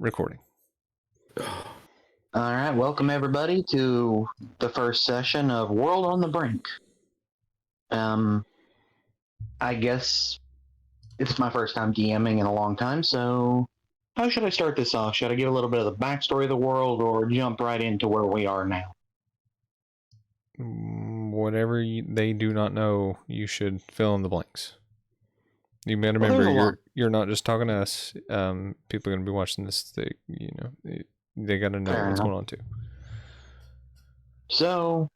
recording. All right, welcome everybody to the first session of World on the Brink. I guess it's my first time DMing in a long time, so how should I start this off? Should I give a little bit of the backstory of the world or jump right into where we are now? Whatever they do not know, you should fill in the blanks. You better remember, you're not just talking to us. People are going to be watching this. They got to know what's going on too. So,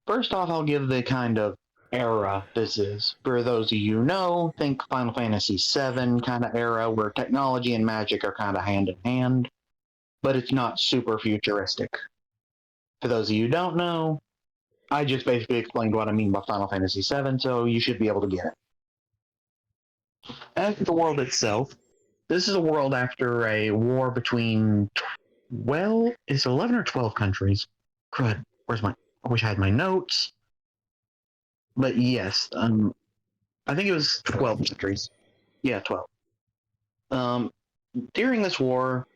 first off, I'll give the kind of era this is. For those of you who know, think Final Fantasy VII kind of era where technology and magic are kind of hand in hand, but it's not super futuristic. For those of you who don't know, I just basically explained what I mean by Final Fantasy VII, so you should be able to get it. As for the world itself, this is a world after a war between, it's 11 or 12 countries. Crud, I wish I had my notes. But yes, I think it was 12 countries. Yeah, 12. During this war,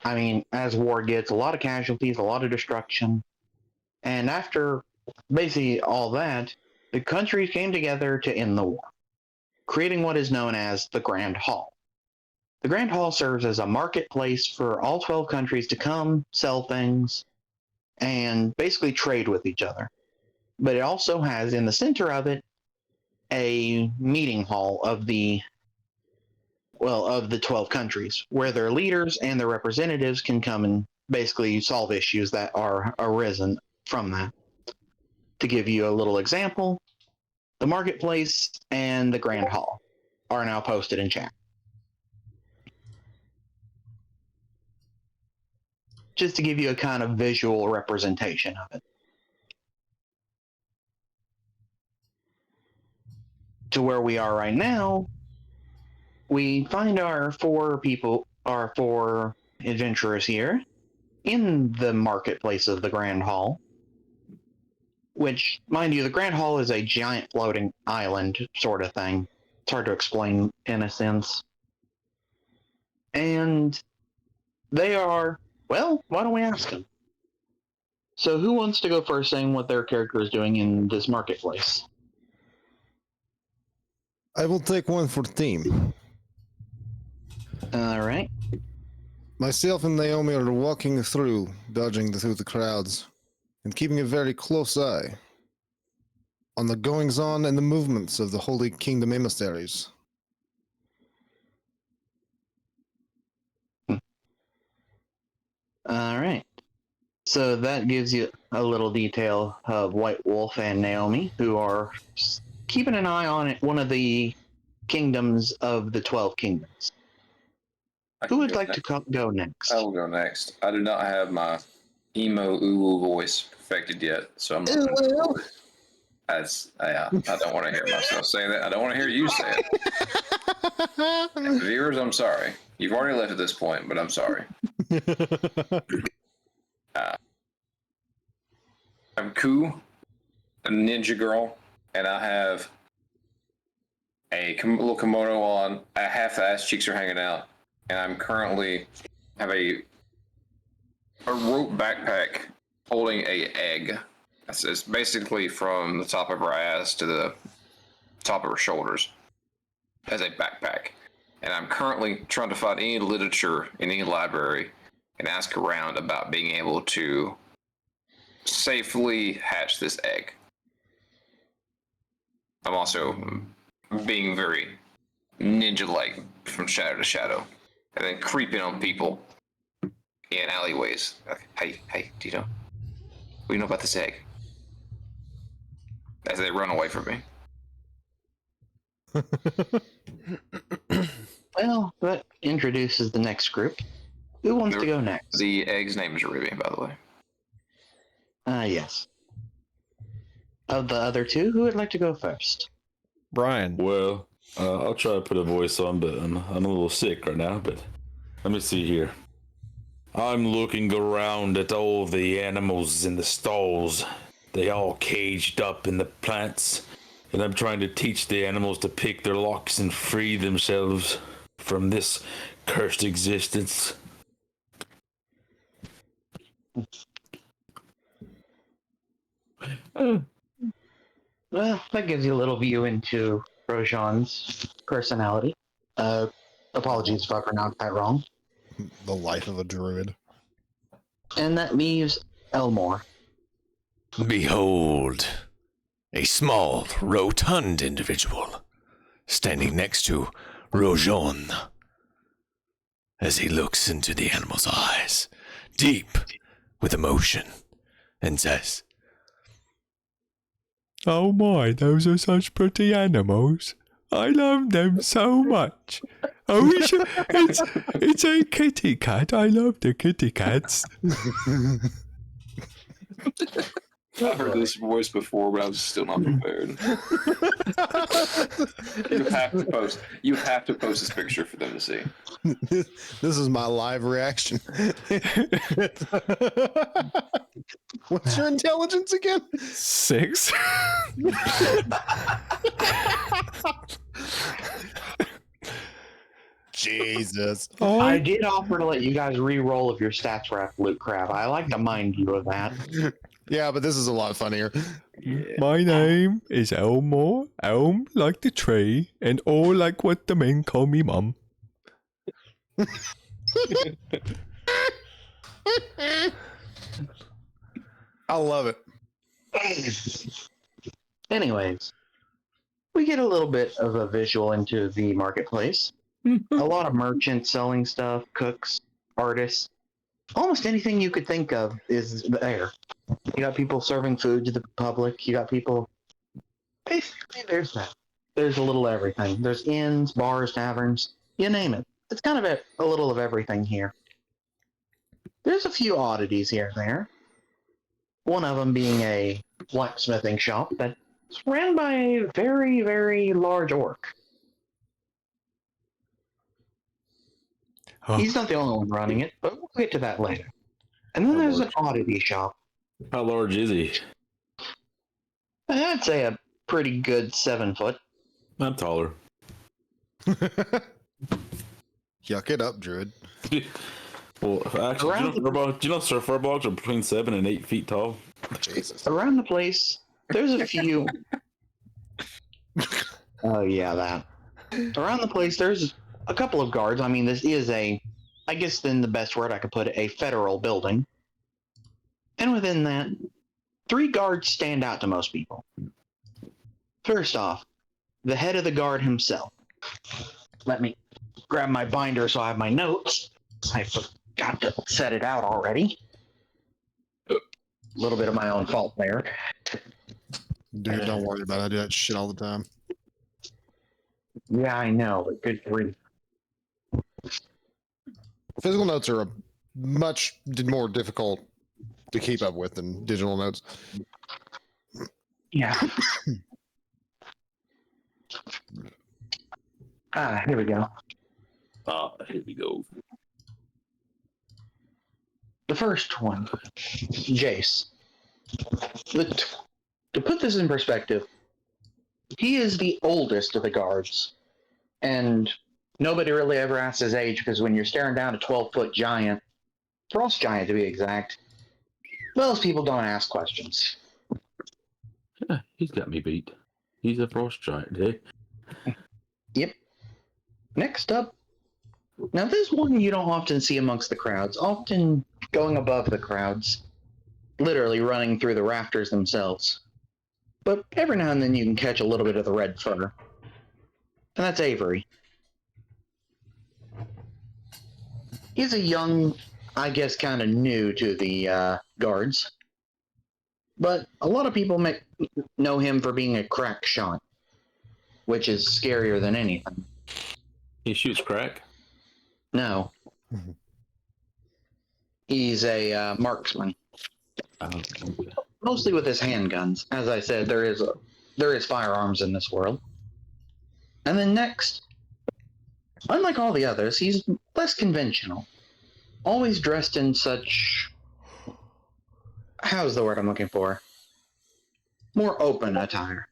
as war gets, a lot of casualties, a lot of destruction. And after basically all that, the countries came together to end the war, creating what is known as the Grand Hall. The Grand Hall serves as a marketplace for all 12 countries to come, sell things, and basically trade with each other. But it also has, in the center of it, a meeting hall of the 12 countries, where their leaders and their representatives can come and basically solve issues that are arisen from that. To give you a little example, the marketplace and the Grand Hall are now posted in chat. Just to give you a kind of visual representation of it. To where we are right now, we find our four adventurers here in the marketplace of the Grand Hall, which, mind you, the Grand Hall is a giant floating island sort of thing. It's hard to explain in a sense. And they are, well, why don't we ask them? So who wants to go first saying what their character is doing in this marketplace? I will take one for the team. All right. Myself and Naomi are walking through, dodging through the crowds, and keeping a very close eye on the goings-on and the movements of the Holy Kingdom emissaries. All right. So that gives you a little detail of White Wolf and Naomi, who are keeping an eye on one of the kingdoms of the 12 kingdoms. Who would like to go next? I will go next. I do not have my emo ooh voice perfected yet, so I'm not. I don't want to hear myself saying that. I don't want to hear you say it. And viewers, I'm sorry. You've already left at this point, but I'm sorry. I'm Ku, a ninja girl, and I have a little kimono on. Half the ass cheeks are hanging out, and I'm currently have a rope backpack holding a egg. It's basically from the top of her ass to the top of her shoulders as a backpack. And I'm currently trying to find any literature in any library and ask around about being able to safely hatch this egg. I'm also being very ninja-like from shadow to shadow, and then creeping on people in alleyways. Like, hey, do you know? What do you know about this egg? As they run away from me. Well, that introduces the next group. Who wants to go next? The egg's name is Ruby, by the way. Yes. Of the other two, who would like to go first? Brian. Well, I'll try to put a voice on, but I'm a little sick right now, but let me see here. I'm looking around at all the animals in the stalls. They all caged up in the plants, and I'm trying to teach the animals to pick their locks and free themselves from this cursed existence. Well, that gives you a little view into Rojan's personality. Apologies if I pronounced that wrong. The life of a druid. And that leaves Elmore. Behold, a small, rotund individual standing next to Rojon as he looks into the animal's eyes, deep with emotion, and says, "Oh my, those are such pretty animals. I love them so much. Oh, it's a kitty cat. I love the kitty cats." I've heard this voice before, but I was still not prepared. You have to post this picture for them to see. This is my live reaction. What's your intelligence again? 6. Jesus. I did offer to let you guys re-roll if your stats were absolute crap. I like to mind you of that. Yeah, but this is a lot funnier. My name is Elmore. Elm like the tree, and all like what the men call me mum. I love it. Anyways, we get a little bit of a visual into the marketplace. A lot of merchants selling stuff, cooks, artists. Almost anything you could think of is there. You got people serving food to the public. You got people... Basically, there's that. There's a little everything. There's inns, bars, taverns, you name it. It's kind of a little of everything here. There's a few oddities here and there. One of them being a blacksmithing shop that's ran by a very, very large orc. Oh, He's not the only one running it, but we'll get to that later. And then there's an oddity shop. How large is he? I'd say a pretty good 7 foot. I'm taller. Yuck it up, druid. Well, actually, do you know surfer blocks are between 7 and 8 feet tall? Jesus. Around the place, there's a few. Oh, yeah, that. Around the place, there's a couple of guards. I mean, this is I guess then the best word I could put it, a federal building. And within that, 3 guards stand out to most people. First off, the head of the guard himself. Let me grab my binder so I have my notes. I forgot to set it out already. A little bit of my own fault there. Dude, don't worry about it. I do that shit all the time. Yeah, I know, but good grief. Physical notes are much more difficult to keep up with than digital notes. Yeah. Here we go. Here we go. The first one, Jace. To put this in perspective, he is the oldest of the guards, and nobody really ever asks his age because when you're staring down a 12-foot giant, frost giant to be exact, most people don't ask questions. Yeah, he's got me beat. He's a frost giant, eh? Yep. Next up, now this one you don't often see amongst the crowds, often going above the crowds, literally running through the rafters themselves. But every now and then you can catch a little bit of the red fur. And that's Avery. He's a young, I guess kind of new to the guards. But a lot of people know him for being a crack shot, which is scarier than anything. He shoots crack? No. He's a marksman. Mostly with his handguns. As I said, there is firearms in this world. And then next, unlike all the others, he's less conventional. Always dressed in such... How's the word I'm looking for? More open attire.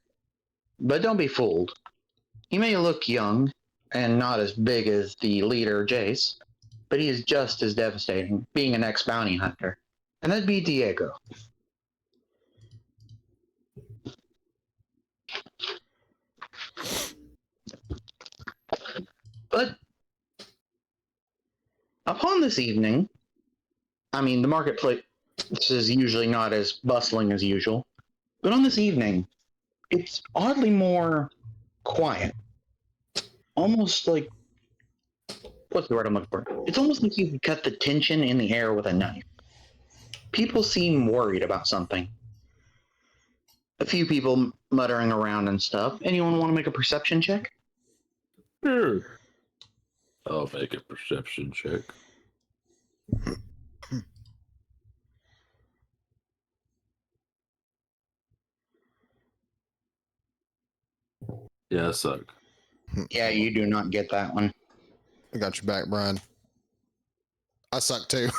But don't be fooled. He may look young, and not as big as the leader, Jace, but he is just as devastating, being an ex-bounty hunter. And that'd be Diego. But upon this evening, I mean, the marketplace is usually not as bustling as usual, but on this evening, it's oddly more quiet. Almost like, what's the word I'm looking for? It's almost like you could cut the tension in the air with a knife. People seem worried about something. A few people muttering around and stuff. Anyone want to make a perception check? Sure. I'll make a perception check. Yeah, I suck. Yeah, you do not get that one. I got your back, Brian. I suck too.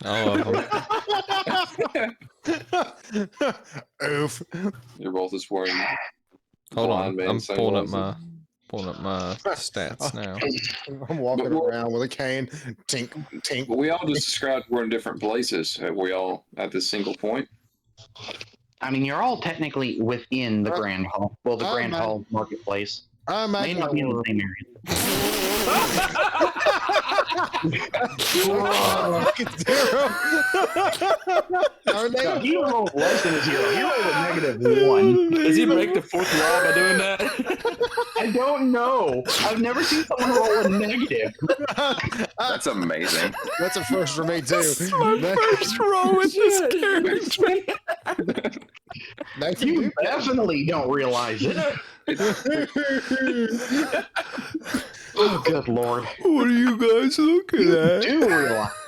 All of them. Oof. You're both just wearing. Hold on. blind man I'm pulling up sunglasses. my stats now. I'm walking But we're- around with a cane. Tink, tink. But we all just described we're in different places. We all at this single point. I mean, you're all technically within the Grand Hall. Well, the Grand man. Hall Marketplace. I'm May not be in the same area. Fucking zero. Are they? He rolled less than a zero. He rolled a -1. Does he break the fourth law by doing that? I don't know. I've never seen someone roll a negative. That's amazing. That's a first for me too. First roll with this character. Nathan, You definitely don't realize it. Oh, good lord. What are you guys looking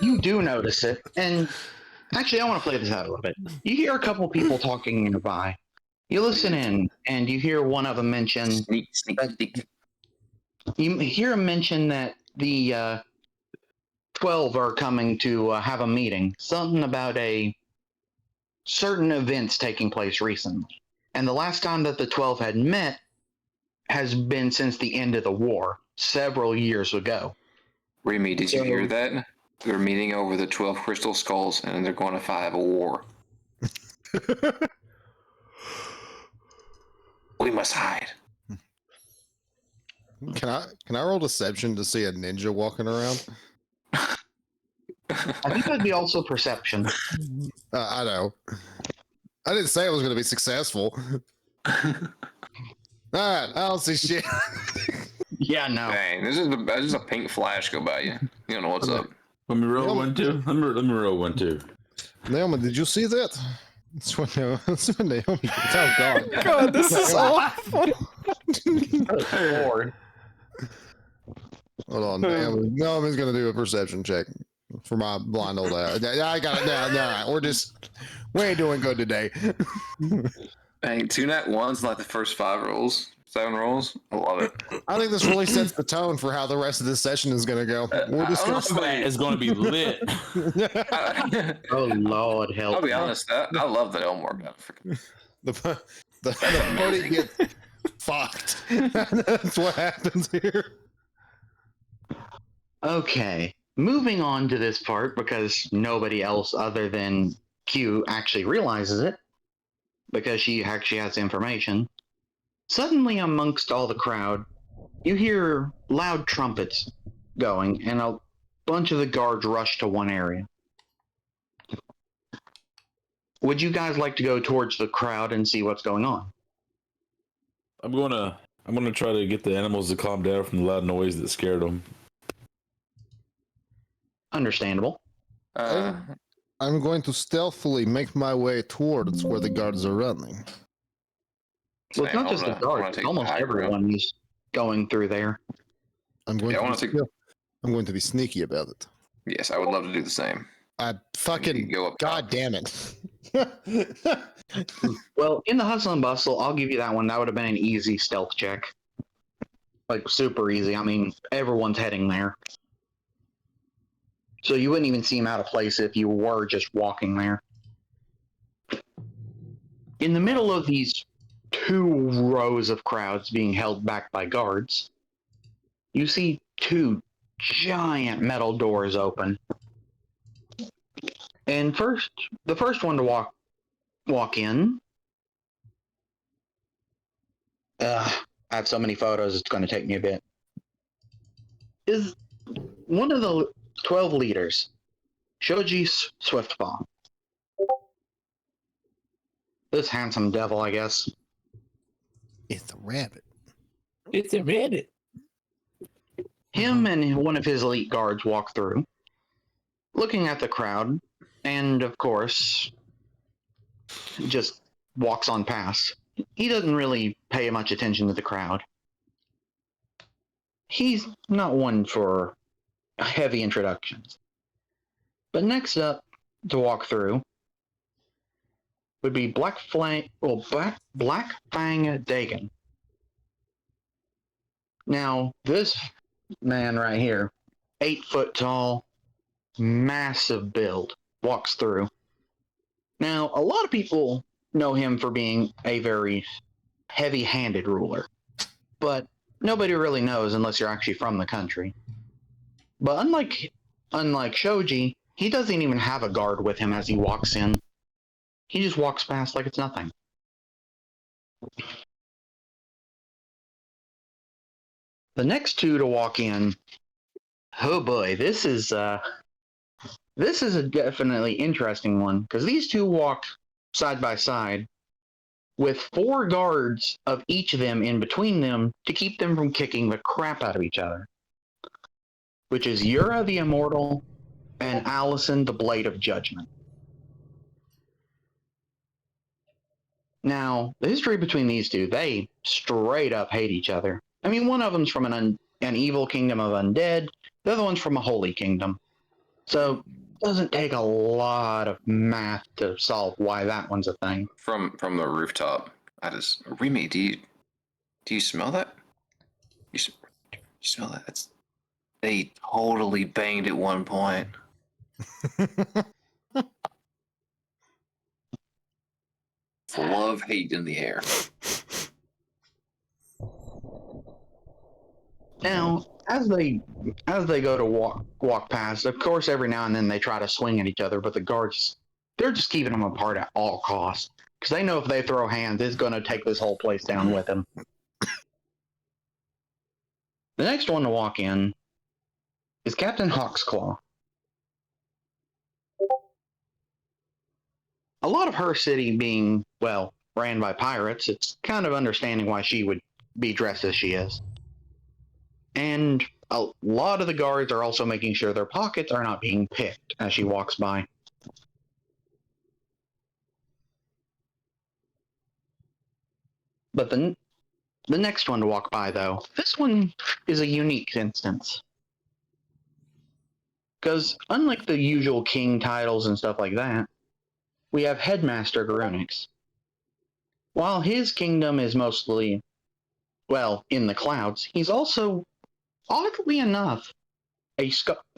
You do notice it. And actually, I want to play this out a little bit. You hear a couple people talking nearby. You listen in, and you hear one of them mention. Sneak, sneak. You hear him mention that the 12 are coming to have a meeting. Something about a certain events taking place recently. And the last time that the 12 had met has been since the end of the war, several years ago. Remy, did you hear that? They're meeting over the 12 crystal skulls, and they're going to fight a war. We must hide. Can I roll deception to see a ninja walking around? I think that'd be also perception. I know. I didn't say I was going to be successful. All right, I don't see shit. Yeah, no. Dang, this is a pink flash go by you. You don't know what's up. Let me roll one, too. Let me roll one, too. Naomi, did you see that? That's what Naomi. Oh God. God, this is awful. Lord. Hold on, Naomi's going to do a perception check for my blind old eye. Yeah, I got it now. No, we ain't doing good today. Dang, 2 nat 1s like the first 7 rolls. I love it. I think this really sets the tone for how the rest of this session is going to go. We're just going Combat is going to be lit. Oh, Lord, help. I'll be honest, I love the Elmore guy. the party gets fucked. That's what happens here. Okay, moving on to this part because nobody else other than Q actually realizes it because she actually has information. Suddenly, amongst all the crowd, you hear loud trumpets going, and a bunch of the guards rush to one area. Would you guys like to go towards the crowd and see what's going on? I'm gonna try to get the animals to calm down from the loud noise that scared them. Understandable. I'm going to stealthily make my way towards where the guards are running. Well, it's not just the guards. Almost everyone is going through there. I'm going Yeah, to be sneaky about it. Yes, I would love to do the same. I fucking Go up God top. damn it. Well, in the hustle and bustle, I'll give you that one. That would have been an easy stealth check. Like, super easy. I mean, everyone's heading there. So you wouldn't even seem out of place if you were just walking there. In the middle of these 2 rows of crowds being held back by guards, you see 2 giant metal doors open. And the first one to walk in. I have so many photos, it's going to take me a bit. Is one of the 12 leaders, Shoji Swiftpaw. This handsome devil, I guess. It's a rabbit. It's a rabbit. Him and one of his elite guards walk through, looking at the crowd, and of course, just walks on past. He doesn't really pay much attention to the crowd. He's not one for heavy introductions. But next up to walk through would be Black Fang Dagon. Now, this man right here, 8 foot tall, massive build, walks through. Now, a lot of people know him for being a very heavy-handed ruler, but nobody really knows unless you're actually from the country. But unlike Shoji, he doesn't even have a guard with him as he walks in. He just walks past like it's nothing. The next two to walk in, oh boy, this is a definitely interesting one, because these two walk side by side with 4 guards of each of them in between them to keep them from kicking the crap out of each other, which is Yura the Immortal and Allison the Blade of Judgment. Now, the history between these two, they straight up hate each other. I mean, one of them's from an evil kingdom of undead, the other one's from a holy kingdom. So it doesn't take a lot of math to solve why that one's a thing. From the rooftop, Remy, do you smell that? You smell that? They totally banged at one point. Full of hate in the air. Now, as they go to walk past, of course, every now and then they try to swing at each other, but the guards, they're just keeping them apart at all costs, because they know if they throw hands, it's going to take this whole place down with them. The next one to walk in is Captain Hawksclaw. A lot of her city being, well, ran by pirates, it's kind of understanding why she would be dressed as she is. And a lot of the guards are also making sure their pockets are not being picked as she walks by. But the next one to walk by, though, this one is a unique instance. Because unlike the usual king titles and stuff like that, we have Headmaster Garunix. While his kingdom is mostly, well, in the clouds, he's also, oddly enough, a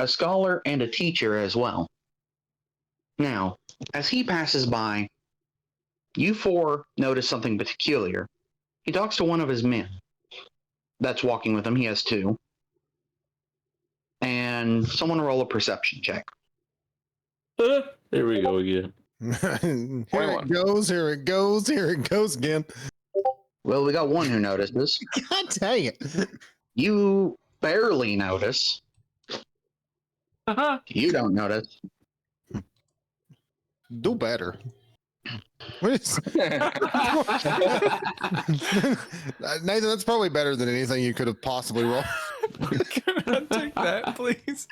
scholar and a teacher as well. Now, as he passes by, you 4 notice something peculiar. He talks to one of his men that's walking with him. He has 2. And someone roll a perception check. There we go again. Here it goes again. Well, we got one who notices. God dang it. You barely notice. You don't notice. Do better. What is... Nathan, that's probably better than anything you could have possibly rolled. Can I take that, please?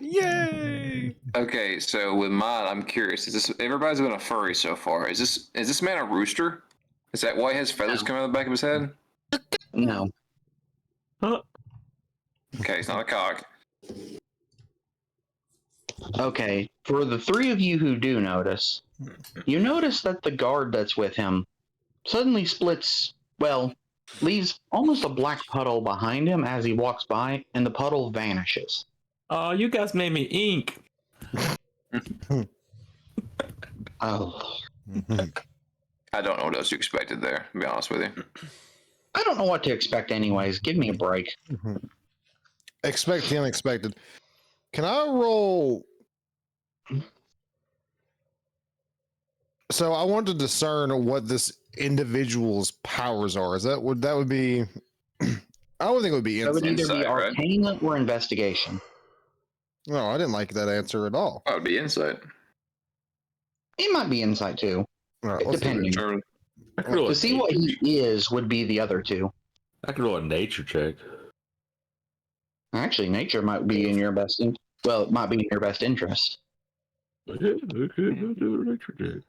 Yay! Okay, so with mine, I'm curious. Everybody's been a furry so far? Is this man a rooster? Is that why he has feathers coming out of the back of his head? No. Okay, it's not a cock. Okay, for the 3 of you who do notice, you notice that the guard that's with him suddenly splits, well, leaves almost a black puddle behind him as he walks by, and the puddle vanishes. Oh, you guys made me ink. Oh. I don't know what else you expected there, to be honest with you. I don't know what to expect anyways. Give me a break. Expect the unexpected. Can I roll So I want to discern what this individual's powers are. Is that would be? I would think it would be That would insight. either be Insight, right? Arcana or Investigation. No, I didn't like that answer at all. That would be insight. It might be Insight too, All right, let's do depending. it. Sure. I could roll To a see what he is would be the other two. I could roll a nature check. Actually, nature might be in your best. Well, it might be in your best interest. Okay, I'll do a nature check.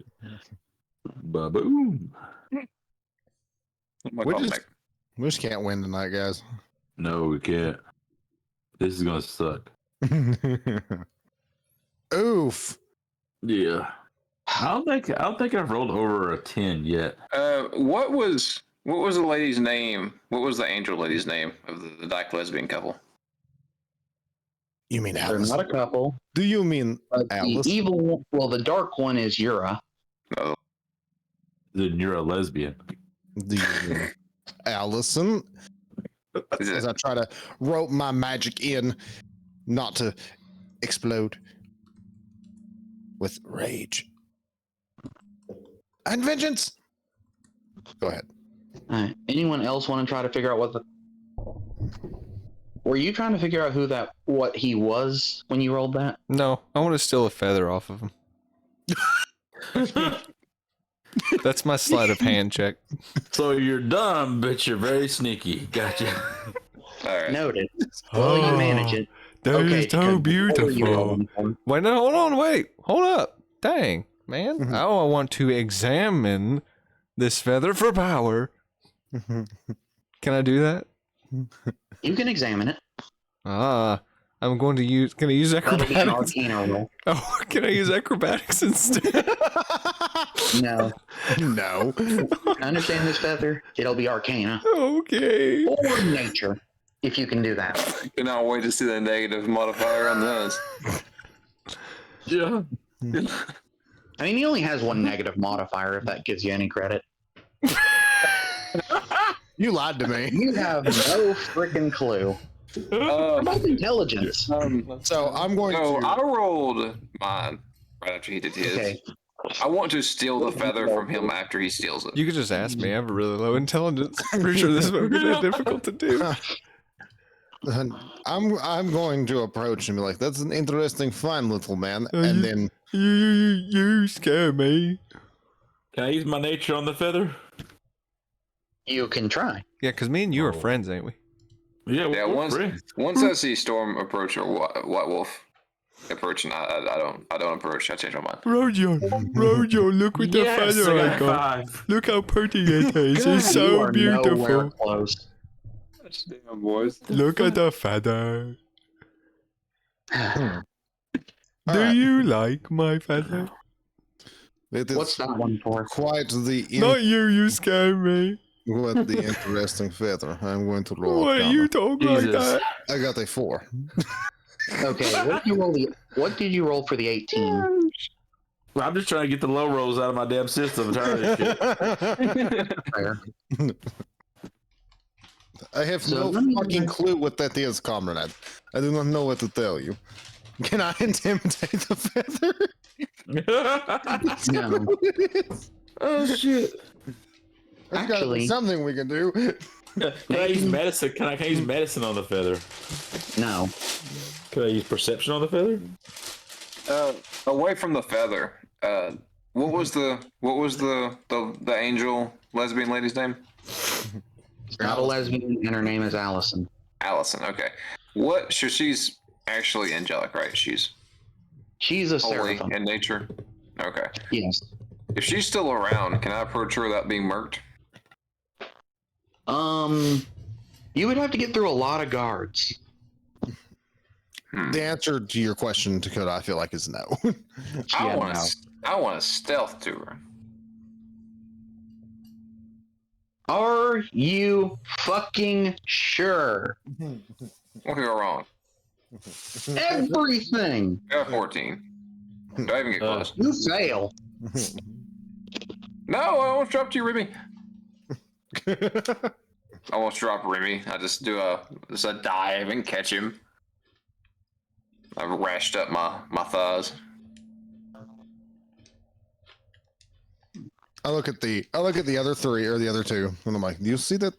Ba-boom. We just can't win tonight, guys. No, we can't. This is gonna suck. Oof. Yeah. I don't think I've rolled over a 10 yet. What was the lady's name? What was the angel lady's name of the dyke lesbian couple? You mean They're Alice? not a couple. Do you mean But Alice? the evil one, well, the dark one is Yura. Then you're a lesbian. Do you mean Allison? Is As it, I try to rope my magic in, not to explode with rage and vengeance. Go ahead. Anyone else want to try to figure out what the? Were you trying to figure out what he was when you rolled that? No, I want to steal a feather off of him. That's my sleight of hand check. So you're dumb, but you're very sneaky. Gotcha. all right. Noted. Well, you manage it. That Okay, is so because before you beautiful. rolled them, Wait, no, hold on, wait. Hold up. Dang, man. Mhm. Now I want to examine this feather for power. Can I do that? you can examine it. I'm going to use. Can I use That'll be an acrobatics? Arcana roll. Oh, can I use acrobatics instead? No, No. I understand this feather. It'll be Arcana Okay. or Nature, if you can do that. Cannot wait to see the negative modifier on those. Yeah. I mean, he only has one negative modifier, if that gives you any credit. You lied to me. You have no freaking clue. About intelligence. So I'm going So to. I rolled mine right after he did his. Okay. I want to steal the feather from him after he steals it. You could just ask me. I have a really low intelligence. I'm pretty sure this won't be that difficult to do. I'm going to approach him and be like, "That's an interesting find, little man." And then You scare me. Can I use my nature on the feather? You can try. Yeah, because me and you are friends, ain't we? Yeah, Yeah, we're once friends. I see Storm approach or White Wolf approach, and I don't approach. I change my mind. Rojo, look with the Yes, feather I I got got. 5. Look how pretty it is. It's You so are nowhere beautiful. close. Damn, boys. Look at the feather. All Do right. you like my feather? It is What's that one for? quite the Not you scare me. quite the interesting feather. I'm going to roll. Why Arcana. you talk like Jesus. that? I got a 4. Okay, what did you roll for the 18? I'm just trying to get the low rolls out of my damn system. I'm tired of this shit. Fair. I have So no let me- fucking clue what that is, comrade. I do not know what to tell you. Can I intimidate the feather? No. Oh shit! There's gotta be Actually- something we can do. Can I use medicine? Can I use medicine on the feather? No. Can I use perception on the feather? Away from the feather. What was the angel lesbian lady's name? It's not a lesbian, and her name is Allison. Allison. Okay. So she's actually angelic, right? She's She's a holy seraphim. in nature. Okay. Yes. If she's still around, can I approach her without being murked? You would have to get through a lot of guards. The answer to your question, Dakota, I feel like is no. I Yeah, want to stealth to her. Are you fucking sure? What could go wrong? Everything. I got 14. Do I even get close? You fail. No, I almost dropped you, Remy. I almost drop Remy. I just do a dive and catch him. I've rashed up my thighs. I look at the other three or the other two, and I'm like, do you see that?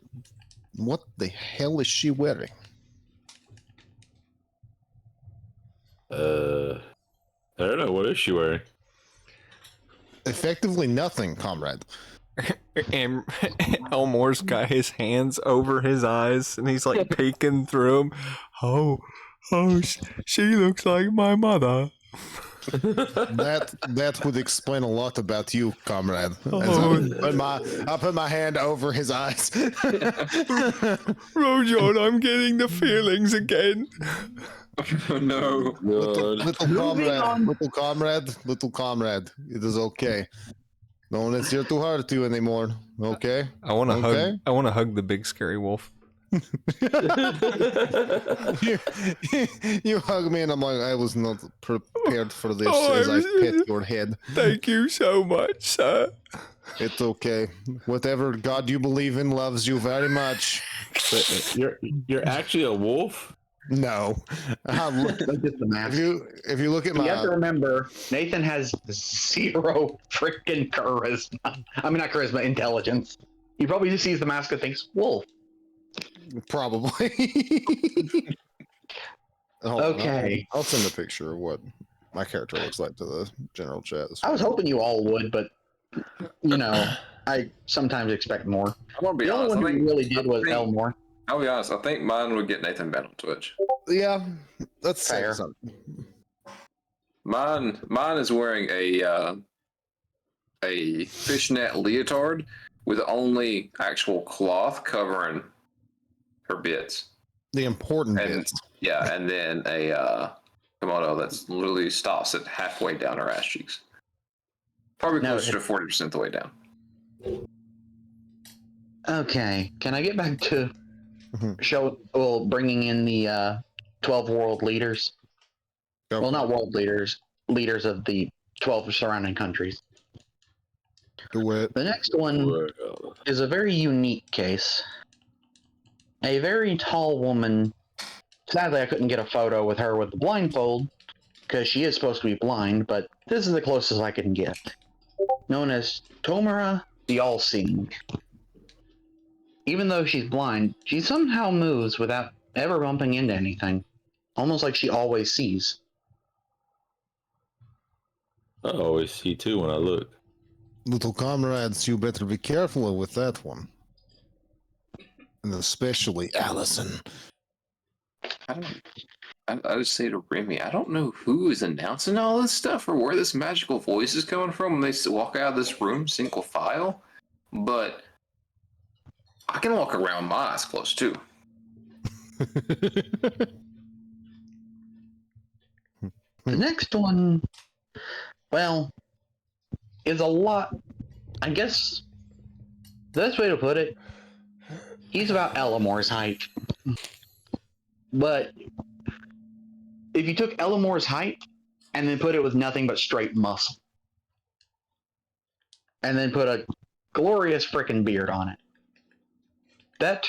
What the hell is she wearing? I don't know. What is she wearing? Effectively nothing, comrade. And Elmore's got his hands over his eyes, and he's like peeking through them. Oh, she looks like my mother. That would explain a lot about you, comrade. Oh. I put my hand over his eyes. Rojon, I'm getting the feelings again. No. Little comrade. It is okay. No one is here to hurt you anymore. Okay. I want to Okay. hug. I want to hug the big scary wolf. you hug me, and I'm like, I was not prepared for this. Oh, as I pet your head. Thank you so much, sir. It's okay. Whatever God you believe in loves you very much. You're actually a wolf? No. Look at the mask. If you look at You have to my remember, Nathan has 0 freaking charisma. I mean, not charisma, intelligence. He probably just sees the mask and thinks, wolf. probably. Hold on, Okay. I'll send a picture of what my character looks like to the general chat. I was hoping you all would, but, you know, I sometimes expect more. I'm gonna be The only honest. one who really did was Elmore. I'll be honest. I think mine would get Nathan banned on Twitch. Yeah, that's Fair. something. Mine is wearing a fishnet leotard with only actual cloth covering her bits. The important And bits. yeah, and then a kimono that's literally stops at halfway down her ass cheeks. Probably No, closer to 40% the way down. Okay, can I get back to Mhm. bringing in the 12 world leaders? Go Well, for not world leaders, leaders of the 12 surrounding countries. Do it. The next one is a very unique case. A very tall woman. Sadly, I couldn't get a photo with her with the blindfold because she is supposed to be blind, but this is the closest I can get. Known as Tomura the All-Seeing. Even though she's blind, she somehow moves without ever bumping into anything. Almost like she always sees. I always see too when I look. Little comrades, you better be careful with that one. And especially Allison. I just say to Remy, I don't know who is announcing all this stuff or where this magical voice is coming from when they walk out of this room single file, but I can walk around with my eyes closed too. The next one, well, is a lot. I guess the best way to put it, he's about Elamore's height. But if you took Elamore's height and then put it with nothing but straight muscle, and then put a glorious frickin' beard on it, that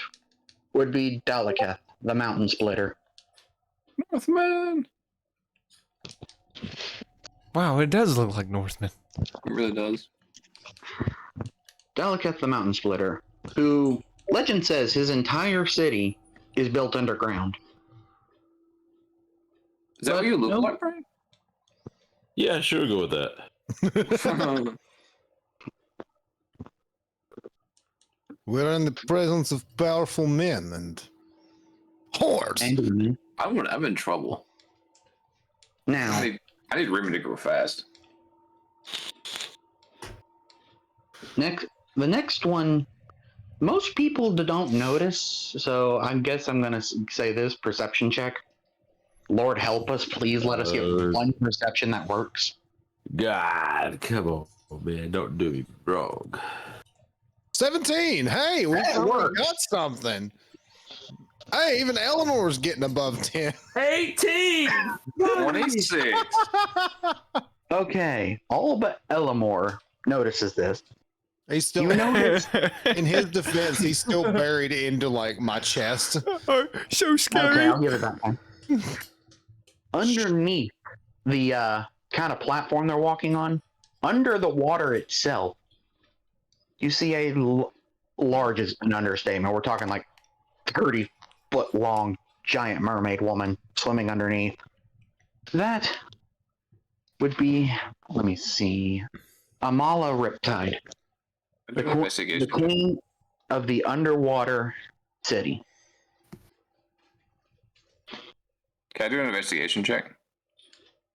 would be Daleketh, the Mountain Splitter. Northman! Wow, it does look like Northman. It really does. Daleketh, the Mountain Splitter, who legend says his entire city is built underground. Is that But what you look no- like, Brian? Yeah, sure, go with that. We're in the presence of powerful men and whores. And I'm in trouble. now, I need Remy to go fast. the next one, most people don't notice, so I guess I'm gonna say this perception check. Lord help us, please let us get one perception that works. God, come on, man, don't do me wrong. 17. Hey, we That finally works. got something. Hey, even Eleanor's getting above 10. 18! 26. Okay, all but Elamore notices this. He's still, You notice? in his defense, he's still buried into like my chest. Oh, so Okay, scary. I'll give it that time. Underneath the kind of platform they're walking on, under the water itself, You see large is an understatement. We're talking like 30-foot long giant mermaid woman swimming underneath. That would be, let me see, Amala Riptide, the queen of the underwater city. Can I do an investigation check?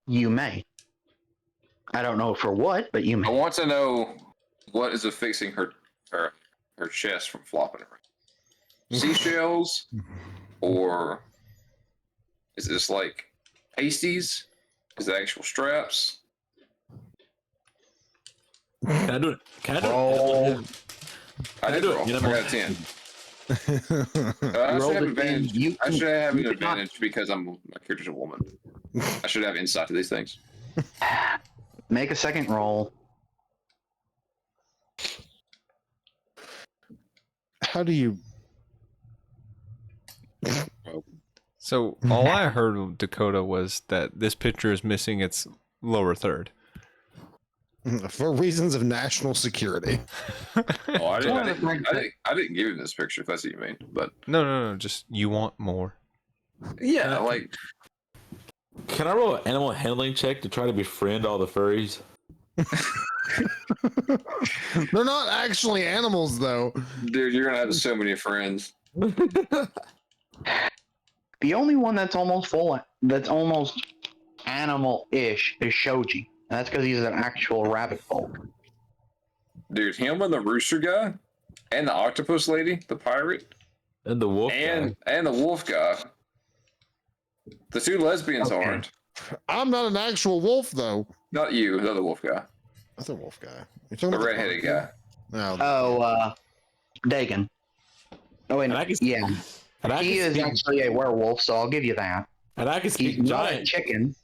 You may. I don't know for what, but you I may. want to know what is affixing her chest from flopping around. Seashells, or is this like pasties? Is it actual straps? Can I do it? Can I do Roll. it? I did do it. roll. You know, I got a 10. I should have advantage. I should have an advantage because my character's a woman. I should have insight to these things. Make a second roll. How do you? So all I heard of Dakota was that this picture is missing its lower third. For reasons of national security. Oh, I didn't give him this picture, if that's what you mean. But No. Just you want more. yeah, like Can I roll an animal handling check to try to befriend all the furries? They're not actually animals, though. dude, you're gonna have so many friends. The only one that's almost animal-ish is Shoji. And that's because he's an actual rabbit folk. Dude, him and the rooster guy, and the octopus lady, the pirate, And the wolf and guy. the wolf guy. The two lesbians Okay. aren't. I'm not an actual wolf, though. Not you, the other wolf guy. That's a wolf guy. You're talking The about redheaded guy. No. Dagon. Oh, wait, And I can- yeah. And I He can is speak, actually a werewolf, so I'll give you that. and I can He's speak not a giant chicken.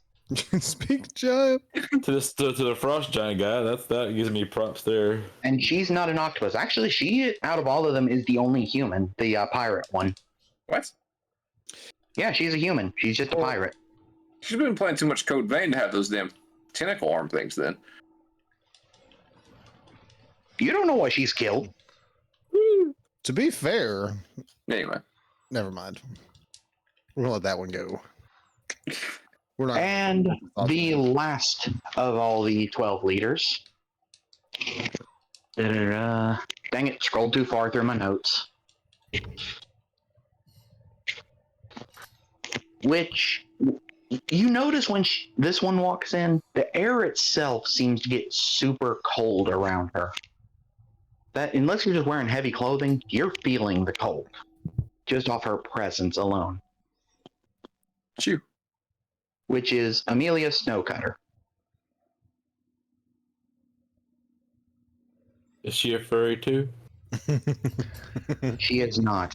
Speak giant. to the frost giant guy. That gives me props there. And she's not an octopus. Actually, she, out of all of them, is the only human, the pirate one. What? Yeah, she's a human. She's just a pirate. She's been playing too much Code Vein to have those damn tentacle arm things then. You don't know what she's killed. To be fair, Anyway. never mind. We're gonna let that one go. We're not. And the last of all the 12 leaders. Dang it, scrolled too far through my notes. Which, you notice when this one walks in, the air itself seems to get super cold around her. That, unless you're just wearing heavy clothing, you're feeling the cold. Just off her presence alone. Chew. Which is Amelia Snowcutter. Is she a furry too? She is not.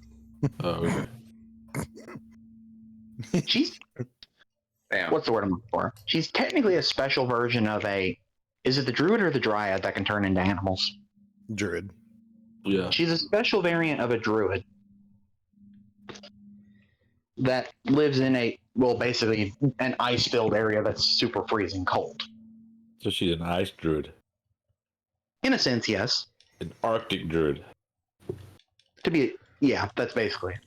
Oh, okay. She's, Damn. what's the word I'm looking for? She's technically a special version of is it the druid or the dryad that can turn into animals? Druid. Yeah. She's a special variant of a druid that lives in basically an ice-filled area that's super freezing cold. So she's an ice druid. In a sense, yes. An Arctic druid. That's basically it.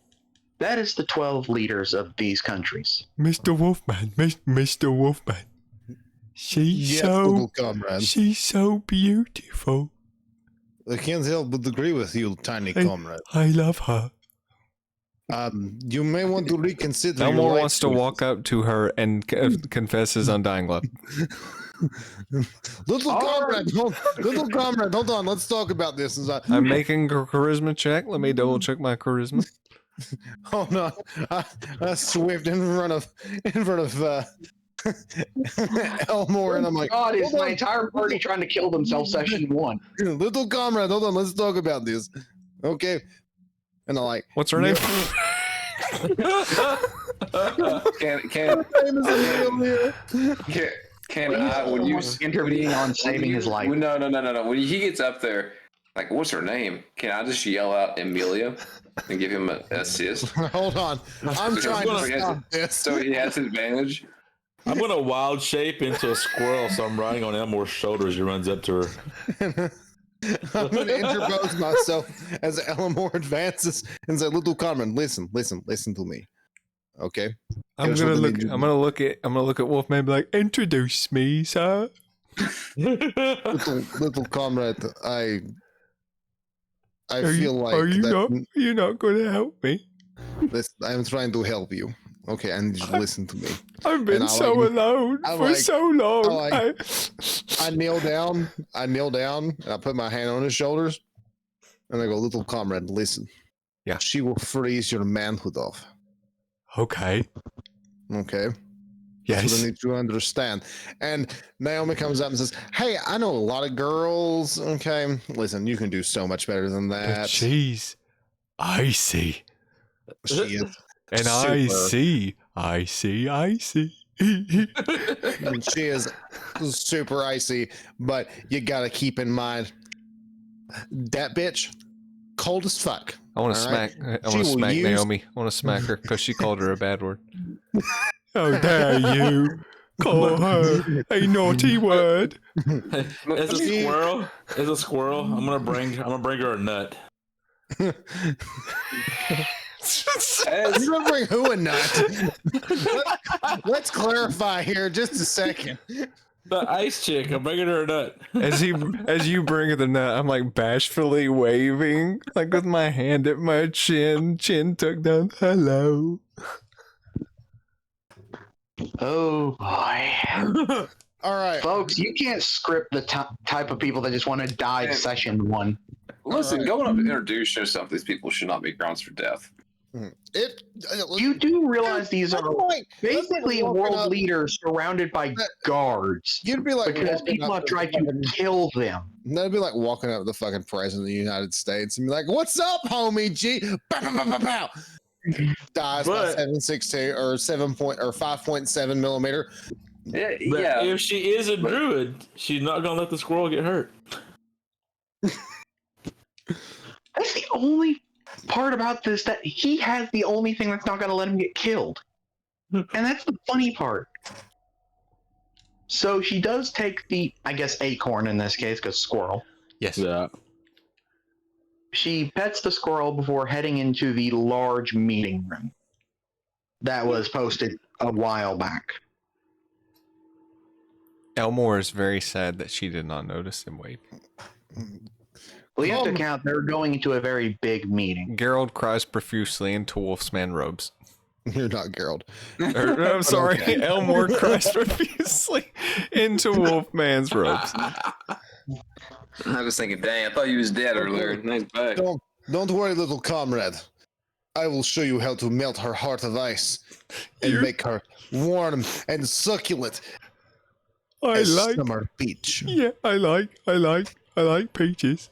That is the 12 leaders of these countries. Mr. Wolfman, Mr. Wolfman. Yes, little comrade. she's so beautiful. I can't help but agree with you, tiny comrade. I love her. You may want to reconsider. Elmore your wants to life walk up to her and confess his undying love. Little comrade, hold on. Let's talk about this. I'm making a charisma check. Let me double check my charisma. Oh no! I swift in front of Elmore, and I'm like, God, is hold my on. entire party trying to kill themselves session 1? Little comrade, hold on. Let's talk about this. Okay. And I'm like, What's her name? Can I, when you intervene on saving his life? No. When he gets up there, like, what's her name? Can I just yell out Amelia and give him an assist? hold on. I'm trying to stop this. So he has advantage. I'm gonna wild shape into a squirrel, so I'm riding on Elmore's shoulders. He runs up to her. I'm going to interpose myself as Elmore advances and say, "Little Carmen, listen to me, okay? I'm Here's gonna what I look. need you to I'm do. gonna look at. I'm gonna look at Wolfman. And be like, introduce me, sir. little comrade. I Are feel you, like are you that. not? You're not gonna help me. I'm trying to help you. Okay, I need you to listen to me. I've been I so like- alone I for like- so long. I kneel down, and I put my hand on his shoulders, and I go, "Little comrade, listen. Yeah. She will freeze your manhood off. Okay. Okay? That's what Yes. I need you to understand." And Naomi comes up and says, "Hey, I know a lot of girls. Okay, listen, you can do so much better than But that." she's icy, She is and I super- see. She is super icy, but you gotta keep in mind that bitch cold as fuck. I want to All right. smack. I She want to will smack use- Naomi. I want to smack her because she called her a bad word. How dare you call her a naughty word? As a squirrel, I'm gonna bring her a nut. You're gonna bring who a nut? Let's clarify here just a second. The ice chick, I'm bringing her a nut. As you bring her the nut, I'm like bashfully waving, like with my hand at my chin tucked down. Hello. Oh boy. All right. Folks, you can't script the type of people that just want to die Yeah. session one. Listen, Alright. going up and introduce yourself. These people should not be grounds for death. You do realize these are basically walking world up- leaders surrounded by guards You'd be like because walking people up have to tried the to fucking- kill them. That'd be like walking up to the fucking president of the United States and be like, "What's up, homie G?" Bow, bow, bow, bow, bow. Dies by But- 7.62 or 5.7 millimeter. Yeah, But yeah. if she is a druid, she's not gonna let the squirrel get hurt. That's the only part about this, that he has the only thing that's not going to let him get killed. And that's the funny part. So she does take the, I guess, acorn in this case, because squirrel. Yes. Yeah. She pets the squirrel before heading into the large meeting room that was posted a while back. Elmore is very sad that she did not notice him wave. Well, you have to count, they're going into a very big meeting. Gerald cries profusely into Wolfsman robes. You're not Gerald. I'm sorry, Okay. Elmore cries profusely into Wolfman's robes. I was thinking, dang, I thought you was dead earlier. Nice back. Don't worry, little comrade. I will show you how to melt her heart of ice and make her warm and succulent I as like. summer beach. Yeah, I like peaches.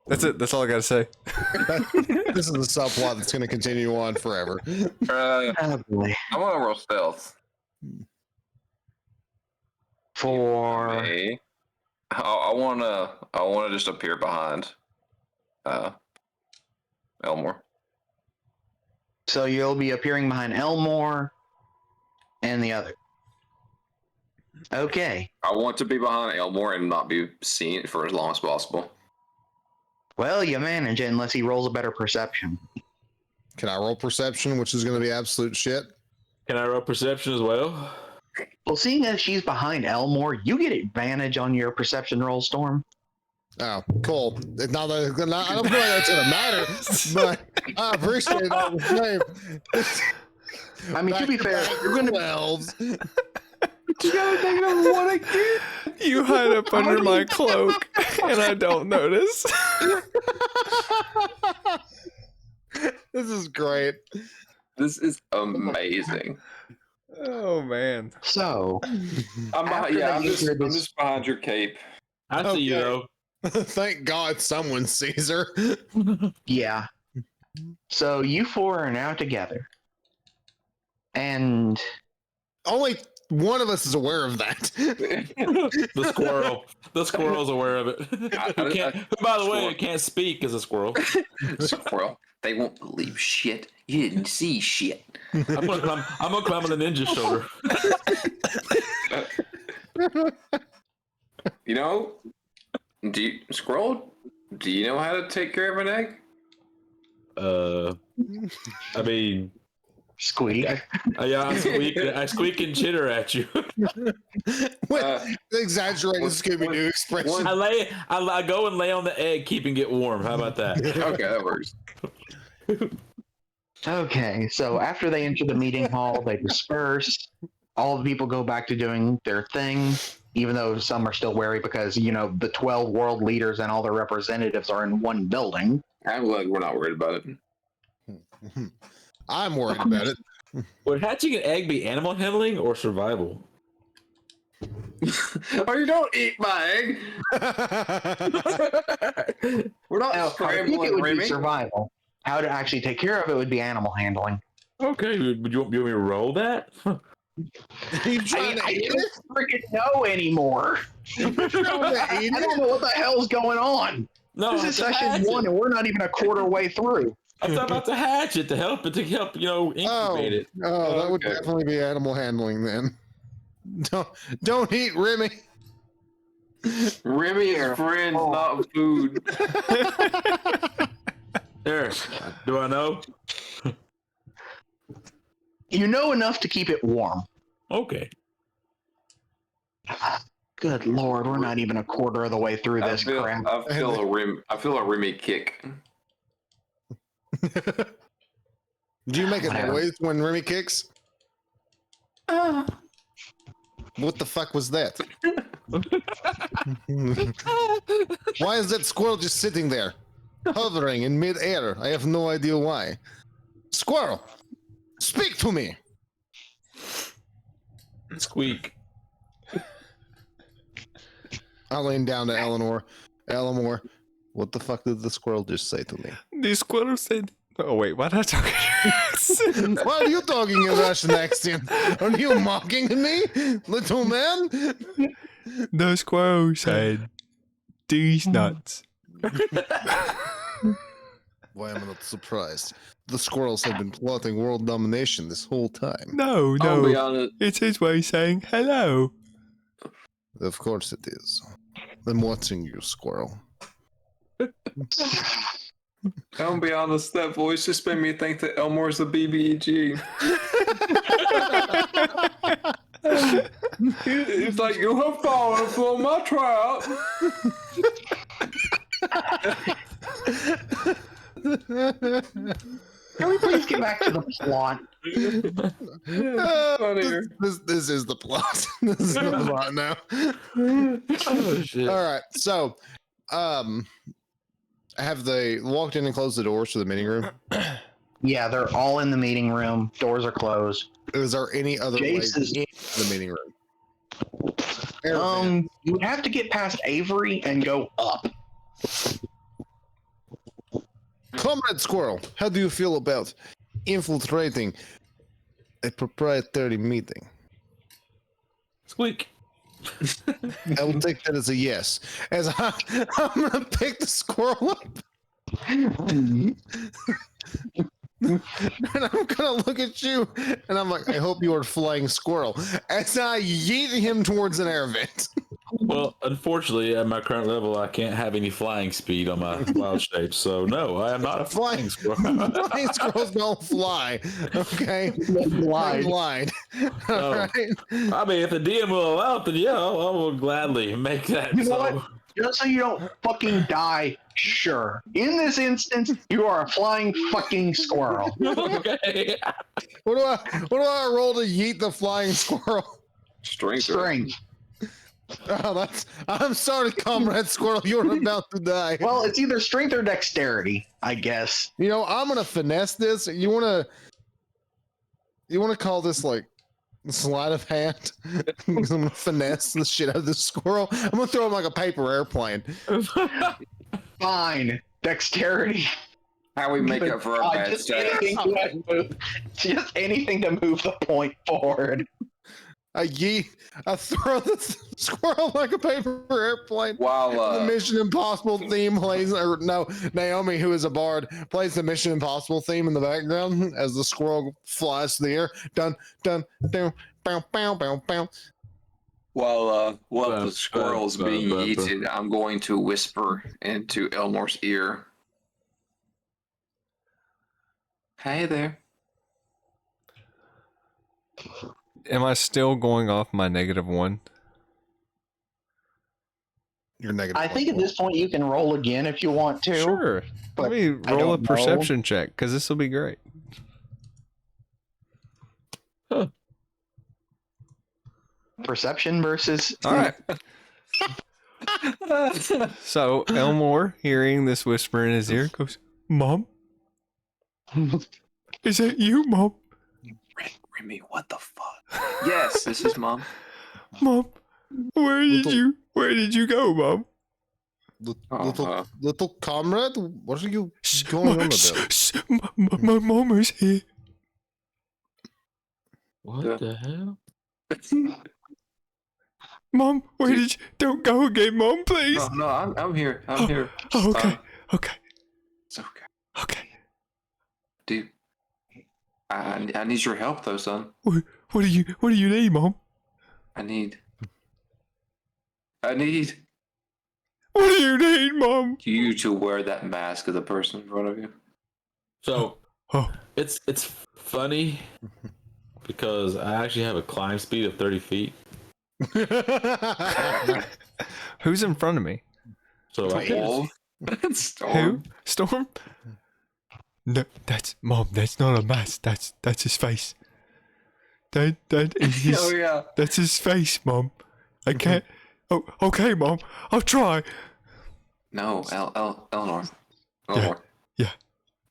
That's it. That's all I gotta say. This is a subplot that's going to continue on forever. Oh, boy. I want to roll stealth. For Me. I wanna just appear behind Elmore. so you'll be appearing behind Elmore and the other. Okay. I want to be behind Elmore and not be seen for as long as possible. Well, you manage it unless he rolls a better perception. Can I roll perception, which is going to be absolute shit? Can I roll perception as well? Well, seeing as she's behind Elmore, you get advantage on your perception roll, Storm. Oh, cool. Not that, I don't feel like that's going to matter, but I appreciate that the same. I mean, to be fair, you're going to 12s. You gotta take another one again. You hide up under my cloak, and I don't notice. This is great. This is amazing. Oh man. So, I'm After behind, they get rid of I'm this- just behind your cape. I see you Okay. though. Thank God someone sees her. yeah. So you four are now together. And Only one of us is aware of that. The squirrel's aware of it. Who by the way, can't speak as a squirrel. Squirrel. They won't believe shit. You didn't see shit. I'm gonna climb on the ninja shoulder. You know, Squirrel, do you know how to take care of an egg? I mean, Squeak. I squeak and chitter at you. With exaggerated Scooby-Doo expression. I go and lay on the egg, keeping it warm. How about that? Okay, that works. Okay, so after they enter the meeting hall, they disperse. All the people go back to doing their thing, even though some are still wary because, the 12 world leaders and all their representatives are in one building. I'm glad we're not worried about it. I'm worried about it. Would hatching an egg be animal handling or survival? Oh, you don't eat my egg. We're not Now, I think it scrambling, would be Remy. survival. How to actually take care of it would be animal handling. Okay, would you want me to roll that? Are you trying to I eat don't it? freaking know anymore. You're trying to eat I it? don't know what the hell's going on. No, This is session 1 and we're not even a quarter way through. I'm talking about to hatch it to help incubate it. Oh, that would Okay. definitely be animal handling then. Don't eat Remy. Remy is friends, not food. There, do I know? You know enough to keep it warm. Okay. Good lord, we're not even a quarter of the way through this crap. I feel a Remy kick. Do you make a Whatever. noise when Remy kicks? What the fuck was that? Why is that squirrel just sitting there, hovering in mid-air? I have no idea why. Squirrel, speak to me. Squeak. I lean down to Eleanor. Eleanor, what the fuck did the squirrel just say to me? The squirrel said, "Oh wait, why did I talk?" Why are you talking in Russian accent? Are you mocking me, little man? The squirrel said, "These nuts." Why am I not surprised? The squirrels have been plotting world domination this whole time. No, I'll be no, honest. it's his way of saying hello. Of course it is. I'm watching you, squirrel. I'll be honest. That voice just made me think that Elmore's a BBG. It's like you have fallen for my trap. Can we please get back to the plot? Funnier. This is the plot. This is the plot now. Oh shit. All right. So, have they walked in and closed the doors to the meeting room? Yeah, they're all in the meeting room. Doors are closed. Is there any other way Jace is- into the meeting room? You would have to get past Avery and go up. Comrade Squirrel, how do you feel about infiltrating a proprietary meeting? Squeak. I will take that as a yes. As I'm gonna pick the squirrel up and I'm gonna look at you and I'm like, I hope you are flying squirrel. As I yeet him towards an air vent. Well, unfortunately, at my current level, I can't have any flying speed on my wild shape, so no, I am not a flying squirrel. Flying squirrels don't fly. Okay? Glide. Glide. No. Alright. I mean, if the DM will allow it, then yeah, I will gladly make that. You know so. what? Just so you don't fucking die, sure. In this instance, you are a flying fucking squirrel. Okay. What do I roll to yeet the flying squirrel? Strength. Strength. Oh, I'm sorry, Comrade Squirrel, you're about to die. Well, it's either strength or dexterity, I guess. You know, I'm gonna finesse this. You wanna call this like sleight of hand? Because I'm gonna finesse the shit out of this squirrel. I'm gonna throw him like a paper airplane. Fine. Dexterity. How we make up for our bad Just stats. just anything to move the point forward. I throw the squirrel like a paper airplane. While The Mission Impossible theme plays, or no, Naomi, who is a bard, plays the Mission Impossible theme in the background as the squirrel flies through the air. Dun, dun, dun, bow, bow, bow, bow. While the squirrel's being eaten, I'm going to whisper into Elmore's ear. Hey there. Am I still going off my -1? You're negative. I think at this point you can roll again if you want to. Sure. Let but me I roll a don't know. perception check because this will be great. Perception versus. All right. So Elmore, hearing this whisper in his ear, goes, "Mom, is that you, Mom? Remy, what the fuck? Yes, this is Mom. Mom, where did you go, Mom? Little comrade, what are you going on about? My mom is here. What the hell? Mom, where did you? Don't go again, Mom, please. No, I'm here. I'm here. Oh, okay, okay, It's okay. okay. Dude, I need your help though, son. What do you need, Mom? I need. What do you need, Mom? You to wear that mask of the person in front of you. So Oh, it's funny because I actually have a climb speed of 30 feet. who's in front of me? So I Wolf. Who? Storm. Storm? No, that's Mom. That's not a mask. That's his face. That is his. Oh yeah. That's his face, Mom. I can't. Oh, okay, Mom. I'll try. No, Eleanor. Yeah.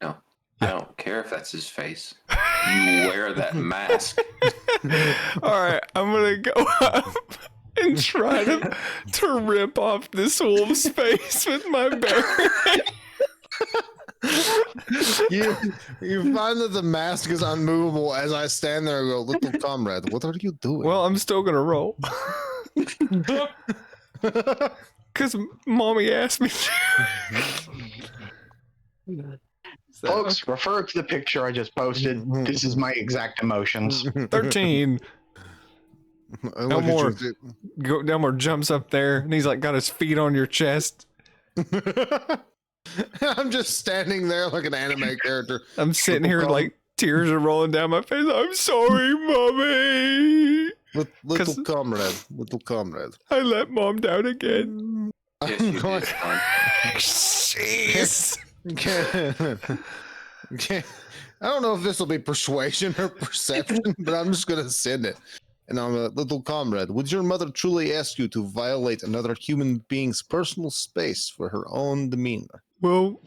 No, I don't care if that's his face. You wear that mask. All right, I'm gonna go up and try to rip off this wolf's face with my bare. You find that the mask is unmovable as I stand there and go, little comrade, what are you doing? Well, I'm still gonna roll. Because Mommy asked me to. Folks, refer to the picture I just posted. This is my exact emotions. 13. Elmore. Elmore jumps up there and he's like got his feet on your chest. I'm just standing there like an anime character. I'm sitting here like tears are rolling down my face. I'm sorry, Mommy. Little comrade. I let Mom down again. Yes, you did, son. Jeez. Okay. I don't know if this will be persuasion or perception, but I'm just gonna send it. And I'm a little comrade. Would your mother truly ask you to violate another human being's personal space for her own demeanor? Well,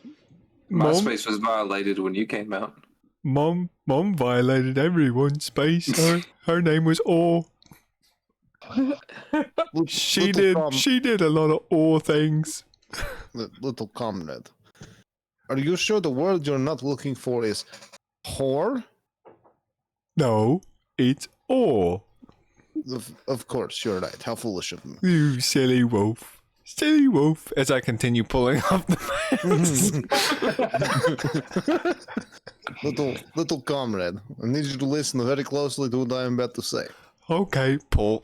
My Mom, space was violated when you came out. Mom violated everyone's space. Her name was Orr. She did a lot of Orr things. Little comrade. Are you sure the word you're not looking for is whore? No, it's Orr. Of course, you're right. How foolish of me. You silly wolf. Silly wolf. As I continue pulling off the mask. little comrade, I need you to listen very closely to what I am about to say. Okay, pull.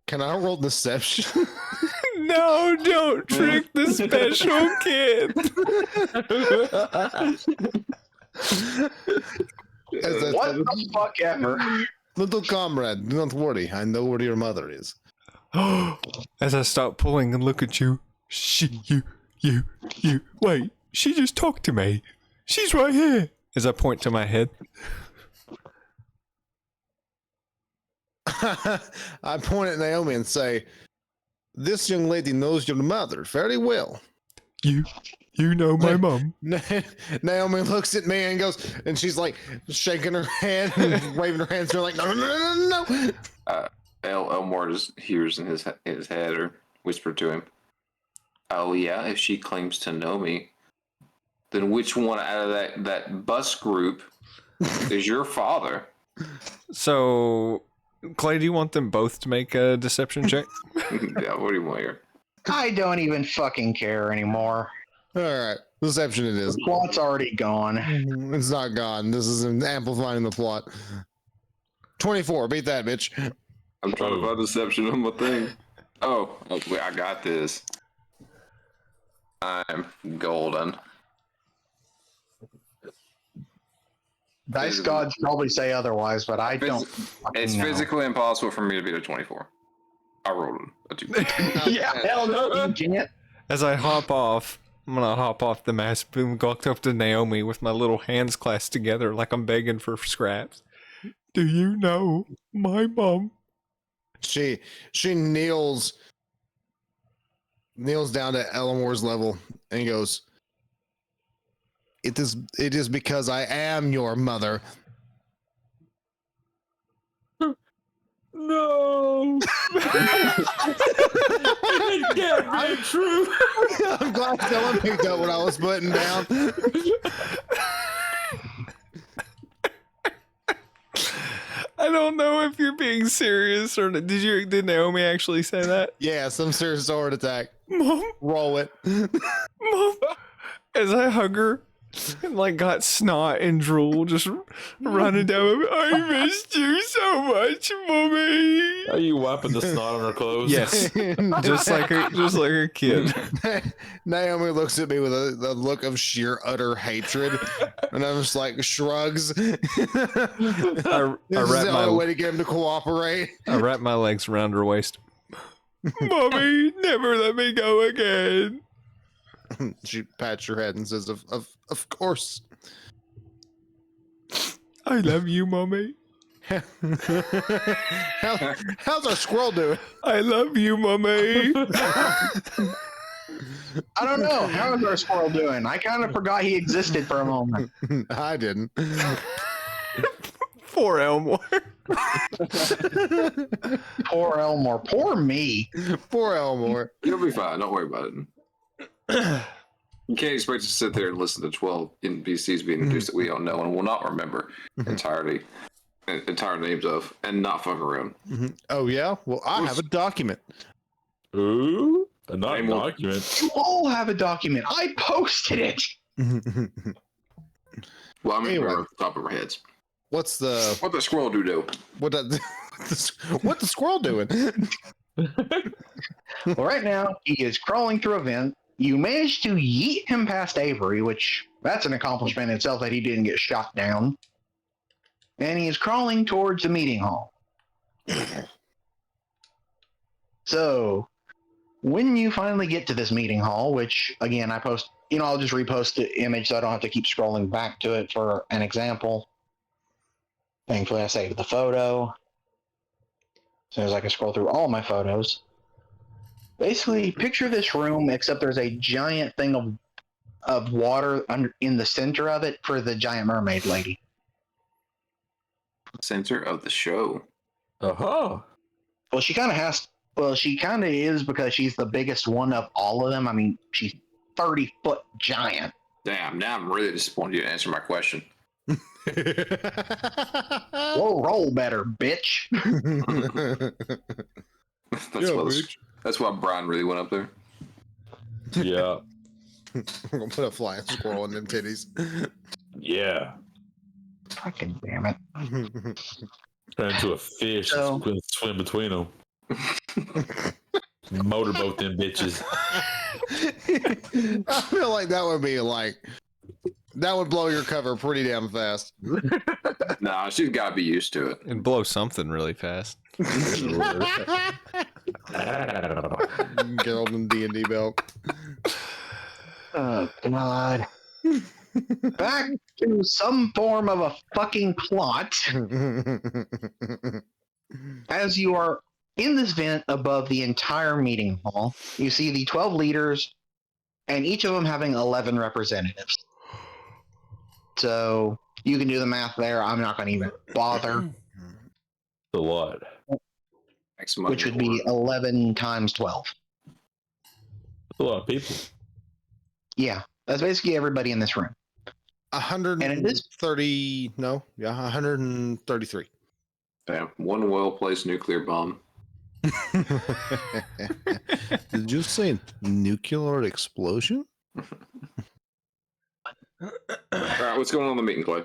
Can I roll deception? No, don't trick the special kid. What the fuck ever? Little comrade, do not worry. I know where your mother is. As I stop pulling and look at you, you. Wait, she just talked to me. She's right here. As I point to my head. I point at Naomi and say, this young lady knows your mother very well. You know my mom. Naomi looks at me and goes, and she's like shaking her head and waving her hands. They're like, no. Elmore just hears in his head or whispered to him, "Oh yeah, if she claims to know me, then which one out of that bus group is your father?" So, Clay, do you want them both to make a deception check? Yeah, what do you want here? I don't even fucking care anymore. All right, deception it is. The plot's already gone. It's not gone. This is amplifying the plot. 24. Beat that, bitch. I'm trying to find deception on my thing. Oh, wait, I got this. I'm golden. Dice gods probably say otherwise, but I don't. It's know. physically impossible for me to beat a 24. I rolled a 2. Yeah, hell no, you can't. As I hop off, I'm gonna hop off the mast boom, walk up to Naomi with my little hands clasped together like I'm begging for scraps. Do you know my mom? She kneels down to Eleanor's level and goes, It is because I am your mother. No. It can't be true. I'm glad someone picked up what I was putting down. I don't know if you're being serious or not. Did Naomi actually say that? Yeah, some serious sword attack. Mom, Roll it. Mom. As I hug her and like got snot and drool just running down. I missed you so much, Mommy. Are you wiping the snot on her clothes? Yes, just like a kid. Naomi looks at me with a look of sheer utter hatred, and I'm just like shrugs. This is the only way to get him to cooperate. I wrap my legs around her waist. Mommy, never let me go again. She pats her head and says, "Of course." I love you, Mommy. How's our squirrel doing? I love you, Mommy. I don't know. How is our squirrel doing? I kind of forgot he existed for a moment. I didn't. Poor Elmore. Poor Elmore. Poor me. Poor Elmore. You'll be fine. Don't worry about it. You can't expect us to sit there and listen to 12 NPCs being introduced that we don't know and will not remember entire names of, and not fuck around. Oh yeah. Well, I have a document. Ooh, a document. You all have a document. I posted it. Well, I'm Anyway. off the top of our heads. What the squirrel do? what the squirrel doing? Well, right now, he is crawling through a vent. You managed to yeet him past Avery, which that's an accomplishment in itself that he didn't get shot down. And he is crawling towards the meeting hall. So, when you finally get to this meeting hall, which, again, I'll just repost the image so I don't have to keep scrolling back to it for an example. Thankfully, I saved the photo. As soon as I can scroll through all my photos. Basically, picture this room, except there's a giant thing of water in the center of it for the giant mermaid lady. Center of the show. Uh-huh. Well, she kind of is because she's the biggest one of all of them. I mean, she's 30-foot giant. Damn, now I'm really disappointed you didn't answer my question. Whoa, roll better, bitch. That's why Brian really went up there. Yeah. I'm gonna put a flying squirrel in them titties. Yeah. Fucking damn it. Turn into a fish and swim between them. Motorboat them bitches. I feel like that would blow your cover pretty damn fast. Nah, she's got to be used to it. And blow something really fast. Gerald D&D belt. Oh, God. Back to some form of a fucking plot. As you are in this vent above the entire meeting hall, you see the 12 leaders, and each of them having 11 representatives. So you can do the math there. I'm not going to even bother. A lot. Which would be 11 times 12. That's a lot of people. Yeah, that's basically everybody in this room. 130. No, yeah, 133. Damn, one well-placed nuclear bomb. Did you say nuclear explosion? All right, what's going on in the meeting, Clay?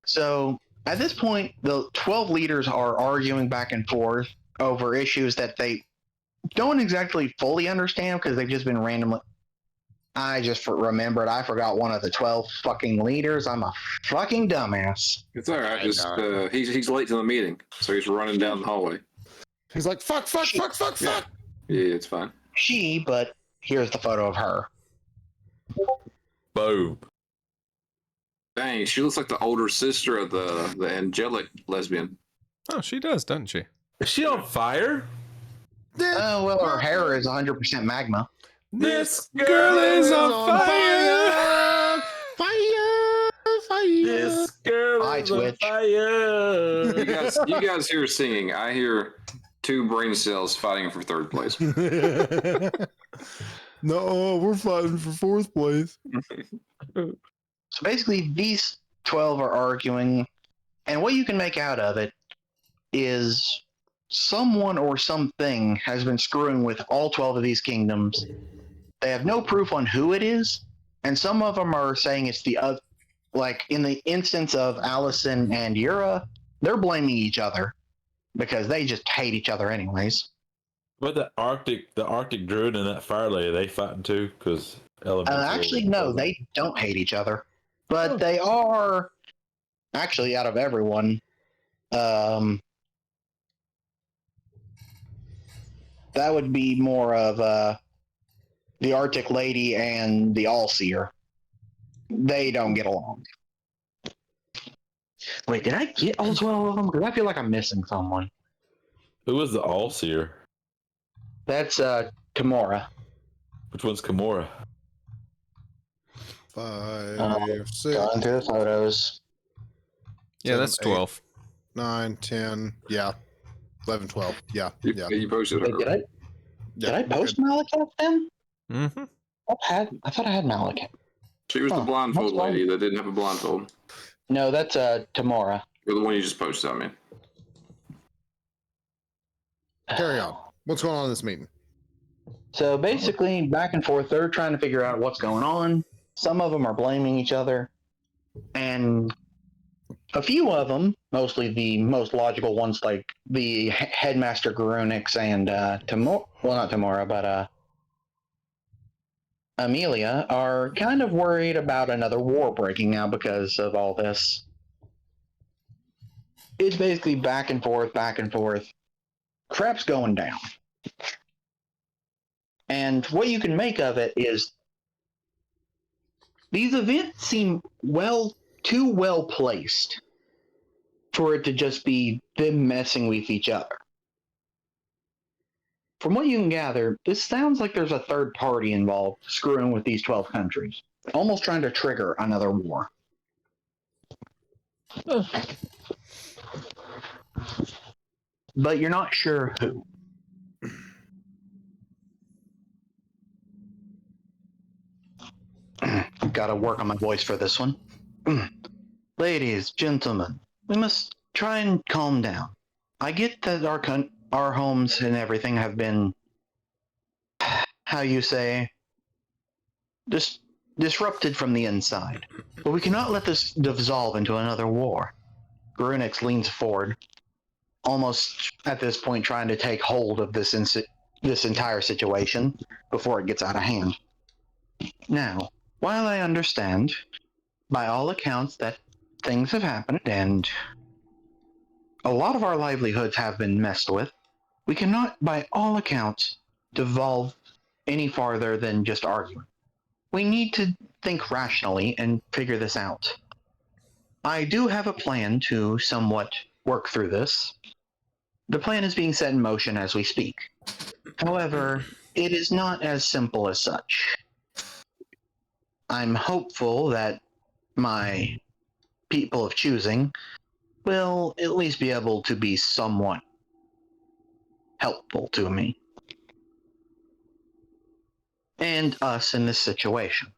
So At this point, the 12 leaders are arguing back and forth over issues that they don't exactly fully understand because they've just been randomly. I just remembered I forgot one of the 12 fucking leaders. I'm a fucking dumbass. It's all right. I Just know. he's late to the meeting, so he's running down the hallway. He's like, fuck. Yeah, it's fine. But here's the photo of her. Boom. Dang, she looks like the older sister of the angelic lesbian. Oh, she does, doesn't she? Is she on fire? Oh, well, her hair is 100% magma. This Girl is on fire! Fire! This girl Hi, is on Twitch. fire. You guys hear singing. I hear 2 brain cells fighting for 3rd place. No, we're fighting for 4th place. So basically, these 12 are arguing, and what you can make out of it is someone or something has been screwing with all 12 of these kingdoms. They have no proof on who it is, and some of them are saying it's the other. Like in the instance of Allison and Yura, they're blaming each other because they just hate each other anyways. But the Arctic druid and that fire lady, they fighting too? Because Actually, no, they don't hate each other, but they are actually out of everyone. That would be more of the Arctic lady and the All-Seer. They don't get along. Wait, did I get all 12 of them? Because I feel like I'm missing someone. Who was the All-Seer? That's Tamora. Which one's Kimura? 5, 6, Going through the photos. Yeah, 7, that's 12. 9, 10. Yeah. 11, 12. Yeah. Yeah. You posted Wait, her. did I post Malekith then? Mm-hmm. I thought I had Malekith. She was the blindfold that's lady that didn't have a blindfold. No, that's Tamora. Or the one you just posted, I mean. Carry on. What's going on in this meeting? So basically, back and forth, they're trying to figure out what's going on. Some of them are blaming each other. And a few of them, mostly the most logical ones, like the Headmaster Garunix and not Tamora, but Amelia, are kind of worried about another war breaking out because of all this. It's basically back and forth, back and forth. Crap's going down. And what you can make of it is these events seem too well placed for it to just be them messing with each other. From what you can gather, this sounds like there's a third party involved screwing with these 12 countries, almost trying to trigger another war. But you're not sure who. Gotta work on my voice for this one. Ladies, gentlemen, we must try and calm down. I get that our homes and everything have been, how you say, disrupted from the inside. But we cannot let this dissolve into another war. Garunix leans forward, almost at this point trying to take hold of this entire situation before it gets out of hand. Now, while I understand, by all accounts, that things have happened and a lot of our livelihoods have been messed with, we cannot, by all accounts, devolve any farther than just arguing. We need to think rationally and figure this out. I do have a plan to somewhat work through this. The plan is being set in motion as we speak. However, it is not as simple as such. I'm hopeful that my people of choosing will at least be able to be somewhat helpful to me. And us in this situation.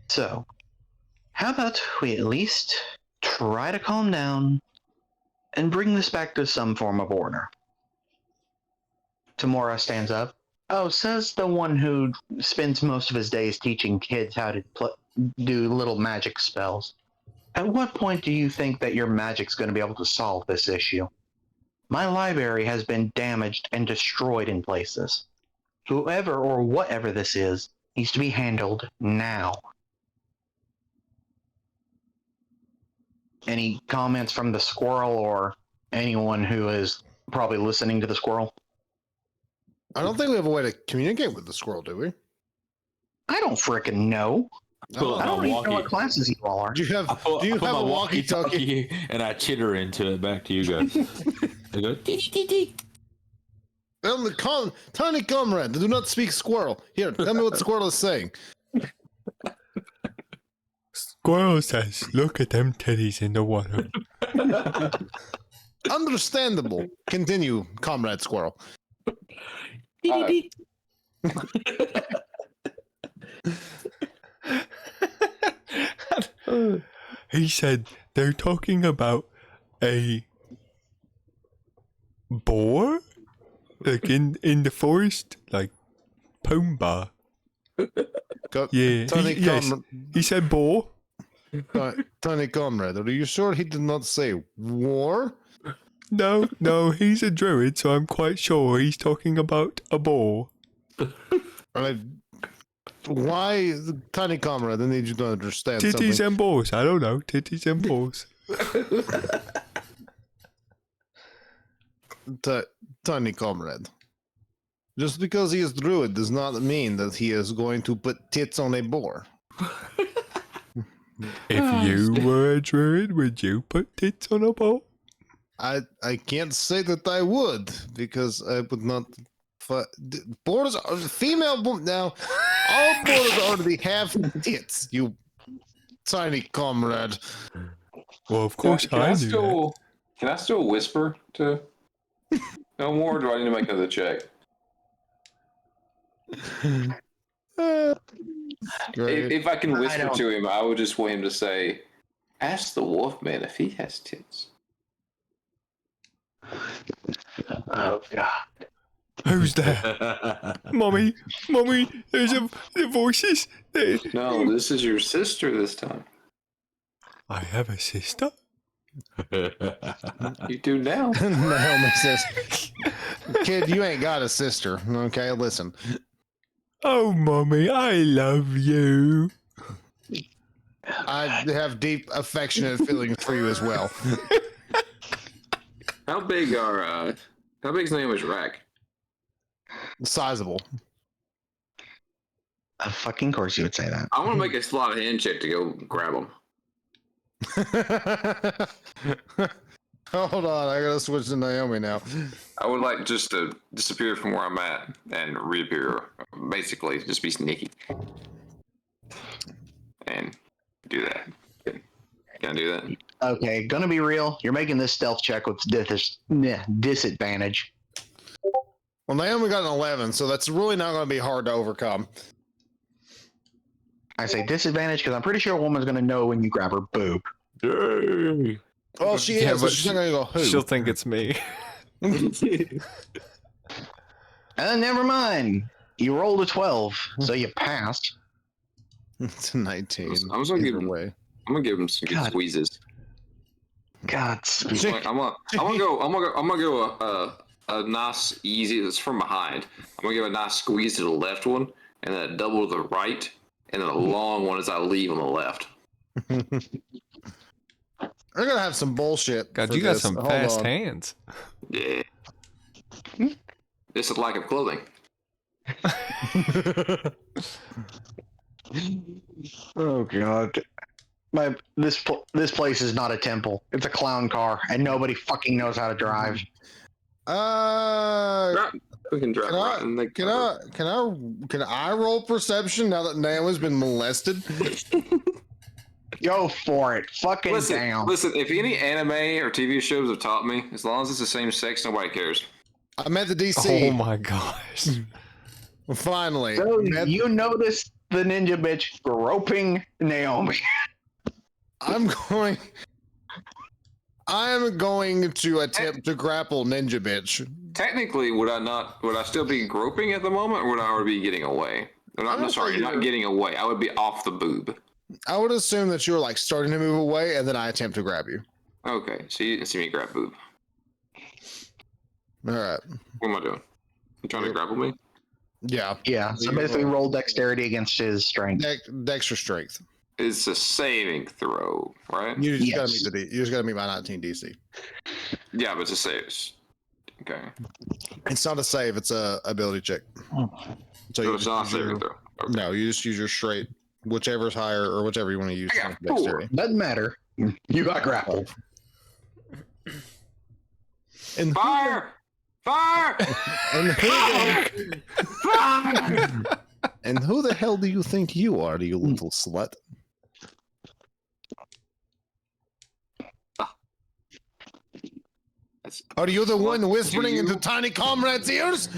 So, how about we at least try to calm down and bring this back to some form of order? Tamora stands up. Oh, says the one who spends most of his days teaching kids how to do little magic spells. At what point do you think that your magic's going to be able to solve this issue? My library has been damaged and destroyed in places. Whoever or whatever this is needs to be handled now. Any comments from the squirrel or anyone who is probably listening to the squirrel? I don't think we have a way to communicate with the squirrel, do we? I don't frickin' know. Pull I out don't my even know walkie. what classes you all are. Do you have I put a my walkie-talkie? and I chitter into it back to you guys. I go, Tiny comrade, do not speak squirrel. Here, tell me what squirrel is saying. Squirrel says, look at them titties in the water. Understandable. Continue, comrade squirrel. He said they're talking about a boar? Like in the forest? Like Pumbaa. Yeah. Tiny Yes. He said boar. Tiny comrade, are you sure he did not say war? No, he's a druid, so I'm quite sure he's talking about a boar. Why, tiny comrade? I need you to understand Titties something. and balls. I don't know. Titties and balls. Tiny comrade. Just because he is druid does not mean that he is going to put tits on a boar. If you were a druid, would you put tits on a boar? I can't say that I would, because I would not. Boars are female. Now, all boars already have tits. You tiny comrade. Well, of course I knew that. Can I still whisper to no more? Or do I need to make another check? If I can whisper to him, I would just want him to say, "Ask the Wolfman if he has tits." Oh God! Who's there? Mommy, there's the voices. No, this is your sister this time. I have a sister? You do now. Naomi says, "Kid, you ain't got a sister. Okay, listen. Oh, Mommy, I love you. I have deep, affectionate feelings for you as well." How big's Naomi's rack? Sizable. Of fucking course you would say that. I want to make a sleight of hand check to go grab him. Hold on, I gotta switch to Naomi now. I would like just to disappear from where I'm at and reappear. Basically, just be sneaky and do that. Can I do that? Okay, gonna be real. You're making this stealth check with disadvantage. Well, Naomi got an 11, so that's really not going to be hard to overcome. I say disadvantage because I'm pretty sure a woman's gonna know when you grab her boob. Yay. Well, she Yeah, is, but but she's not going to go, who? She'll think it's me. Never mind. You rolled a 12, so you passed. It's a 19. I was gonna either give him- way. I'm gonna give him some good God. squeezes. God, I'm gonna go a nice easy. It's from behind. I'm gonna give a nice squeeze to the left one, and then a double to the right, and then a long one as I leave on the left. We're going to have some bullshit. God, for you got this. some Hold fast on. hands. Yeah. This is lack of clothing. Oh God. This place is not a temple. It's a clown car, and nobody fucking knows how to drive. We can drive right in the Can I roll perception now that Naomi's been molested? Go for it. Fucking down. Listen, if any anime or TV shows have taught me, as long as it's the same sex, nobody cares. I'm at the DC. Oh my gosh. Finally. So Met- you noticed the ninja bitch groping Naomi. I am going to attempt to grapple Ninja Bitch. Technically, would I still be groping at the moment, or would I already be getting away? I'm sorry, not getting away. I would be off the boob. I would assume that you're like starting to move away, and then I attempt to grab you. Okay, so you see me grab boob. All right. What am I doing? You trying to grapple me? Yeah. Yeah. So basically, roll dexterity against his strength. Dexter strength. It's a saving throw, right? You just Yes. gotta meet you just gotta meet my 19 DC. Yeah, but it's a save. Okay. It's not a save; it's a ability check. So So you it's just not a use saving your, throw. Okay. no, you just use your straight, whichever's higher or whichever you want to use. I got for dexterity. Doesn't matter. You got grappled. And Fire! Fire! and who, Fire! and who the hell do you think you are, you little slut? That's, Are you the What one whispering do into you- tiny comrades' ears?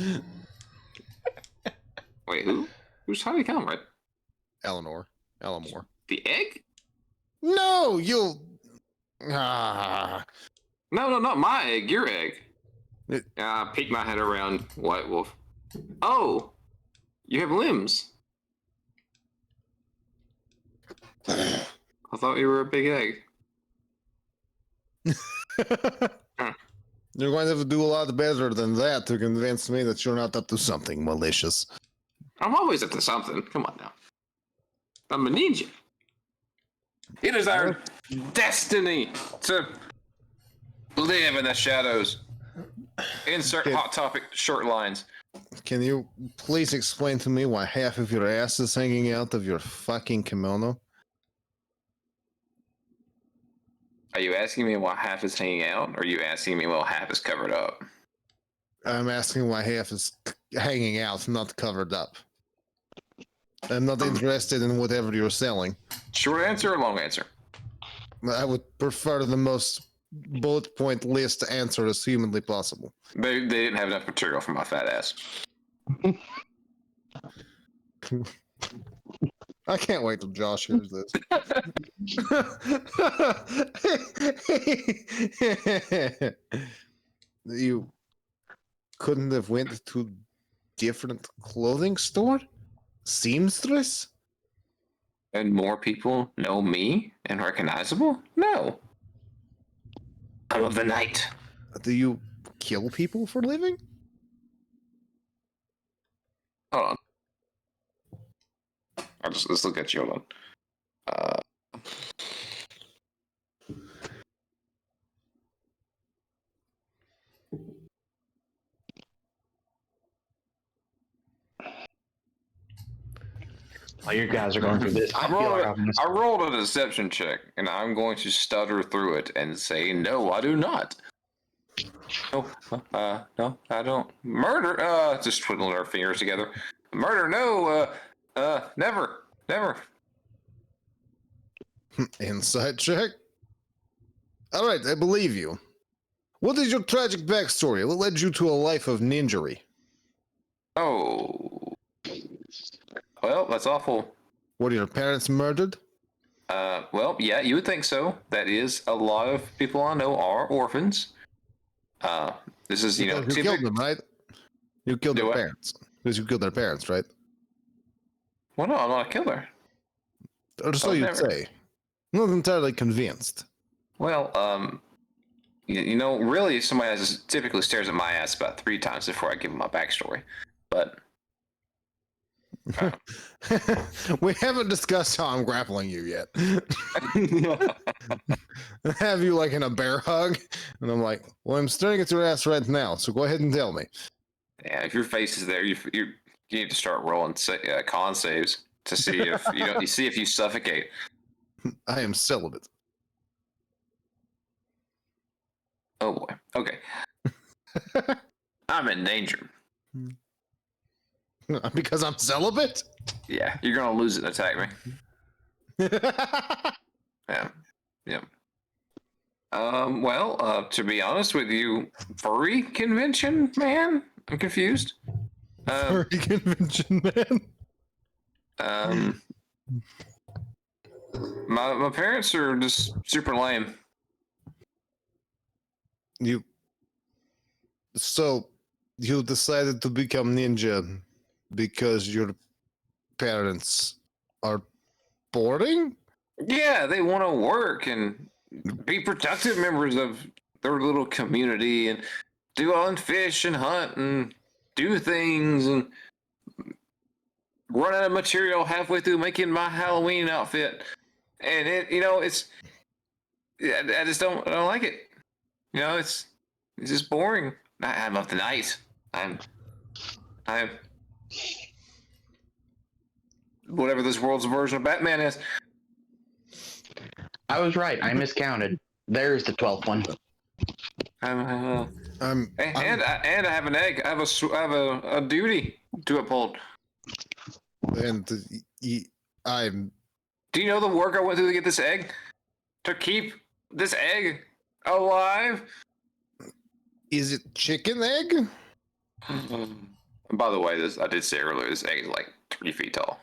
wait, who? Who's Tiny Comrade? Eleanor. The egg? No, you. Ah. No, not my egg. Your egg. It- I peek my head around. White Wolf. Oh, you have limbs. I thought you were a big egg. You're going to have to do a lot better than that to convince me that you're not up to something malicious. I'm always up to something. Come on now. I'm a ninja. It is our destiny to live in the shadows. Insert Okay. hot topic short lines. Can you please explain to me why half of your ass is hanging out of your fucking kimono? Are you asking me why half is hanging out, or are you asking me why half is covered up? I'm asking why half is hanging out, not covered up. I'm not interested in whatever you're selling. Short answer or long answer? I would prefer the most bullet point list answer as humanly possible. They didn't have enough material for my fat ass. I can't wait till Josh hears this. You couldn't have went to different clothing store? Seamstress? And more people know me and recognizable? No. I'm of the night. Do you kill people for a living? Hold on. Let's look at you. Hold on. While you guys are going through this, I feel like I'm gonna I rolled a deception check, and I'm going to stutter through it and say, no, I do not. No, no, I don't. Murder, just twiddling our fingers together. Murder, no, never. Insight check. All right, I believe you. What is your tragic backstory? What led you to a life of ninjery? Oh. Well, that's awful. Were your parents murdered? Well, yeah, you would think so. That is, a lot of people I know are orphans. This is, you know, You killed them, right? You killed Do their what? parents. Because you killed their parents, right? Well, no, I'm not a killer. Or so Oh, you'd never. say. I'm not entirely convinced. Well, you know, really, somebody typically stares at my ass about 3 times before I give them my backstory. But We haven't discussed how I'm grappling you yet. Have you like in a bear hug? And I'm like, well, I'm staring at your ass right now, so go ahead and tell me. yeah, if your face is there, you need to start rolling con saves to see if you see if you suffocate. I am celibate. Oh boy. Okay. I'm in danger. Because I'm celibate? Yeah, you're gonna lose it and attack me. Yeah. Yep. Well, to be honest with you, furry convention, man? I'm confused. Furry convention, man. My parents are just super lame. So you decided to become ninja because your parents are boring? Yeah, they want to work and be productive members of their little community and do all and fish and hunt and do things and run out of material halfway through making my Halloween outfit. And I just I don't like it. It's just boring. I'm up the night. I'm whatever this world's version of Batman is. I was right. I miscounted. There's the 12th one. I'm And I have an egg. I have a duty to uphold. and I'm. Do you know the work I went through to get this egg? To keep this egg alive? Is it chicken egg? And by the way, I did say earlier, this egg is like 3 feet tall.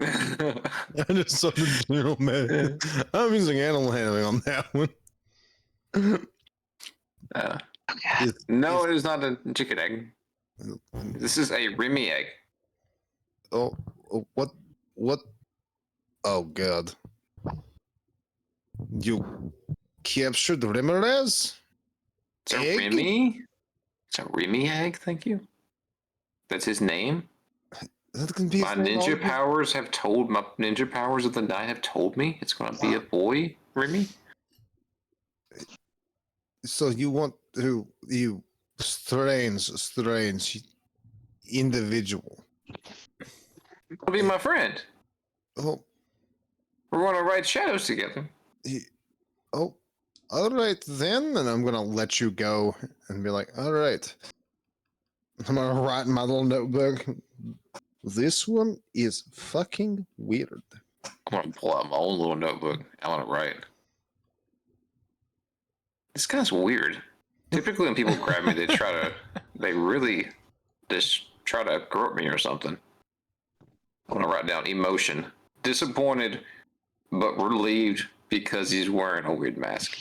I just saw the general man. I'm using animal handling on that one. No, it is not a chicken egg. This is a Remy egg. Oh, what? Oh God! You captured Ramirez? It's a Egg? Remy? It's a Remy egg, thank you. That's his name? That can be My ninja powers of the night have told me it's gonna be a boy, Remy. So you want to strange individual. He'll be my friend. Oh, We're gonna ride shadows together. all right then, and I'm gonna let you go and be like, all right. I'm gonna write in my little notebook. This one is fucking weird. I'm gonna pull out my own little notebook. I wanna write. This guy's weird. Typically when people grab me, they really just try to grow me or something. I'm gonna write down emotion. Disappointed, but relieved because he's wearing a weird mask.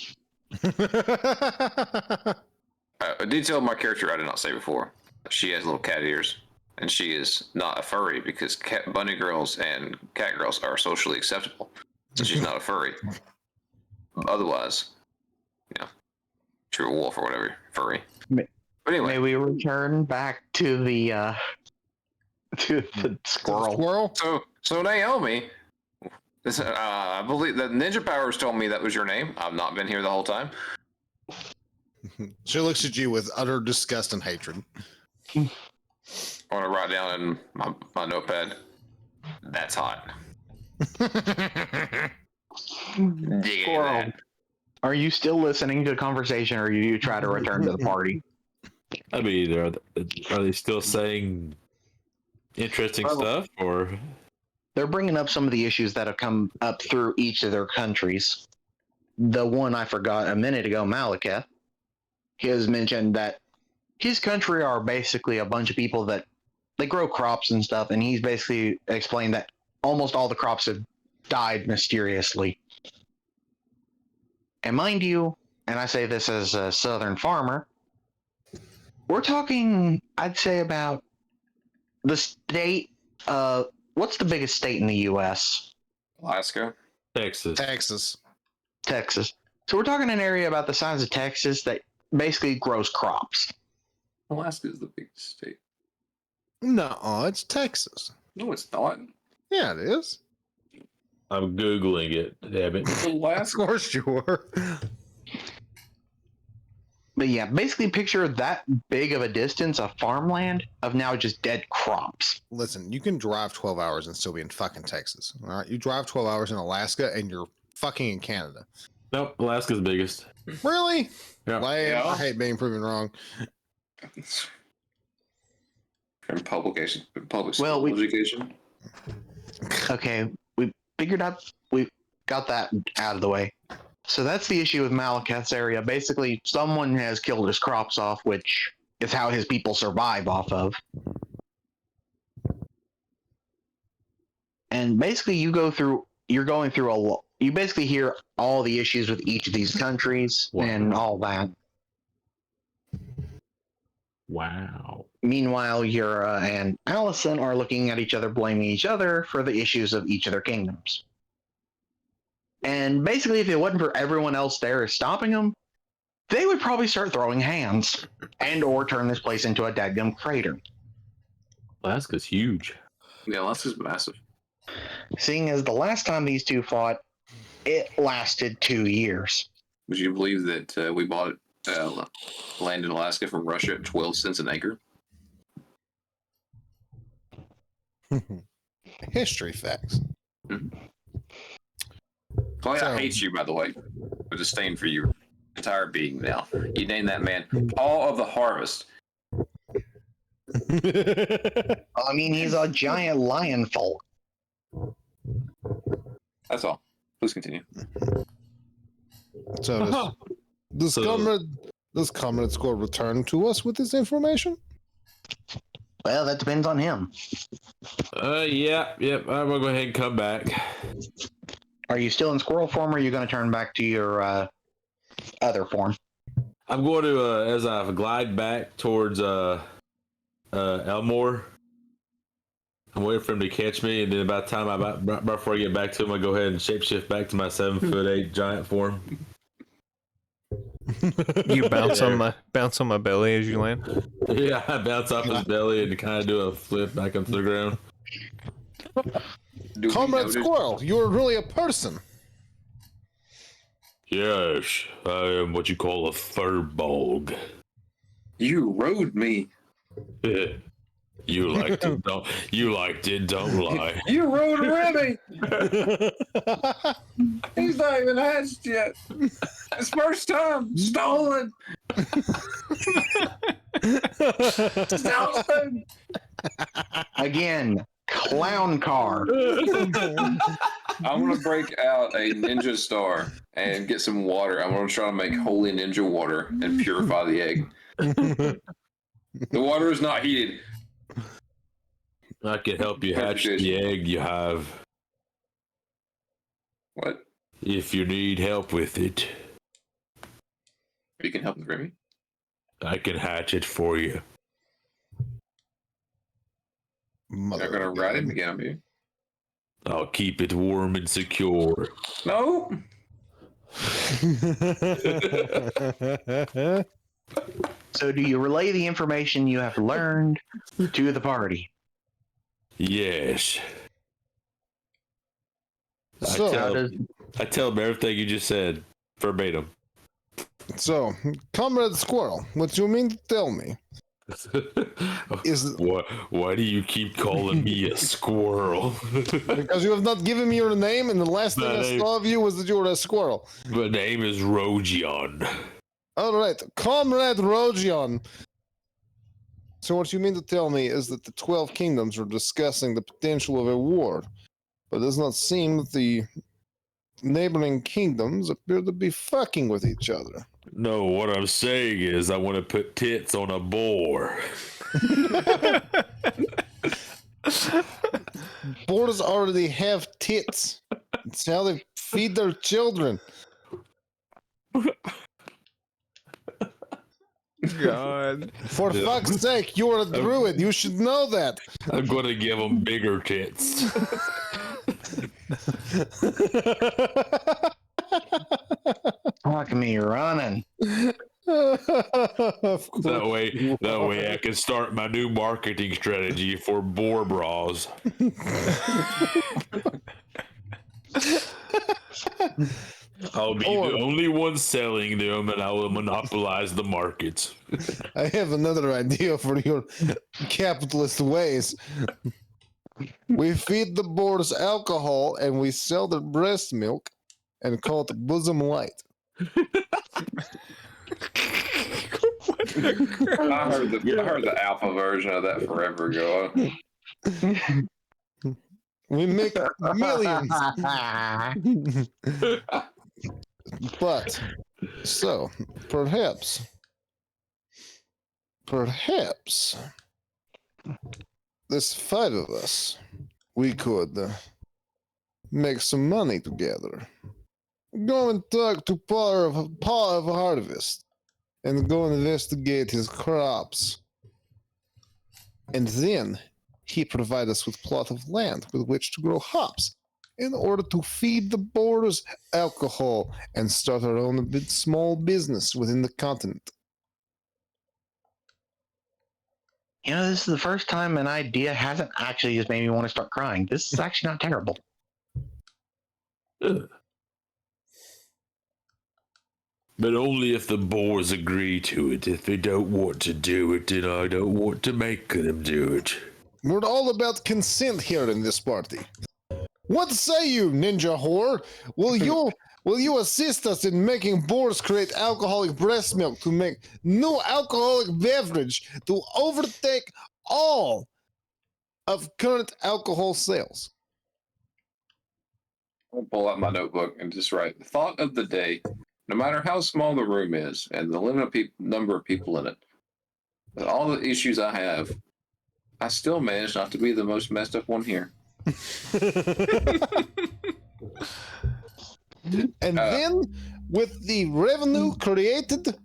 A detail of my character I did not say before. She has little cat ears, and she is not a furry because bunny girls and cat girls are socially acceptable. So she's not a furry. Otherwise, true wolf or whatever, furry. But anyway, May we return back to the squirrel? so Naomi, I believe that Ninja Powers told me that was your name. I've not been here the whole time. She looks at you with utter disgust and hatred. I want to write down in my notepad. That's hot. Digging Squirrel. that. Are you still listening to the conversation, or you try to return to the party? I mean, are they still saying interesting stuff, or They're bringing up some of the issues that have come up through each of their countries. The one I forgot a minute ago, Malekith, he has mentioned that his country are basically a bunch of people that they grow crops and stuff, and he's basically explained that almost all the crops have died mysteriously. And mind you, and I say this as a southern farmer, we're talking, I'd say, about the state of, what's the biggest state in the U.S.? Alaska. Texas? Texas. So we're talking an area about the size of Texas that basically grows crops. Alaska is the biggest state. No, it's Texas. No, it's not. Yeah, it is. I'm Googling it, damn it. Of Alaska. course you were. But yeah, basically picture that big of a distance of farmland of now just dead crops. Listen, you can drive 12 hours and still be in fucking Texas. All right, you drive 12 hours in Alaska and you're fucking in Canada. Nope, Alaska's biggest. Really? Yeah. Lame. Yeah. I hate being proven wrong. From public Well, education. Okay, we got that out of the way. So that's the issue with Malekith's area. Basically, someone has killed his crops off, which is how his people survive off of. And basically, you're going through you basically hear all the issues with each of these countries Wow. and all that. Wow. Meanwhile, Yura and Allison are looking at each other, blaming each other for the issues of each of their kingdoms. And basically, if it wasn't for everyone else there stopping them, they would probably start throwing hands and or turn this place into a dadgum crater. Alaska's huge. Yeah, Alaska's massive. Seeing as the last time these two fought, it lasted 2 years. Would you believe that we bought land in Alaska from Russia at 12 cents an acre? History facts. Chloe, So- I hate you, by the way, with disdain for your entire being now. You named that man Paul of the Harvest. I mean, he's a giant lion folk. That's all. Please continue. So does Comrade Score return to us with this information? Well, that depends on him. Yep. I'm gonna go ahead and come back. Are you still in squirrel form, or are you going to turn back to your other form? I'm going to, as I glide back towards Elmore, I'm waiting for him to catch me, and then about the time before I get back to him, I go ahead and shapeshift back to my 7'8" giant form. You bounce on my belly as you land. Yeah, I bounce off his belly and kind of do a flip back up to the ground. Do we Comrade notice- Squirrel, you're really a person. Yes, I am what you call a furbog. You rode me. You liked it, don't lie. You rode Remy. He's not even hatched yet. His first time. Stolen. Stolen. Again, clown car. I'm going to break out a ninja star and get some water. I'm going to try to make holy ninja water and purify the egg. The water is not heated. I can help you hatch the egg you have What? if you need help with it. You can help with Remy? I can hatch it for you. You're not going to ride him again, are you? I'll keep it warm and secure. No. So, do you relay the information you have learned to the party? Yes. So, I tell them everything you just said, verbatim. So, Comrade Squirrel, what you mean to tell me is Why do you keep calling me a squirrel? because you have not given me your name, and the last thing I saw of you was that you were a squirrel. My name is Rogion. All right, Comrade Rogion. So what you mean to tell me is that the 12 kingdoms are discussing the potential of a war, but it does not seem that the neighboring kingdoms appear to be fucking with each other. No, what I'm saying is I want to put tits on a boar. Boars already have tits. It's how they feed their children. God. For fuck's sake, you're a druid. You should know that. I'm going to give them bigger tits. Fuck me running. Of course. That way I can start my new marketing strategy for boar bras. I'll be the only one selling them, and I will monopolize the market. I have another idea for your capitalist ways. We feed the boars alcohol and we sell their breast milk and call it bosom light. I heard the alpha version of that forever ago. We make millions. But, so, perhaps, this 5 of us, we could make some money together. Go and talk to Paul of Harvest and go investigate his crops. And then he provided us with plot of land with which to grow hops in order to feed the boars alcohol and start our own small business within the continent. You know, this is the first time an idea hasn't actually just made me want to start crying. This is actually not terrible. Ugh. But only if the boars agree to it. If they don't want to do it, then I don't want to make them do it. We're all about consent here in this party. What say you, ninja whore? Will you assist us in making boars create alcoholic breast milk to make new alcoholic beverage to overtake all of current alcohol sales? I'll pull out my notebook and just write the thought of the day. No matter how small the room is and the limited number of people in it, with all the issues I have, I still manage not to be the most messed up one here. And then, with the revenue created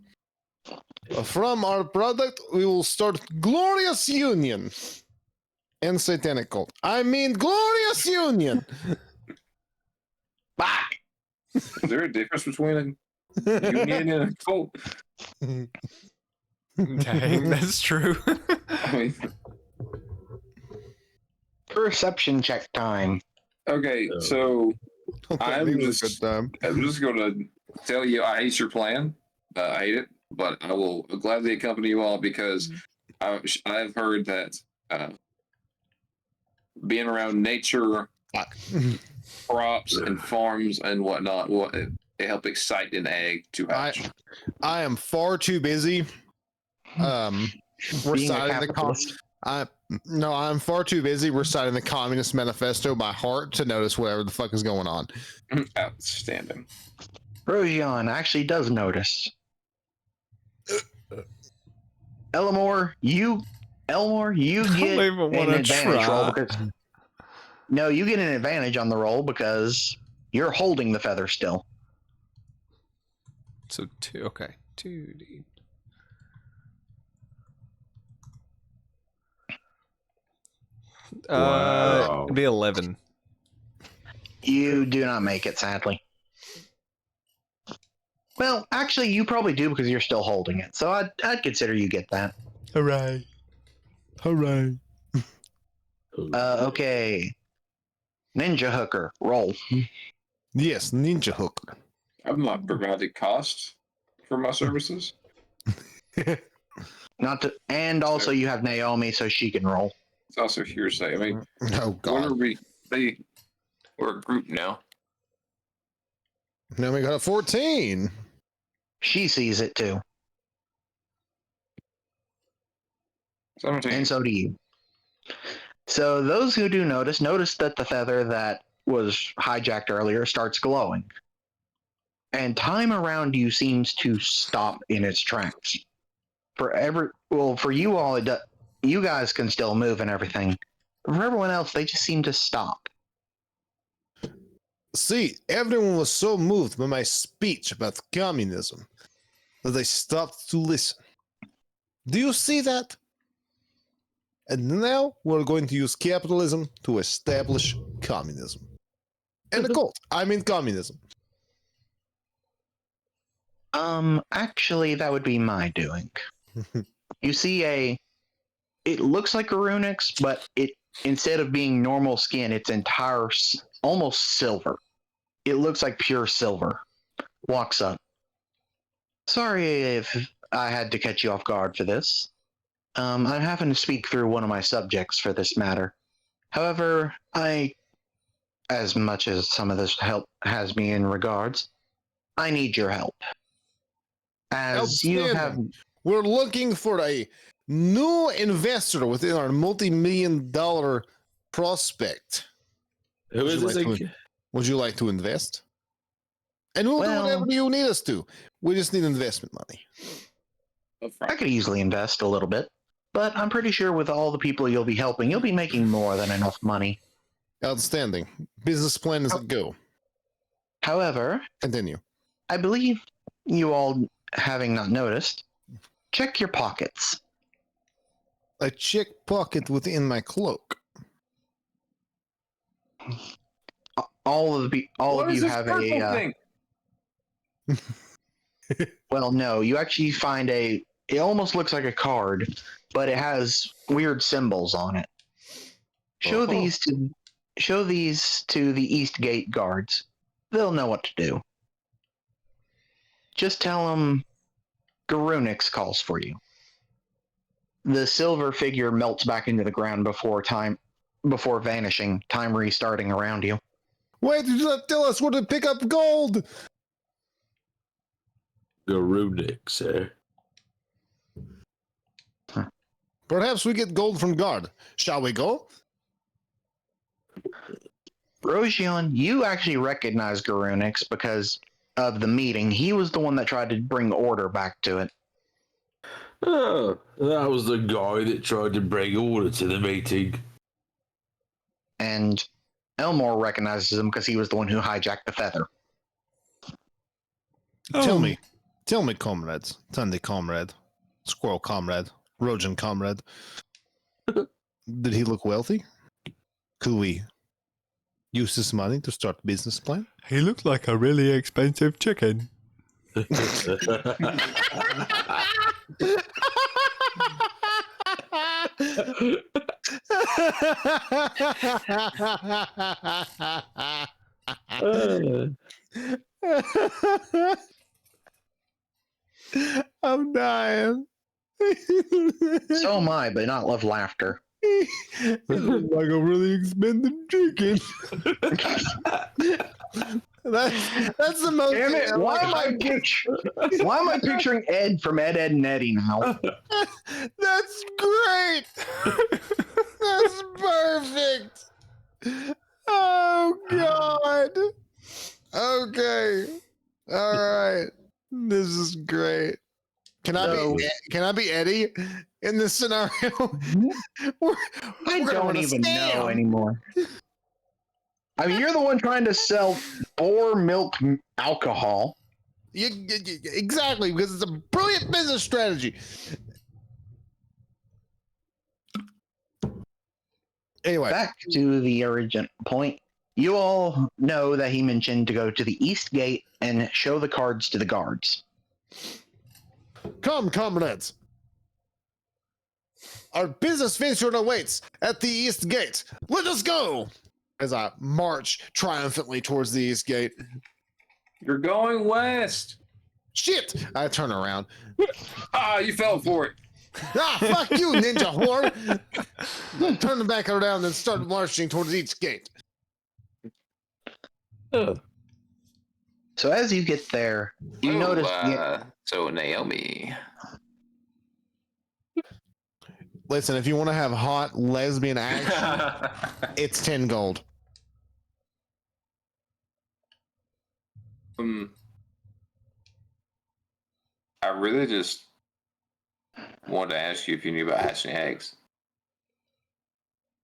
from our product, we will start Glorious Union and Satanic Cult. I mean, Glorious Union! Fuck! Is there a difference between a union and a cult? Dang, that's true. I mean, Perception check time. okay, so I'm It was a just- good time. I'm just going to tell you I hate your plan. I hate it, but I will gladly accompany you all because I've heard that being around nature, Fuck. crops, and farms and whatnot will it help excite an egg to hatch. I am far too busy Being a reciting the capitalist. I'm far too busy reciting the Communist Manifesto by heart to notice whatever the fuck is going on. Outstanding. Rojion actually does notice. Elmore, you get don't even an wanna advantage try. roll because no, you get an advantage on the roll because you're holding the feather still. So 2, okay. 2D. Wow. It'd be 11. You do not make it, sadly. Well, actually, you probably do because you're still holding it. So I'd consider you get that. Hooray. Hooray. Okay. Ninja hooker, roll. Yes, Ninja Hook. I'm not provided cost for my services. Not to, and also you have Naomi, so she can roll. It's also hearsay. I mean, Oh, what are God. we're a group now. Now we got a 14. She sees it too, 17. and so do you. So those who do notice that the feather that was hijacked earlier starts glowing. And time around you seems to stop in its tracks. For you all, you guys can still move and everything. For everyone else, they just seem to stop. See, everyone was so moved by my speech about communism that they stopped to listen. Do you see that? And now we're going to use capitalism to establish communism. And a cult. I mean communism. Actually, that would be my doing. You see it looks like a Runix, but it instead of being normal skin, it's almost silver. It looks like pure silver. Walks up. Sorry if I had to catch you off guard for this. I'm having to speak through one of my subjects for this matter. However, as much as some of this help has me in regards, I need your help. As you have Outstanding. We're looking for a new investor within our multi-million-dollar prospect. Who is this? Would you like to invest? And we'll do whatever you need us to. We just need investment money. I could easily invest a little bit, but I'm pretty sure with all the people you'll be helping, you'll be making more than enough money. Outstanding. Business plan is a go. However, Continue. I believe you all, having not noticed, check your pockets. a chick pocket within my cloak. All of What is you this have purple a. thing? Well, no, you actually find a. It almost looks like a card, but it has weird symbols on it. Show Uh-huh. these to the East Gate guards. They'll know what to do. Just tell them Garunix calls for you. The silver figure melts back into the ground before vanishing, time restarting around you. Wait, did you not tell us where to pick up gold? Garunix, eh? Perhaps we get gold from guard. Shall we go? Rojion, you actually recognize Garunix because of the meeting. He was the one that tried to bring order back to it. Oh, that was the guy that tried to bring order to the meeting. And Elmore recognizes him because he was the one who hijacked the feather. Tell me, comrades, Tundy comrade, Squirrel comrade, Rojan comrade. Did he look wealthy? Could we use this money to start a business plan? He looked like a really expensive chicken. I'm dying. So am I, but not love laughter. It looks like a really expensive chicken. That's the most. Damn it! Why am I picturing Ed from Ed, Ed, and Eddie now? That's great. That's perfect. Oh God. Okay. All right. This is great. Can I be Eddie in this scenario? I don't even know anymore. I mean, you're the one trying to sell boar milk alcohol. Exactly, because it's a brilliant business strategy. Anyway, Back to the original point. You all know that he mentioned to go to the East Gate and show the cards to the guards. come, comrades. Our business venture awaits at the East Gate. Let us go! As I march triumphantly towards the East Gate. You're going west. Shit! I turn around. Ah, you fell for it. Ah, fuck you, ninja whore! Turn back around and start marching towards each gate. So as you get there, you notice. So Naomi. Listen, if you want to have hot lesbian action, it's 10 gold. I really just wanted to ask you if you knew about hatching eggs.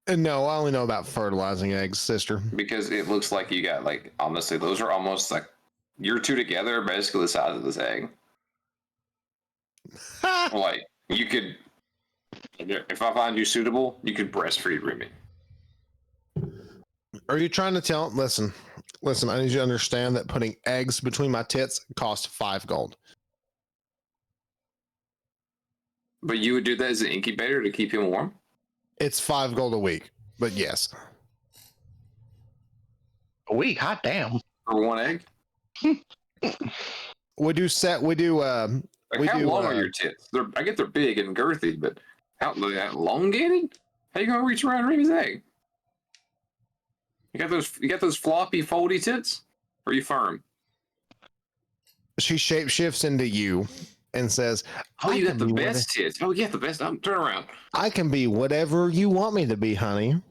And no, I only know about fertilizing eggs, sister. Because it looks like you got, like, honestly, those are almost like your two together are basically the size of this egg. Like, you could, if I find you suitable, you could breastfeed Remy. Are you trying to tell? Listen, I need you to understand that putting eggs between my tits costs 5 gold. But you would do that as an incubator to keep him warm? It's 5 gold a week, but yes. A week, hot damn. For one egg? We do Like, how long are your tits? I get they're big and girthy, but how elongated? How you gonna reach around Remy's egg? You got those floppy, foldy tits? Or are you firm? She shapeshifts into you and says, Oh, you got the best tits. Oh, yeah, the best. Turn around. I can be whatever you want me to be, honey.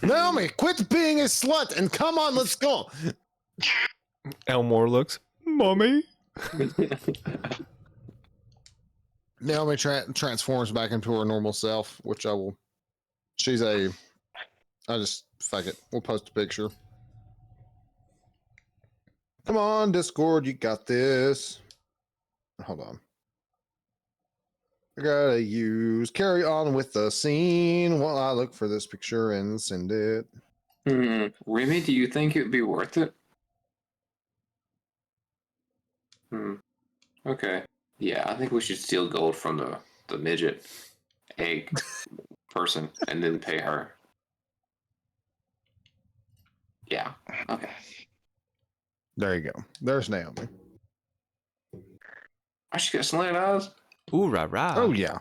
Naomi, quit being a slut and come on, let's go. Elmore looks, Mommy. Naomi transforms back into her normal self, which I will. Fuck it. We'll post a picture. Come on, Discord, you got this. Hold on. I gotta use carry on with the scene while I look for this picture and send it. Remy, do you think it would be worth it? Okay. Yeah, I think we should steal gold from the midget egg person and then pay her. Yeah. Okay. There you go. There's Naomi. I should get slanted eyes. Ooh, rah, rah. Oh yeah.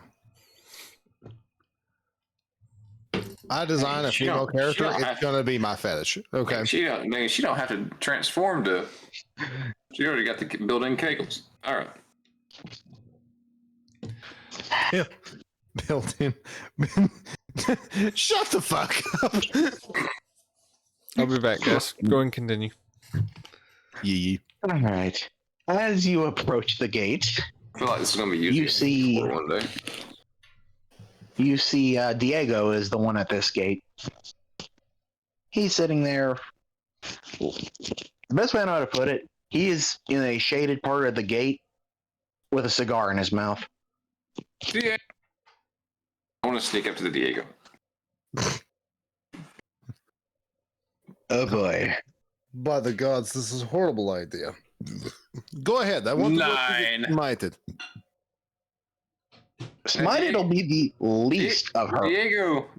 I design a She female don't- she character. don't It's have- gonna be my fetish. Okay. She don't have to transform to. She already got the built-in kegels. All right. Built in. Shut the fuck up. I'll be back, guys. Go and continue. Yee. All right. As you approach the gate, I feel like this is gonna be used You see- for one day. you see Diego is the one at this gate. He's sitting there. The best way I know how to put it, he is in a shaded part of the gate with a cigar in his mouth. Diego. I want to sneak up to the Diego. Oh boy. By the gods, this is a horrible idea. Go ahead. I want to work with Nine. Smited. Smited will be the least of her.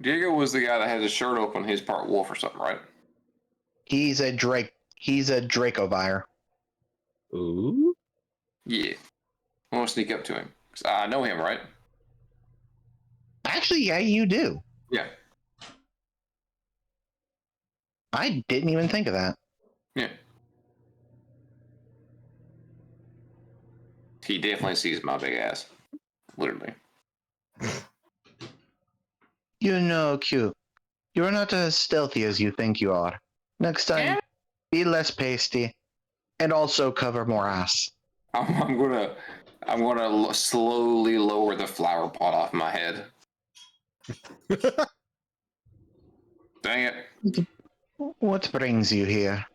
Diego was the guy that had his shirt open. He's part wolf or something, right? He's a Drake. He's a Dracovire. Ooh. Yeah. I want to sneak up to him. 'Cause I know him, right? Actually, yeah, you do. Yeah. I didn't even think of that. Yeah. He definitely sees my big ass. Literally. You know, Q, you're not as stealthy as you think you are. Next time, Yeah. be less pasty, and also cover more ass. I'm gonna slowly lower the flower pot off my head. Dang it. What brings you here?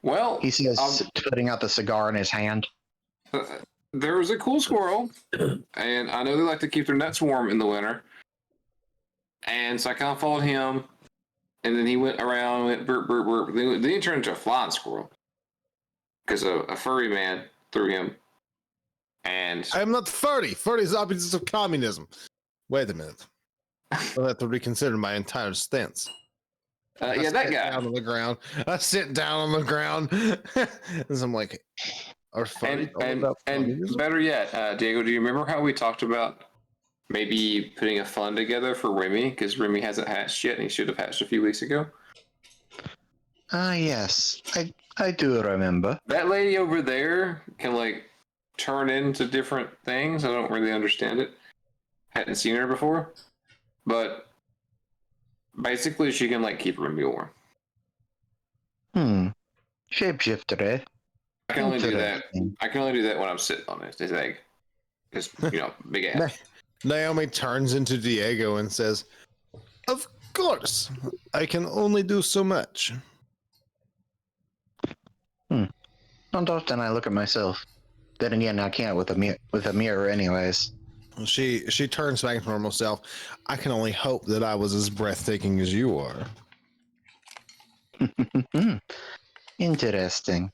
Well, He says, Um, putting out the cigar in his hand. there was a cool squirrel, and I know they like to keep their nuts warm in the winter. And so I kind of followed him, and then he went around, went burp, burp, burp. Then he turned into a flying squirrel because a furry man threw him. And I am not furry. Furry is the opposite of communism. Wait a minute. I'll have to reconsider my entire stance. yeah, I that sit guy. Down on the ground. I sit down on the ground. As I'm like, are furry all And about communism? better yet, Diego, do you remember how we talked about maybe putting a fund together for Remy? Because Remy hasn't hatched yet, and he should have hatched a few weeks ago. Ah, yes, I do remember. That lady over there can like turn into different things. I don't really understand it. Hadn't seen her before, but basically she can like keep Remy warm. Shapeshifter, eh? I can only do that. Interesting. I can only do that when I'm sitting on his egg. Because big ass. Naomi turns into Diego and says, "Of course, I can only do so much." Not often I look at myself. Then again, I can't with a mirror, anyways. She turns back to normal self. I can only hope that I was as breathtaking as you are. Interesting.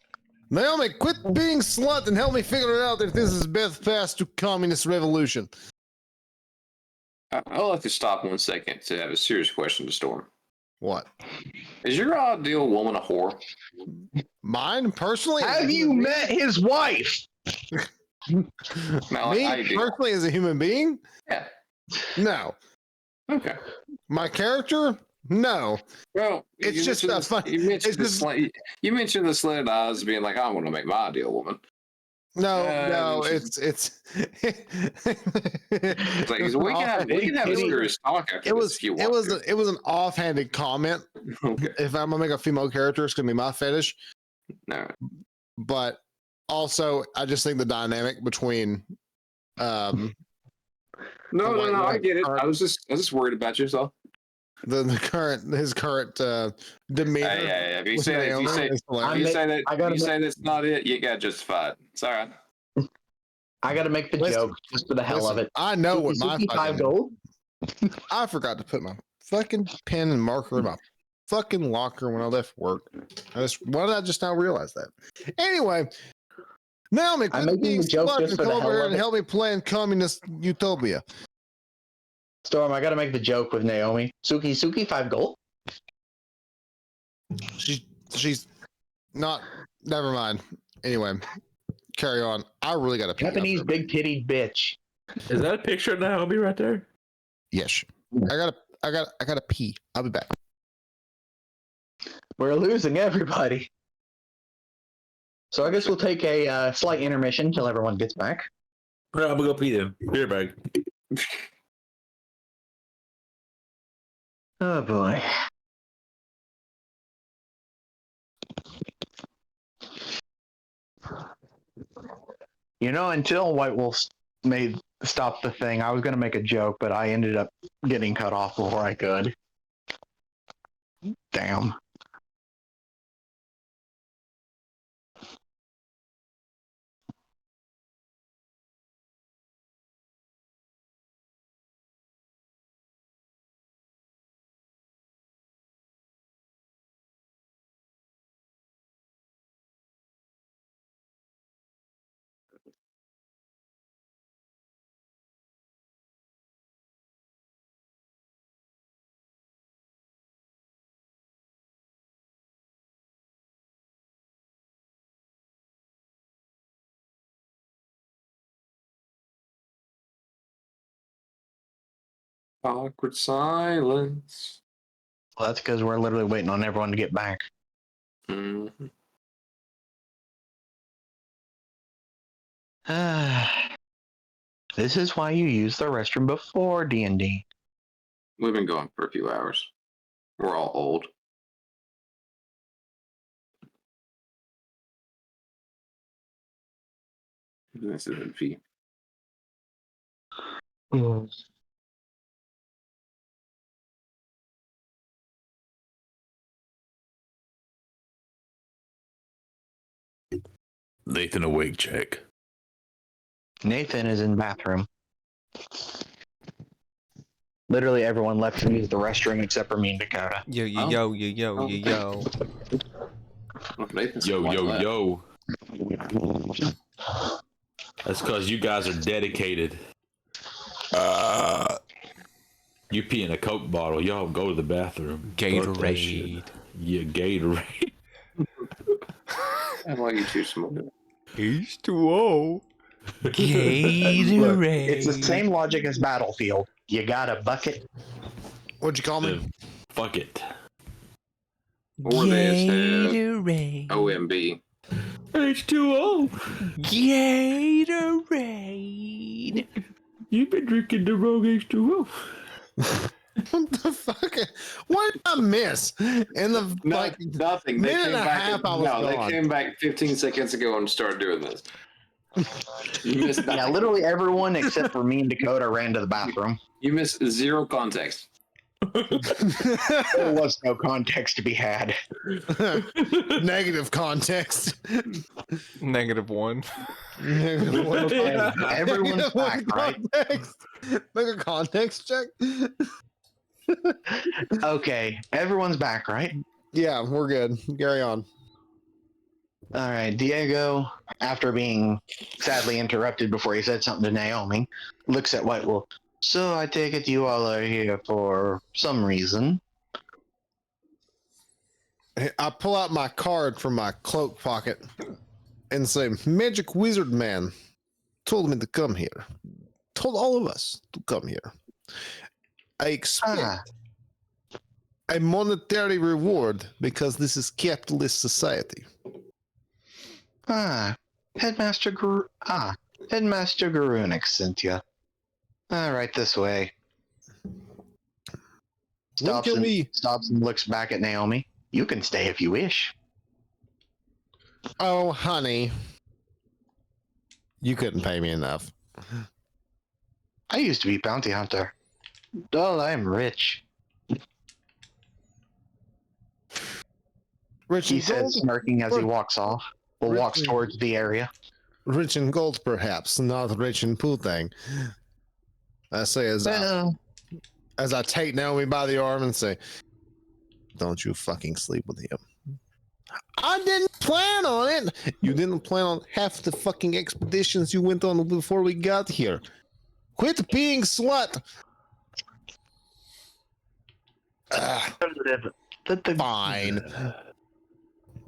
Naomi, quit being slut and help me figure out if this is best path to communist revolution. I'd like to stop 1 second to have a serious question to Storm. What? Is your ideal woman a whore? Mine personally? as a Have you human met his wife? Now, being? I Me do. personally as a human being? Yeah. No. Okay. My character? No. Well, It's you just mentioned a the- fun- You mentioned, it's just- you mentioned the slanted eyes being like, I want to make my ideal woman. No, no, it's it's It's like, we can have a serious talk after it this was if you it want was to. it was an offhanded comment. Okay. If I'm gonna make a female character, it's gonna be my fetish. No. But also, I just think the dynamic between No, Why I not? get it. I was just worried about yourself. his current demeanor. Yeah. If you with say Naomi is if hilarious. you say that I gotta you say that's not it, you got justified. It's all right. I gotta make the Listen, joke just for the hell of it. I know what my Suki, 5 fucking... gold. I forgot to put my fucking pen and marker in my fucking locker when I left work. Why did I just now realize that? Anyway, Naomi, I'm quit making being the joke smart just and for the come over hell here of and it. help me plan communist utopia. Storm, I gotta make the joke with Naomi. Suki, 5 gold. She's not. Never mind. Anyway, carry on. I really got to pee. Japanese big titty bitch. Is that a picture of Naomi right there? Yes. I gotta pee. I'll be back. We're losing everybody. So I guess we'll take a slight intermission until everyone gets back. Yeah, I'm gonna go pee then. Be right back. Oh boy. You know, until White Wolf stop the thing, I was gonna make a joke, but I ended up getting cut off before I could. Damn. Awkward silence. Well, that's because we're literally waiting on everyone to get back. Mm-hmm. This is why you use the restroom before D&D. We've been going for a few hours. We're all old. This isn't fee. Nathan awake check. Nathan is in bathroom. Literally everyone left to use the restroom except for me and Dakota. Yo. Nathan's Yo. quiet. That's because you guys are dedicated. You pee in a Coke bottle. Y'all go to the bathroom. Gatorade. Yeah, Gatorade. I like you too small. H2O. Look, Gatorade. it's the same logic as Battlefield. You got a bucket. What'd you call me? Fuck it. Or they just have Gatorade. OMB. H2O. Gatorade. You've been drinking the wrong H2O. What the fuck? What did I miss? In the Nothing. They minute came and a back. half I was They gone. came back 15 seconds ago and started doing this. You missed Yeah, nothing. literally everyone except for me and Dakota ran to the bathroom. You missed zero context. There was no context to be had. negative context. -1. Everyone's back, right? Make a context check. Okay, everyone's back, right? Yeah, we're good. Carry on. All right, Diego, after being sadly interrupted before he said something to Naomi, looks at White Wolf. So I take it you all are here for some reason. I pull out my card from my cloak pocket and say, Magic Wizard Man told me to come here. Told all of us to come here. I expect a monetary reward because this is capitalist society. Headmaster Garunik sent you. All right, this way. Stops and looks back at Naomi. You can stay if you wish. Oh, honey. You couldn't pay me enough. I used to be bounty hunter. Well, I'm rich. Rich He and says, gold? smirking as he walks off. Walks towards the area. rich in gold, perhaps, not rich in putang. I say as I take Naomi by the arm and say, "Don't you fucking sleep with him." I didn't plan on it. You didn't plan on half the fucking expeditions you went on before we got here. Quit being slut. Let the, Fine.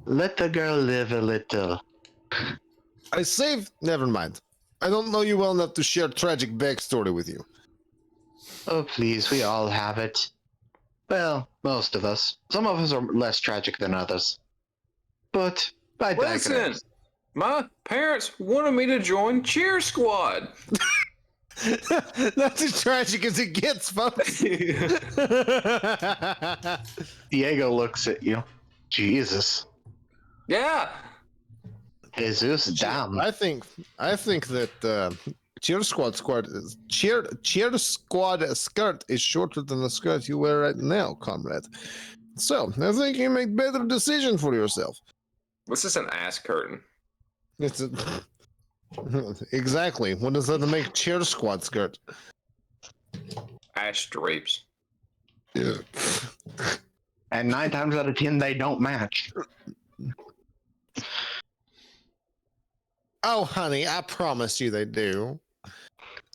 Let the girl live a little. I saved. Never mind. I don't know you well enough to share tragic backstory with you. Oh, please, we all have it. Well, most of us. Some of us are less tragic than others. But I Listen, digress. my parents wanted me to join Cheer Squad. That's as tragic as it gets, folks. Diego looks at you. Jesus. Yeah. Jesus, damn. I think that cheer squad skirt is shorter than the skirt you wear right now, comrade. So I think you make better decision for yourself. This is an ass curtain. It's a, exactly. What does that make cheer squad skirt? Ash drapes. Yeah. And 9 times out of 10, they don't match. Oh, honey, I promise you they do.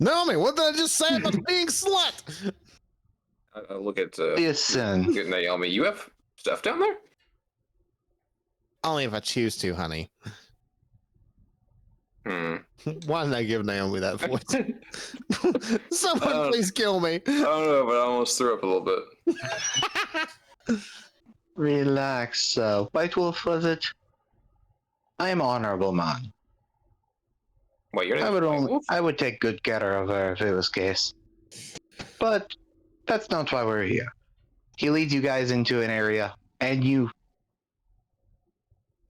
Naomi, what did I just say about being slut? Look at Listen. look at Naomi. You have stuff down there? Only if I choose to, honey. Hmm. Why did I give Naomi that voice? Someone please kill me. I don't know, but I almost threw up a little bit. Relax, White Wolf, was it? I am an honorable man. Wait, you're not I would take good care of her if it was case. But that's not why we're here. He leads you guys into an area, and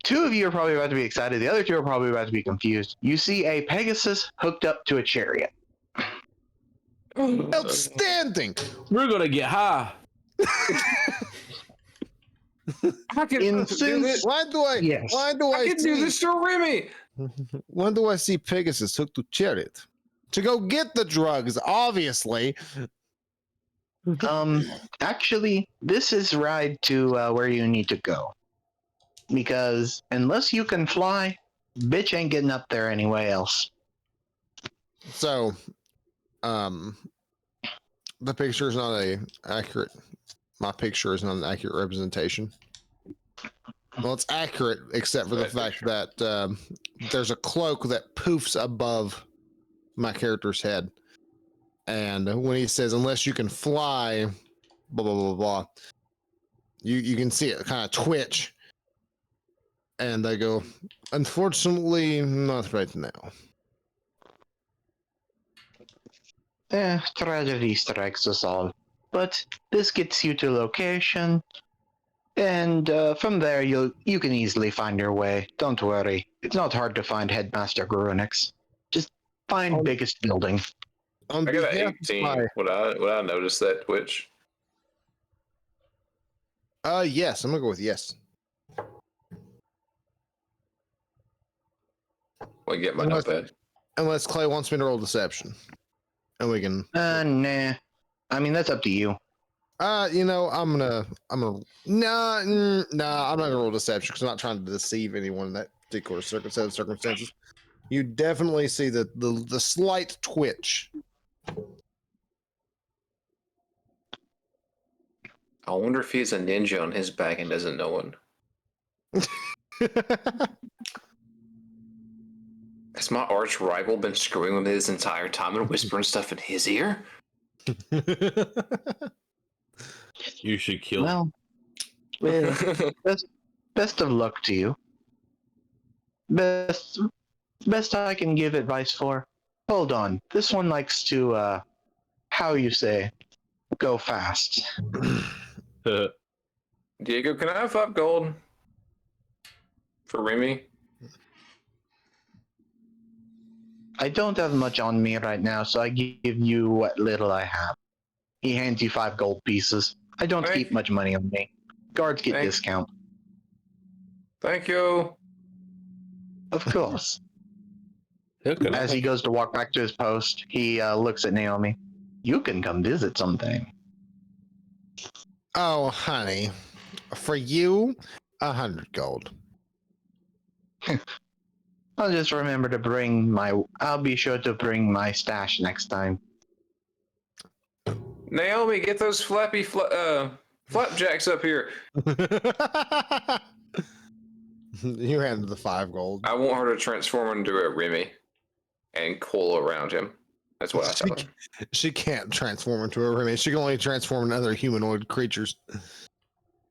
two of you are probably about to be excited. The other two are probably about to be confused. You see a Pegasus hooked up to a chariot. Outstanding. We're gonna get high. I can do this. Why do I? Yes. Why do I I can see? do this to Remy. Why do I see Pegasus hooked to chariot? To go get the drugs, obviously. Actually, this is ride to where you need to go. Because unless you can fly, bitch ain't getting up there anyway else. So, the picture is not accurate. My picture is not an accurate representation. Well, it's accurate except for the fact that there's a cloak that poofs above my character's head, and when he says "unless you can fly," blah blah blah blah, you can see it kind of twitch, and I go, "Unfortunately, not right now." Tragedy strikes us all. But this gets you to location, and from there you can easily find your way. Don't worry. It's not hard to find Headmaster Grunix. Just find biggest building. On I got an behalf of 18. my- Would I notice that twitch? Yes, I'm gonna go with yes. Well, get my Unless- notepad. Unless Clay wants me to roll deception, and we can. Nah. I mean, that's up to you. You know, I'm gonna. Nah, I'm not gonna roll deception because I'm not trying to deceive anyone in that particular set of circumstances. You definitely see the slight twitch. I wonder if he's a ninja on his back and doesn't know it. Has my arch rival been screwing with me this entire time and whispering stuff in his ear? You should kill him. Well, best of luck to you. Best I can give advice for. Hold on. This one likes to, how you say, go fast. Diego, can I have 5 gold for Remy? I don't have much on me right now, so I give you what little I have. He hands you 5 gold pieces. I don't Thank- keep much money on me. Guards get Thank- discount. Thank you. Of course. Okay. As he goes to walk back to his post, he looks at Naomi. You can come visit sometime. Oh, honey. For you, 100 gold. I'll just remember to bring my. I'll be sure to bring my stash next time. Naomi, get those flapjacks up here. You handed the 5 gold. I want her to transform into a Remy and coil around him. That's what I tell her. She can't transform into a Remy. She can only transform into other humanoid creatures.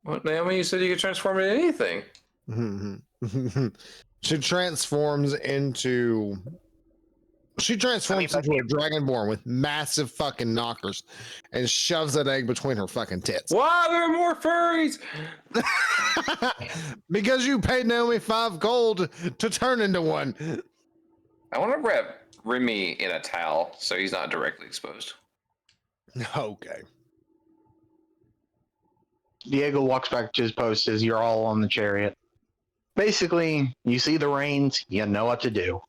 What, Naomi? You said you could transform into anything. She transforms into a dragonborn with massive fucking knockers and shoves that egg between her fucking tits. Why are there more furries? Because you paid Naomi 5 gold to turn into one. I want to wrap Remy in a towel so he's not directly exposed. Okay. Diego walks back to his post as you're all on the chariot. Basically, you see the reins, you know what to do.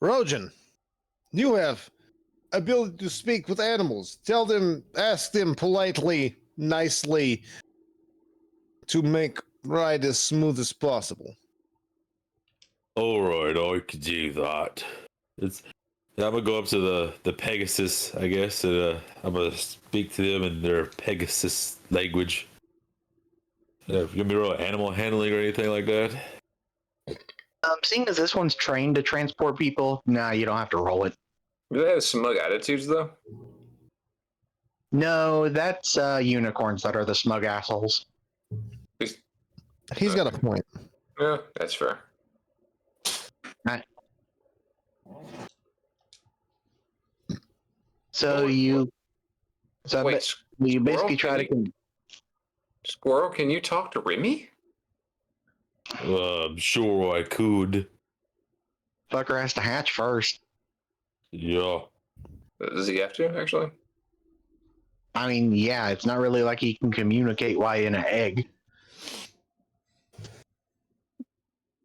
Rojan, you have ability to speak with animals. Ask them politely, nicely, to make ride as smooth as possible. All right, I could do that. I'm gonna go up to the Pegasus, I guess, and I'm gonna speak to them in their Pegasus language. You gonna be real animal handling or anything like that? Seeing as this one's trained to transport people, nah, you don't have to roll it. Do they have smug attitudes, though? No, that's unicorns that are the smug assholes. He's got a point. Yeah, that's fair. So you basically try to. Squirrel, can you talk to Remy? I'm sure I could. Fucker has to hatch first. Yeah. Does he have to, actually? I mean, yeah, it's not really like he can communicate while in an egg.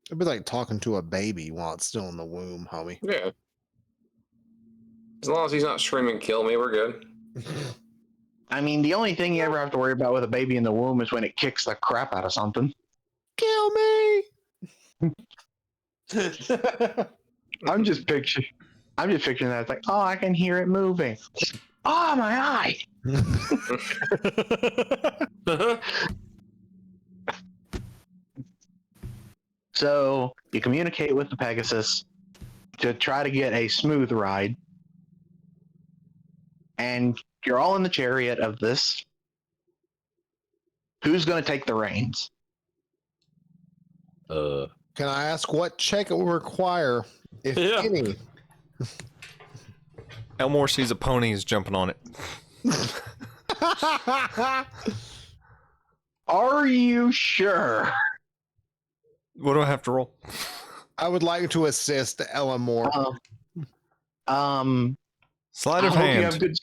It'd be like talking to a baby while it's still in the womb, homie. Yeah. As long as he's not screaming, kill me, we're good. I mean, the only thing you ever have to worry about with a baby in the womb is when it kicks the crap out of something. Kill me! I'm just picturing that. It's like, oh, I can hear it moving. Oh, my eye! So you communicate with the Pegasus to try to get a smooth ride. And you're all in the chariot of this. Who's going to take the reins? Can I ask what check it will require, if any? Elmore sees a pony, he's jumping on it. Are you sure? What do I have to roll? I would like to assist Ella more. Sleight I of hope you hand. have good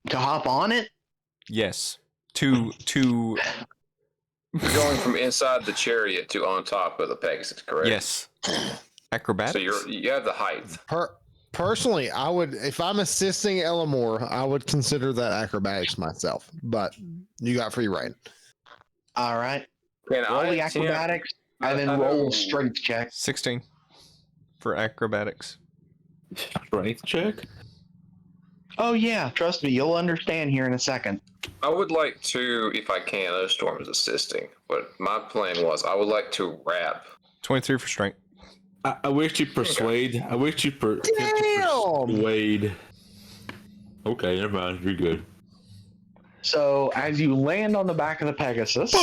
to hop on it. Yes. To Going from inside the chariot to on top of the Pegasus, correct? yes. Acrobatics. So you have the height. Personally, I would, if I'm assisting Ella more, I would consider that acrobatics myself. But you got free reign. All right. Can Roll I the acrobatics and then roll a strength check. 16 for acrobatics. Strength check? Oh yeah, trust me, you'll understand here in a second. I would like to, if I can, I know Storm is assisting, but my plan was I would like to wrap. 23 for strength. I wish you persuade. I wish you Damn! persuade. Okay, never mind. You're good. So as you land on the back of the Pegasus,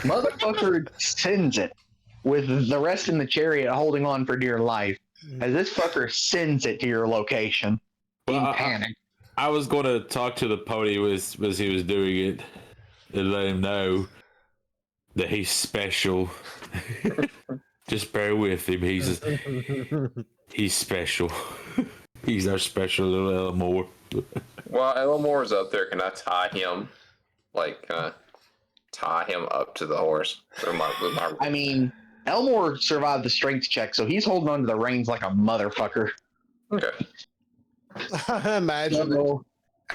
motherfucker sends it with the rest in the chariot holding on for dear life. As this fucker sends it to your location in panic. I was going to talk to the pony as he was doing it and let him know that he's special. Just bear with him. He's special. He's our special little Elmore. While Elmore's up there, can I tie him? Like, tie him up to the horse? I mean, Elmore survived the strength check, so he's holding on to the reins like a motherfucker. Okay. Imagine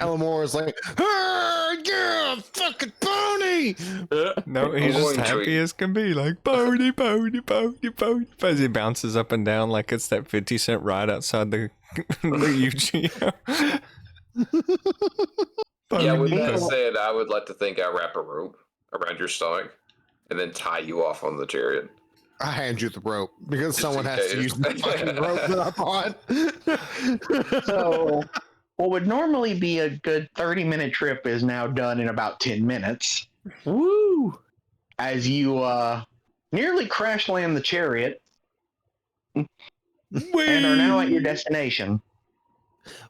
Elmore is like, yeah, fucking pony. No, he's I'm just going to happy eat. as can be, like pony, pony, pony, pony. As he bounces up and down like it's that 50-cent ride outside the UGM. Yeah, with Pony, that pony. said, I would like to think I wrap a rope around your stomach and then tie you off on the chariot. I hand you the rope because Just someone in has to case. use the fucking rope that I bought. So, what would normally be a good 30-minute trip is now done in about 10 minutes. Woo! As you nearly crash land the chariot and are now at your destination.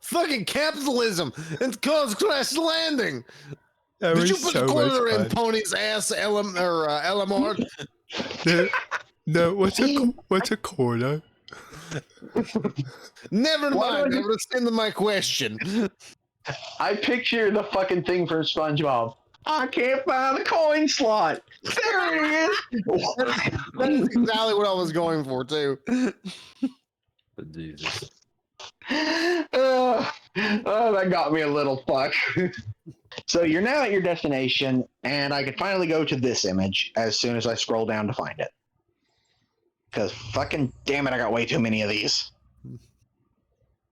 Fucking capitalism and cause crash landing. That Did was you put so a much quarter in fun. Pony's ass, LMR? No, what's a quarter? Never Why mind. do I I rescind my question. I picture the fucking thing from SpongeBob. I can't find the coin slot. There it is. That's exactly what I was going for too. Jesus. That got me a little fuck. So you're now at your destination, and I can finally go to this image as soon as I scroll down to find it. Because fucking damn it, I got way too many of these.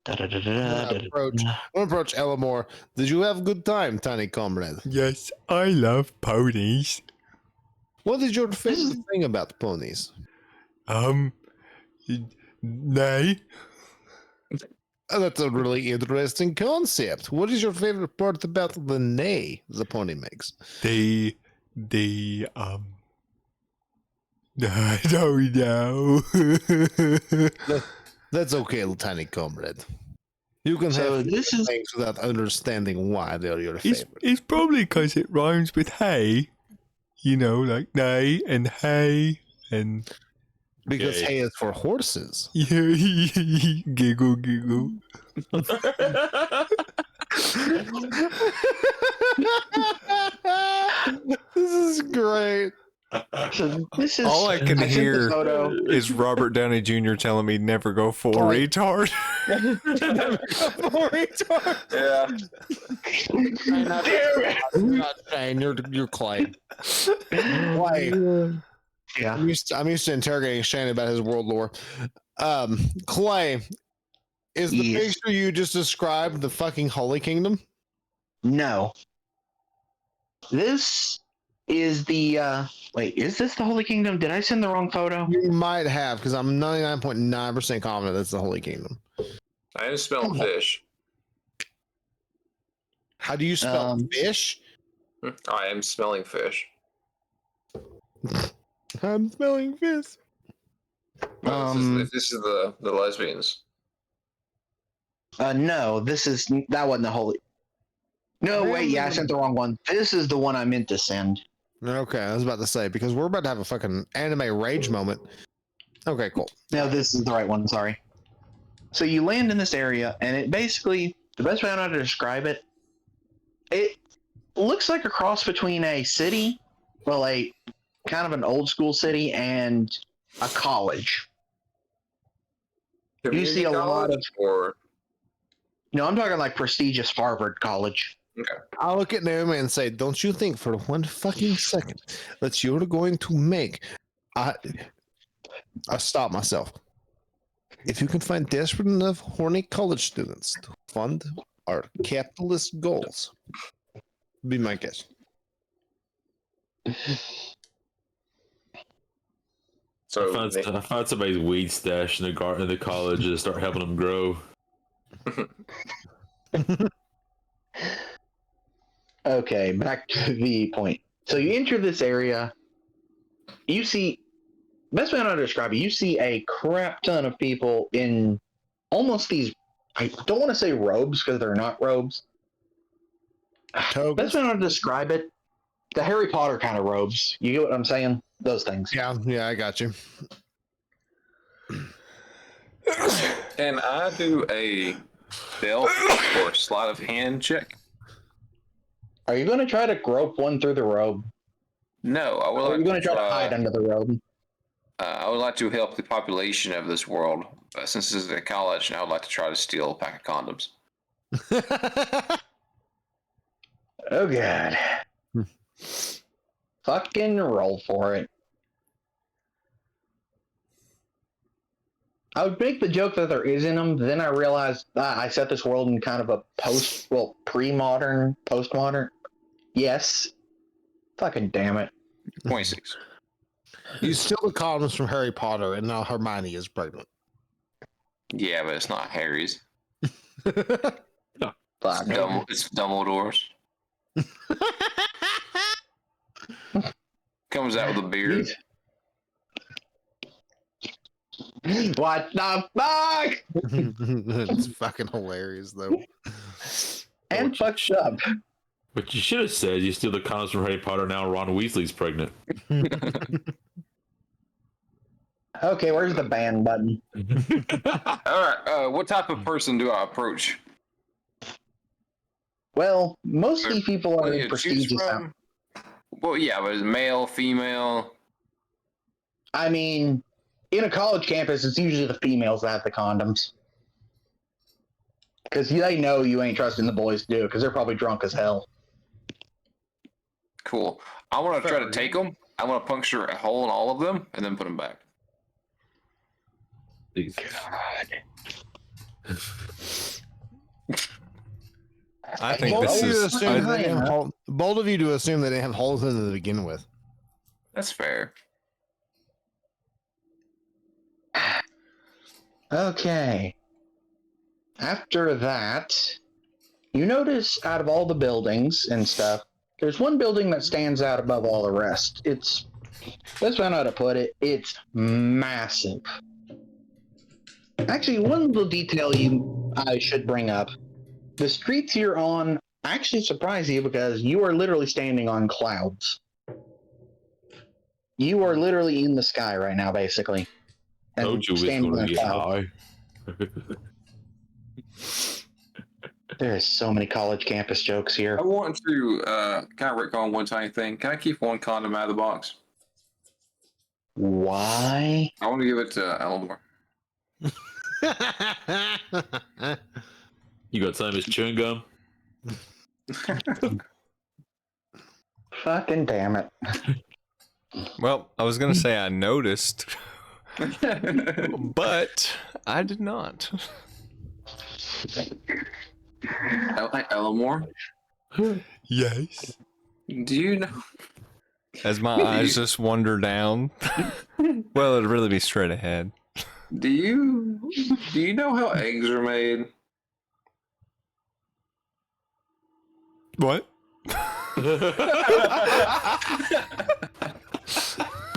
I'm gonna approach Elmore. Did you have a good time, tiny comrade? Yes, I love ponies. What is your favorite thing about ponies? Nay. That's a really interesting concept. What is your favorite part about the neigh the pony makes? The I don't know. That's okay, tiny comrade. You can So have this is things without understanding why they're your It's, favorite. it's probably because it rhymes with hay. You know, like nay and hay and Because Okay. hay is for horses. giggle, giggle. This is great. so this is All I can sent the hear photo. is Robert Downey Jr. telling me never go full Right. retard. Yeah. Damn it. You're not Shane, you're Clay. Clay. Yeah. I'm used to interrogating Shane about his world lore. Clay, is the Yes. picture you just described the fucking Holy Kingdom? No. This is the wait, is this the Holy Kingdom? Did I send the wrong photo? You might have, because I'm 99.9% confident that's the Holy Kingdom. I am smelling fish. How do you spell Um, fish? I am smelling fish. I'm smelling fish. This is the lesbians. No, that wasn't the Holy. No, wait, yeah, I sent the wrong one. This is the one I meant to send. Okay, I was about to say, because we're about to have a fucking anime rage moment. Okay, cool. No, this is the right one, sorry. So you land in this area, and it basically, the best way I know how to describe it, it looks like a cross between a city, well, a kind of an old school city, and a college. You see a lot of, or no, I'm talking like prestigious Harvard College. I'll look at Naomi and say, don't you think for one fucking second that you're going to make... I stop myself. If you can find desperate enough horny college students to fund our capitalist goals, be my guest. so I found somebody's weed stash in the garden of the college and start helping them grow. Okay, back to the point. So you enter this area, you see, best way I know how to describe it, you see a crap ton of people in almost these, I don't want to say robes because they're not robes. Togas? Best way I know how to describe it, the Harry Potter kind of robes. You get what I'm saying? Those things. Yeah, I got you. Can I do a stealth or sleight of hand check? Are you going to try to grope one through the robe? No, I will. Or are you going to try to try hide under the robe? I would like to help the population of this world. Since this is a college, and I would like to try to steal a pack of condoms. Oh god. Fucking roll for it. I would make the joke that there is in them, but then I realized I set this world in kind of a pre-modern, postmodern. Yes. Fucking damn it. 26. You steal the condoms from Harry Potter, and now Hermione is pregnant. Yeah, but it's not Harry's. Fuck. It's Dumbledore's. Comes out with a beard. What the fuck? It's fucking hilarious, though. And fucked up. But you should have said you steal the condoms from Harry Potter. Now Ron Weasley's pregnant. Okay, where's the ban button? All right. What type of person do I approach? Well, most of these people are What do in you choose prestigious. from? Well, yeah, but is it male, female? I mean, in a college campus, it's usually the females that have the condoms. Because they know you ain't trusting the boys to do it, because they're probably drunk as hell. Cool. I want to try to take them. I want to puncture a hole in all of them and then put them back. I think Bold this of you to is. assume they didn't have Bold of you to assume they didn't have holes in them to begin with. That's fair. Okay. After that, you notice out of all the buildings and stuff, there's one building that stands out above all the rest. It's, let's find out how to put it, it's massive. Actually, one little detail I should bring up. The streets you're on actually surprise you because you are literally standing on clouds. You are literally in the sky right now, basically. And Told you it's standing going on to get clouds. high. There is so many college campus jokes here. I want to kind of recall one tiny thing. Can I keep one condom out of the box? Why? I want to give it to Elmore. You got some of his chewing gum? Fucking damn it. Well, I was gonna say I noticed, but I did not. Elmore, Yes. do you know? As my eyes just wander down. Well, it'd really be straight ahead. Do you know how eggs are made? What?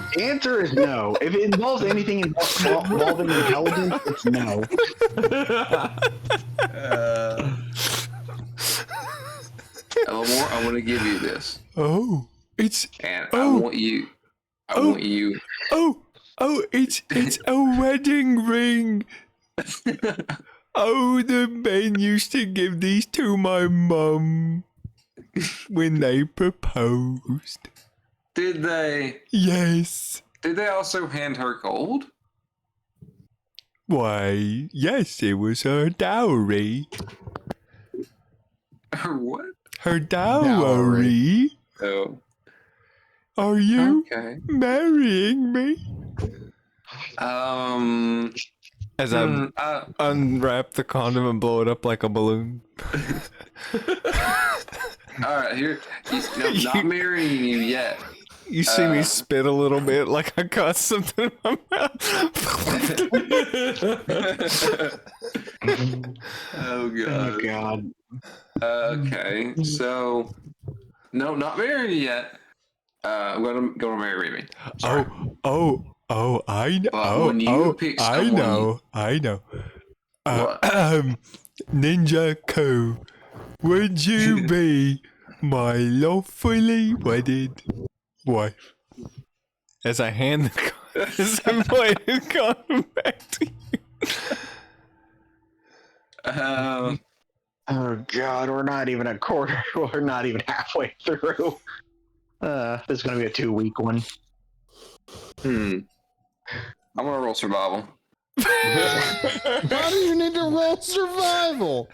The answer is no. If it involves anything involving intelligence, it's no. Elmore, I want to give you this, Oh, it's and Oh. I want you. oh, it's a wedding ring. Oh, the men used to give these to my mum when they proposed. Did they? Yes. Did they also hand her gold? Why, yes, it was her dowry. Or what? Her dowry. Oh, Are you okay. marrying me? As I unwrap the condom and blow it up like a balloon. All right, here. I'm not marrying you yet. You see me spit a little bit like I got something in my mouth. Oh god. God. Okay, so no, not marrying you yet. I'm gonna marry me. Sorry. Oh, I know. But when you pick I someone- know. What? Ninja Co, would you be my lawfully wedded wife? As I hand the condom back to you. Oh God, we're not even a quarter. We're not even halfway through. This is gonna be a 2-week one. I'm gonna roll survival. Why do you need to roll survival?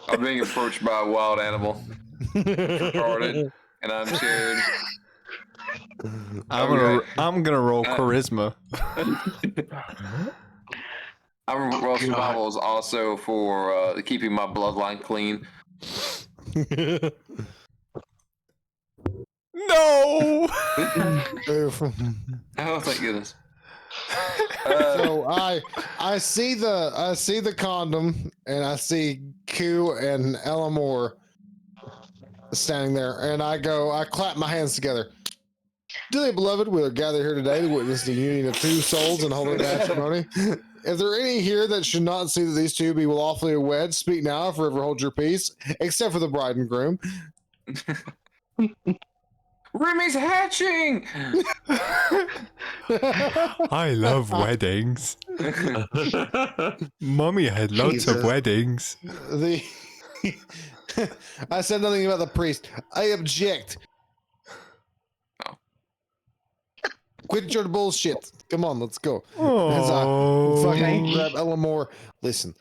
I'm being approached by a wild animal. Retarded, and I'm scared. I'm gonna roll charisma. I'm gonna roll survival is also for keeping my bloodline clean. No. Oh, thank goodness. So I see the condom, and I see Q and Elamore standing there, and I clap my hands together. Dearly beloved, we are gathered here today to witness the union of two souls in holy matrimony. If there are any here that should not see that these two be lawfully wed, speak now, or forever hold your peace, except for the bride and groom. Remy's hatching! I love weddings. Mommy had lots of Jesus. weddings. I said nothing about the priest. I object. Quit your bullshit. Come on, let's go. As I fucking grab Elamore. Listen.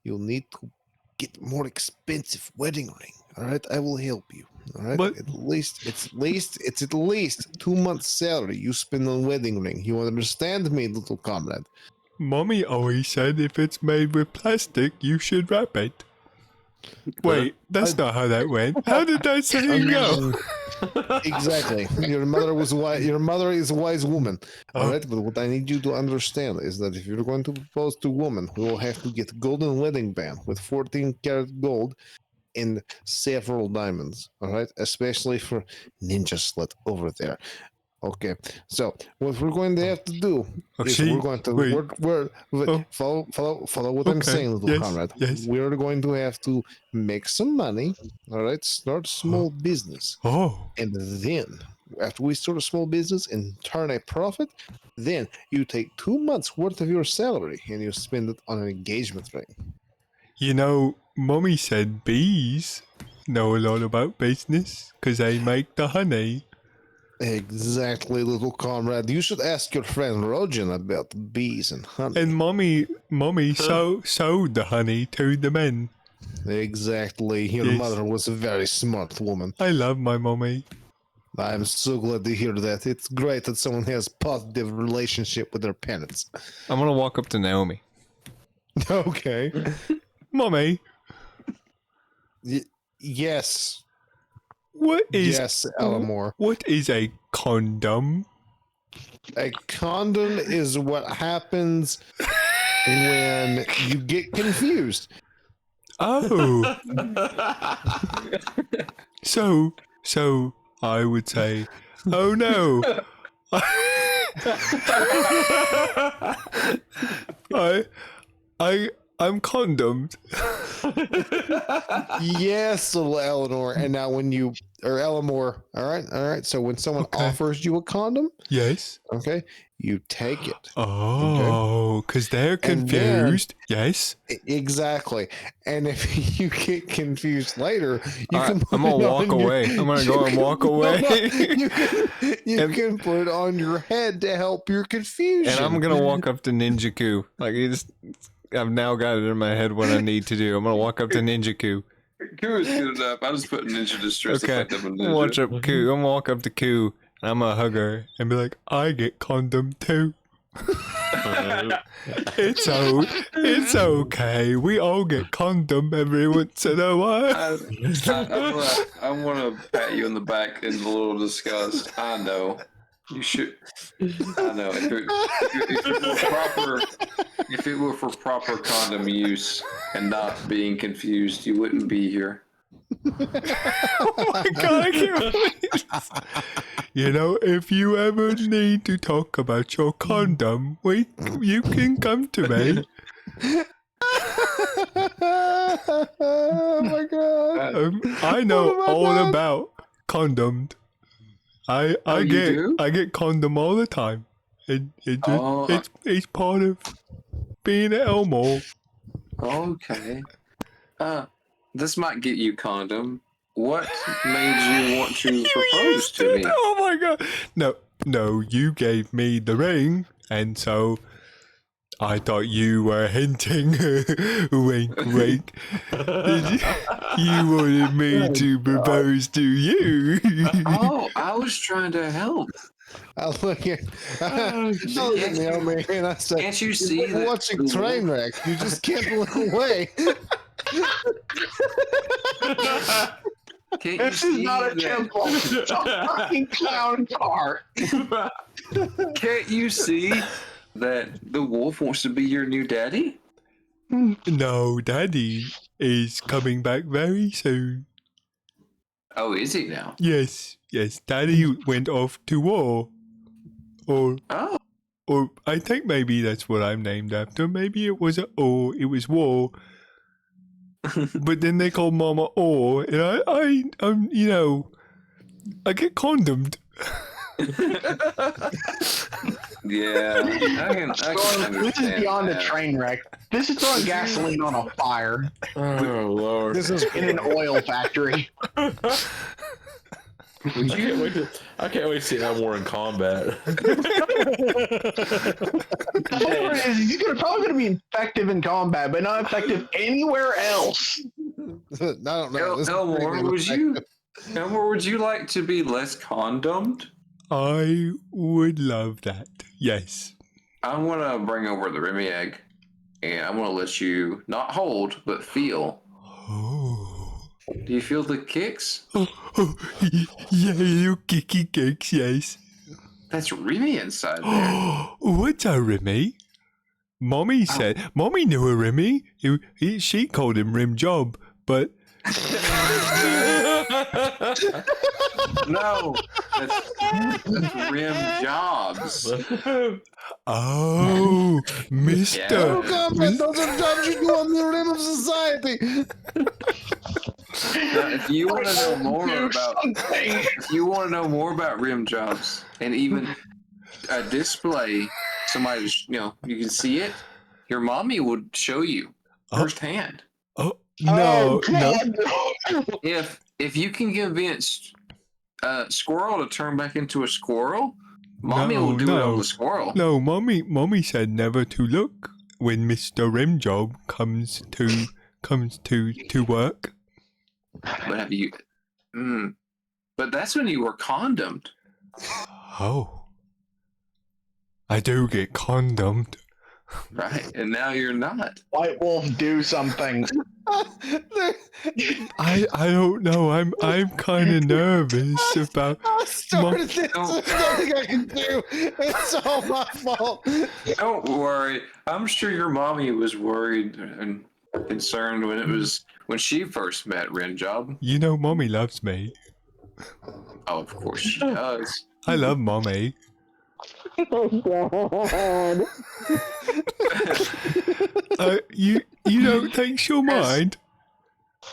You'll need to get more expensive wedding ring. All right, I will help you. All right, But- it's at least 2 months' salary you spend on wedding ring. You understand me, little comrade? Mommy always said if it's made with plastic, you should wrap it. Wait, that's not how that went. How did that saying go? Exactly. Your mother was wise. Your mother is a wise woman. All Oh. right. But what I need you to understand is that if you're going to propose to a woman, we will have to get golden wedding band with 14-karat gold and several diamonds. All right. Especially for Ninja Slut over there. Okay. So what we're going to have to do is see, we're going to wait. Oh. follow what I'm Okay, saying, little yes, comrade. yes. We're going to have to make some money. All right. Start small business. Oh, And then, after we start a small business and turn a profit, then you take 2 months worth of your salary and you spend it on an engagement ring. you know, Mommy said bees know a lot about business because they make the honey. Exactly, little comrade. You should ask your friend Rojan about bees and honey. And Mommy sold the honey to the men. Exactly. Your Yes. mother was a very smart woman. I love my mommy. I'm so glad to hear that. It's great that someone has positive relationship with their parents. I'm gonna walk up to Naomi. Okay. Mommy, Yes. what is Yes, Elamore. what is a condom? A condom is what happens when you get confused. Oh, so I would say, oh no, I'm condomed. Yes, little Eleanor. And now when you or Elamore, all right. So when someone Okay. offers you a condom, Yes. okay, you take it. Oh, because they're And then- confused. Yes. Exactly. And if you get confused later, you All can right, put I'm gonna it walk on your- away. I'm gonna you go and can- walk no, away. you And- can put it on your head to help your confusion. And I'm gonna walk up to Ninja Ku. Like I've now got it in my head what I need to do. I'm gonna walk up to Ninja Ku. Ku is good enough. I just put ninja distress Okay. effect up in I'm gonna watch ninja. up Ku. I'm gonna walk up to Ku and I'm gonna hug her and be like, I get condom too. It's okay. We all get condom every once in a while. I want to pat you on the back in a little disgust. I know. You should. I know. If it were for proper condom use and not being confused, you wouldn't be here. Oh my god, I can't believe this. You know, if you ever need to talk about your condom, you can come to me. Oh my god. I know Oh my all God. about condomed. I you do? get condom all the time. Oh. It's part of being at Elmore. Okay. This might get you condom. What made you want to propose to me? Oh my god. No, no, you gave me the ring, and so I thought you were hinting, wink, wink, you wanted me to propose to you. Oh, I was trying to help. I look at Can't Naomi and I said, Can't you see "You're that watching the train wolf- wreck. You just can't look away." Can't you This is see not a that- temple. It's a fucking clown car. Can't you see that the wolf wants to be your new daddy? No, Daddy is coming back very soon. Oh, is he now? Yes, Daddy went off to war. Or I think maybe that's what I'm named after. Maybe it was it was war. But then they called Mama Or, and I'm, I get condomed. Yeah, I can This is understand beyond a that. train wreck. This is throwing gasoline on a fire Oh Lord! This is in an oil factory. I can't wait to see Elmore in combat. The whole point is he's probably going to be effective in combat, but not effective anywhere else. I don't know. This is Elmore, pretty Elmore, would you like to be less condomed? I would love that. Yes. I want to bring over the Remy egg, and I want to let you not hold, but feel. Oh. Do you feel the kicks? Yeah, little kicky cakes, yes. That's Remy inside there. What's a Remy? Mommy said, Mommy knew a Remy. She called him Rim Job, but No, that's Rim Jobs. oh, Mister. Yeah. combat. Those are jobs you do on the rim of society. Now, if you want to know more Do about, something. if you want to know more about rim jobs and even a display, somebody, you can see it. Your mommy would show you firsthand. Oh no, no. God. If you can convince Squirrel to turn back into a squirrel, mommy will do it on the squirrel. No, mommy said never to look when Mr. Rimjob comes to work. But have you? But that's when you were condomed. Oh, I do get condomed. Right, and now you're not. White Wolf, do something. I don't know. I'm kind of nervous about. I started this. There's nothing I can do. It's all my fault. Don't worry. I'm sure your mommy was worried and concerned when she first met Rinjob. You know, mommy loves me. Oh, of course she does. I love mommy. You don't think she'll mind?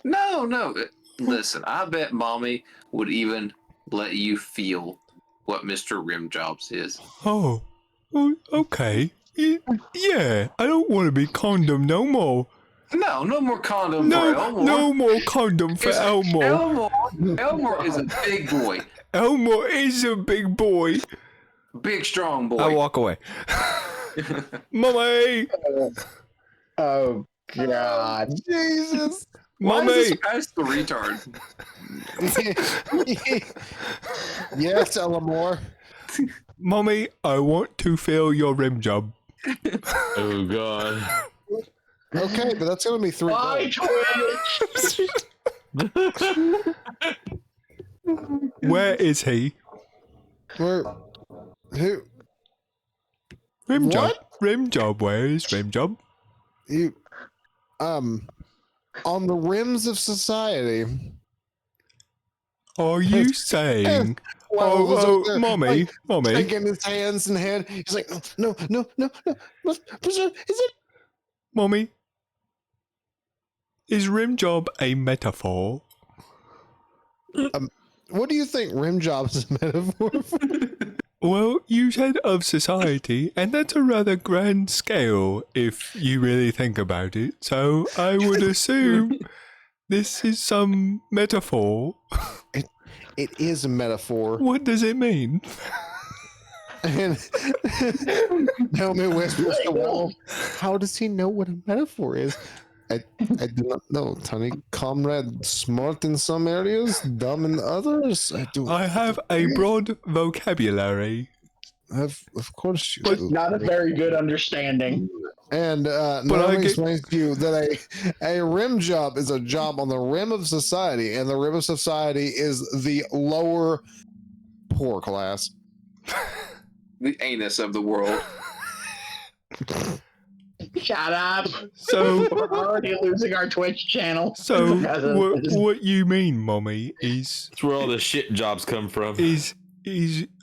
No. Listen, I bet mommy would even let you feel what Mr. Rimjobs is. Oh, okay. Yeah, I don't want to be condom no more. No more condom for Elmore. No more condom for Elmore. Elmore is a big boy. Elmore is a big boy. Big, strong boy. I walk away. Mommy! Oh, God. Jesus. Why Mommy! is this guy's the retard? Yes, Elmore. Mommy, I want to feel your rim job. Oh God. Okay, but that's gonna be 3 My goals. twin. Where is he? Where? Who? Rim job. What? Rim job. Where is rim job? You? On the rims of society. Are you saying? Well, was up there, mommy, like, mommy. taking his hands and head. He's like, no. Is it? Mommy, is rim job a metaphor? What do you think rim jobs is a metaphor for? Well, you said of society, and that's a rather grand scale if you really think about it. So I would assume this is some metaphor. It is a metaphor. What does it mean? And Naomi whispers to Wolf, how does he know what a metaphor is? I do not know, Tony. Comrade, smart in some areas, dumb in others. I have a broad vocabulary. Of course you But do. not a very good understanding. And Naomi explains to you that a rim job is a job on the rim of society, and the rim of society is the lower poor class. The anus of the world. Shut up. So We're already losing our Twitch channel. So because of this. what you mean, Mommy, is That's where all the shit jobs come from. is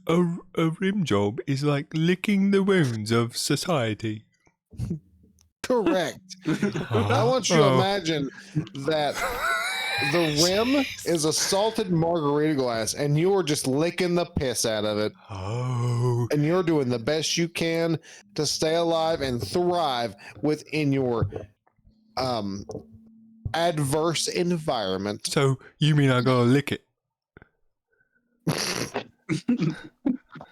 a rim job is like licking the wounds of society. Correct. I want you to imagine that the rim is a salted margarita glass, and you're just licking the piss out of it. Oh. And you're doing the best you can to stay alive and thrive within your adverse environment. So you mean I gotta lick it?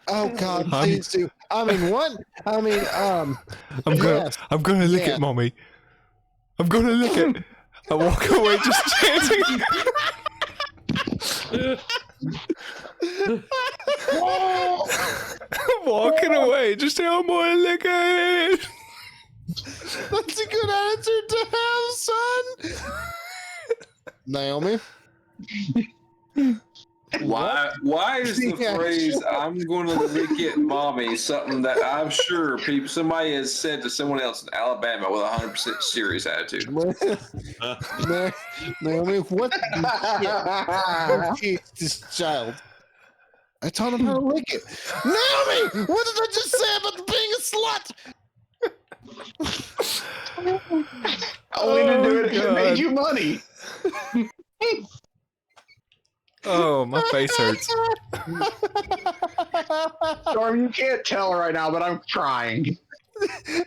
Oh God, please do. I mean, what? I mean, I'm gonna lick it, Mommy. I'm gonna lick it. I walk away just chanting. Walking away, just say, I'm gonna lick it. That's a good answer to have, son. Naomi? Why is the phrase "I'm going to lick it, mommy" something that I'm sure somebody has said to someone else in Alabama with a 100% serious attitude? Naomi, what the shit is this child? I taught him how to lick it. Naomi, what did I just say about being a slut? Only to do it if it made you money. Oh, my face hurts. Storm, you can't tell right now, but I'm trying. I'm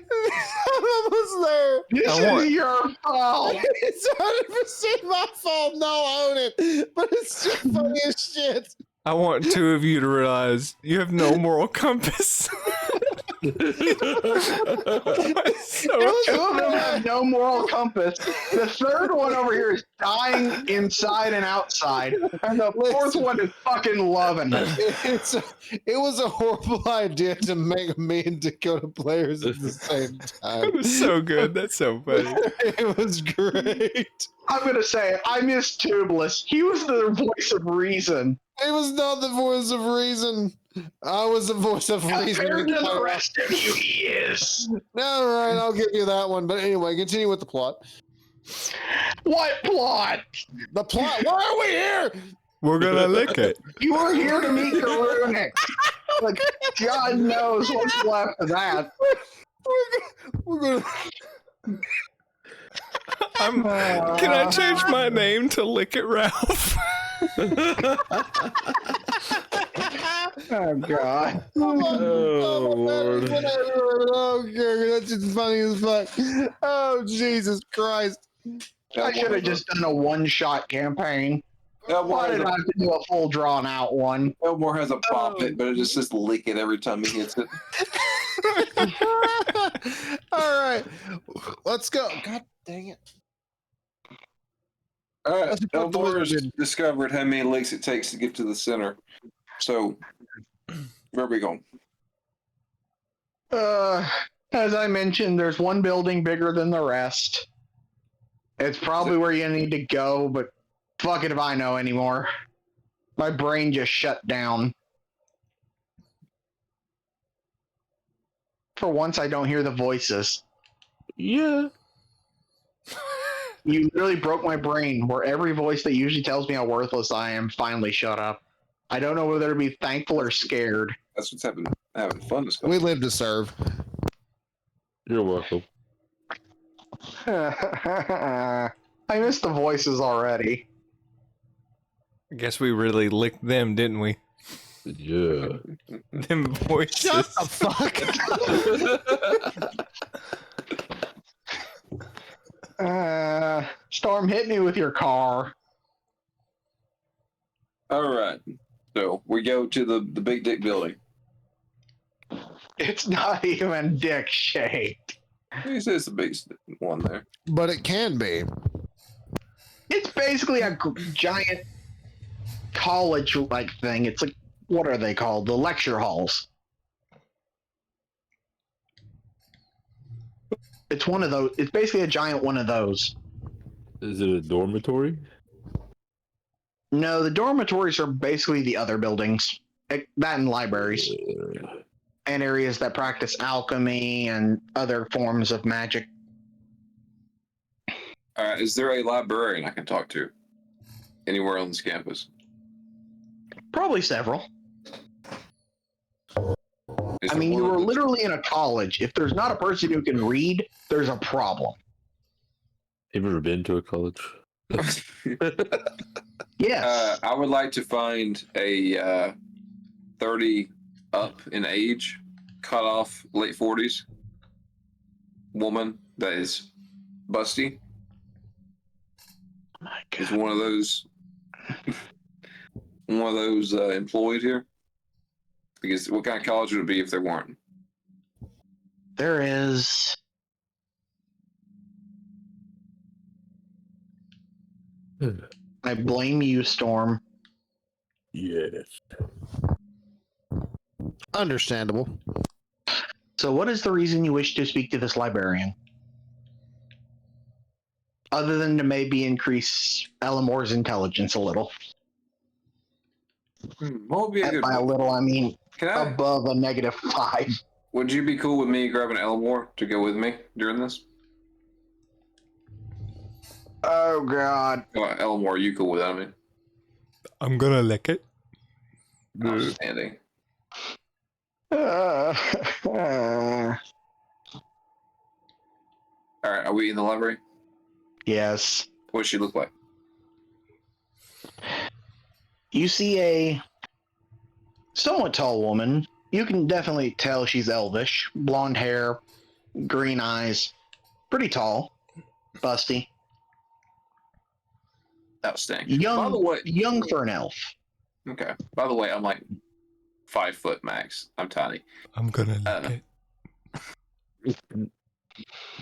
almost there. This is your fault. It's 100% my fault. No, I own it. But it's just funny as shit. I want two of you to realize you have no moral compass. Two of them have no moral compass. The third one over here is dying inside and outside. And the fourth one is fucking loving it. It was a horrible idea to make me and Dakota players at the same time. It was so good. That's so funny. It was great. I'm going to say it. I miss Tubeless. He was the voice of reason. It was not the voice of reason. I was the voice of reason. Compared to the rest of you, he is. All right, I'll give you that one. But anyway, continue with the plot. What plot? The plot. Why are we here? We're gonna lick it. You were here to meet Karunic. Like, God knows what's left of that. We're gonna. Can I change my name to Lick It Ralph? Oh, God. Oh, Lord. Oh, God, that's just funny as fuck. Oh, Jesus Christ. I should have just done a one-shot campaign. Why did I have to do a full drawn-out one? Elmore has a pop it, but it just says lick it every time he hits it. All right, let's go. God dang it. All right, Elmore has discovered how many licks it takes to get to the center. So, where are we going? As I mentioned, there's one building bigger than the rest. It's probably where you need to go, but fuck it if I know anymore. My brain just shut down. For once, I don't hear the voices. Yeah. You really broke my brain, where every voice that usually tells me how worthless I am finally shut up. I don't know whether to be thankful or scared. That's what's having fun this We live to serve. You're welcome. I missed the voices already. I guess we really licked them, didn't we? Yeah. Them voices. Shut the fuck. Storm, hit me with your car. All right. So we go to the big dick building. It's not even dick shaped. He says the big one there. But it can be. It's basically a giant college-like thing. It's like, what are they called? The lecture halls. It's one of those. It's basically a giant one of those. Is it a dormitory? No, the dormitories are basically the other buildings. That and libraries. And areas that practice alchemy and other forms of magic. Is there a librarian I can talk to anywhere on this campus? Probably several. Is I there mean, one you were that's- literally in a college. If there's not a person who can read, there's a problem. Have you ever been to a college? Yes. I would like to find a 30 up in age, cut off late 40s woman that is busty. Oh my Is God. one of those employed here? Because what kind of college would it be if there weren't? There is. I blame you, Storm. Yes. Understandable. So, what is the reason you wish to speak to this librarian? Other than to maybe increase Elamore's intelligence a little. What would be a And good by a book? little, I mean Can I? above a -5. Would you be cool with me grabbing Elmore to go with me during this? Oh, God. Elmore, you cool with that? I mean, I'm gonna lick it. outstanding. Uh, All right, are we in the library? yes. What does she look like? You see a somewhat tall woman. You can definitely tell she's elvish. Blonde hair, green eyes. Pretty tall. Busty. Outstanding. By the Young, way, young for an elf. okay. By the way, I'm like 5 foot max. I'm tiny. I'm gonna lick it.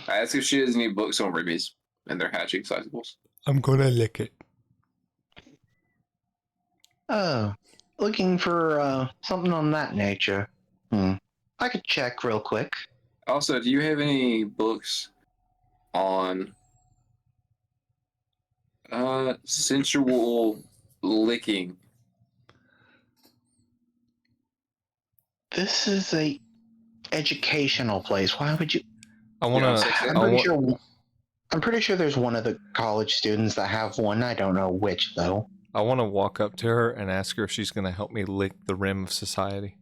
I asked if she has any books on rubies and their hatching cycles. I'm gonna lick it. Oh, looking for something on that nature. I could check real quick. Also, do you have any books on sensual licking? This is a educational place. Why would you? I wanna. Yeah, I'm I pretty want. sure. I'm pretty sure there's one of the college students that have one. I don't know which though. I want to walk up to her and ask her if she's gonna help me lick the rim of society.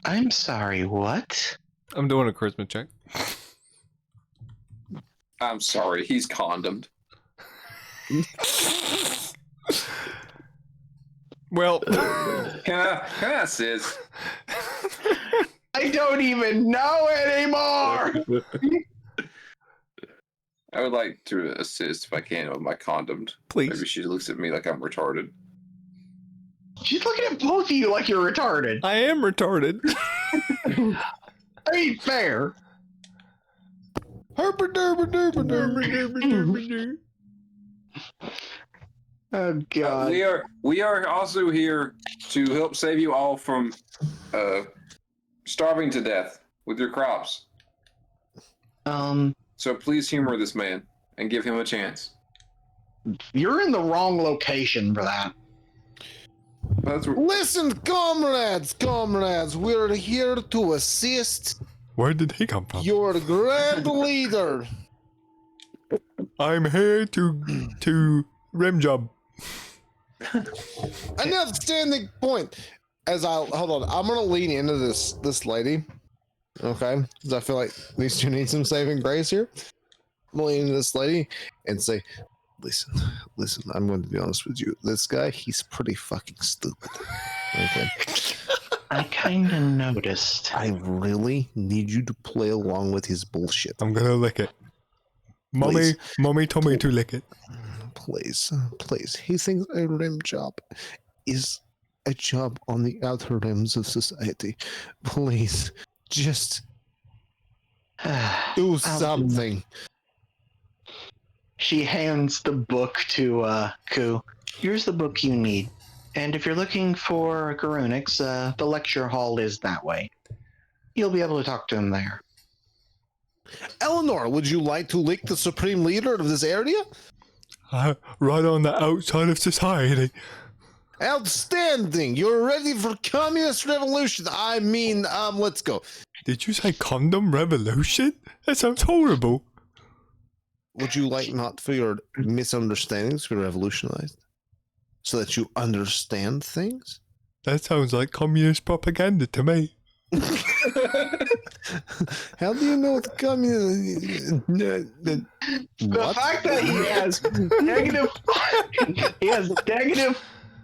I'm sorry. What? I'm doing a charisma check. I'm sorry, he's condomed. Well, Can I assist? I don't even know anymore. I would like to assist if I can with my condomed. please. Maybe she looks at me like I'm retarded. She's looking at both of you like you're retarded. I am retarded. I mean, fair. Oh God. We are also here to help save you all from starving to death with your crops. So please humor this man and give him a chance. You're in the wrong location for that. That's Listen, comrades, we're here to assist Where did he come from? your grand leader. I'm here to rim job. An outstanding point. Hold on, I'm gonna lean into this lady, okay? Because I feel like these two need some saving grace here. I'm gonna lean into this lady and say, listen. I'm going to be honest with you. This guy, he's pretty fucking stupid. Okay. I kind of noticed. I really need you to play along with his bullshit. I'm gonna lick it. Please. Mommy told me to lick it. Please. He thinks a rim job is a job on the outer rims of society. Please, just do something. She hands the book to Ku. Here's the book you need. And if you're looking for Garunix, the lecture hall is that way. You'll be able to talk to him there. Eleanor, would you like to lick the supreme leader of this area? Right on the outside of society. Outstanding! You're ready for communist revolution. I mean, let's go. Did you say condom revolution? That sounds horrible. Would you like not for your misunderstandings to be revolutionized? So that you understand things? That sounds like communist propaganda to me. How do you know what communist? The fact that he has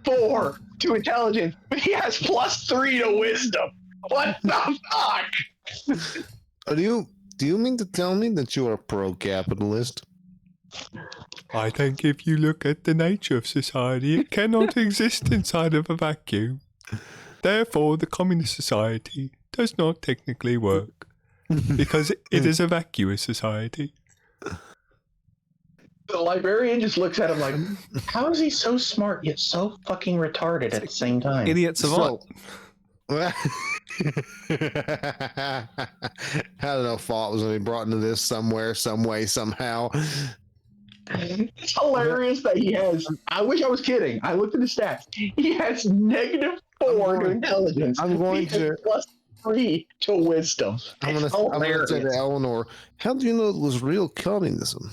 -4 to intelligence, but he has +3 to wisdom. What the fuck? Do you mean to tell me that you are pro-capitalist? I think if you look at the nature of society, it cannot exist inside of a vacuum. Therefore, the communist society does not technically work, because it is a vacuous society. The librarian just looks at him like, how is he so smart yet so fucking retarded at the same time? Idiot savant. I don't know if thought was going to be brought into this somewhere, some way, somehow. It's hilarious that he has. I wish I was kidding. I looked at the stats. He has -4 to intelligence. I'm going He has to +3 to wisdom. I'm going to say to Eleanor, how do you know it was real communism?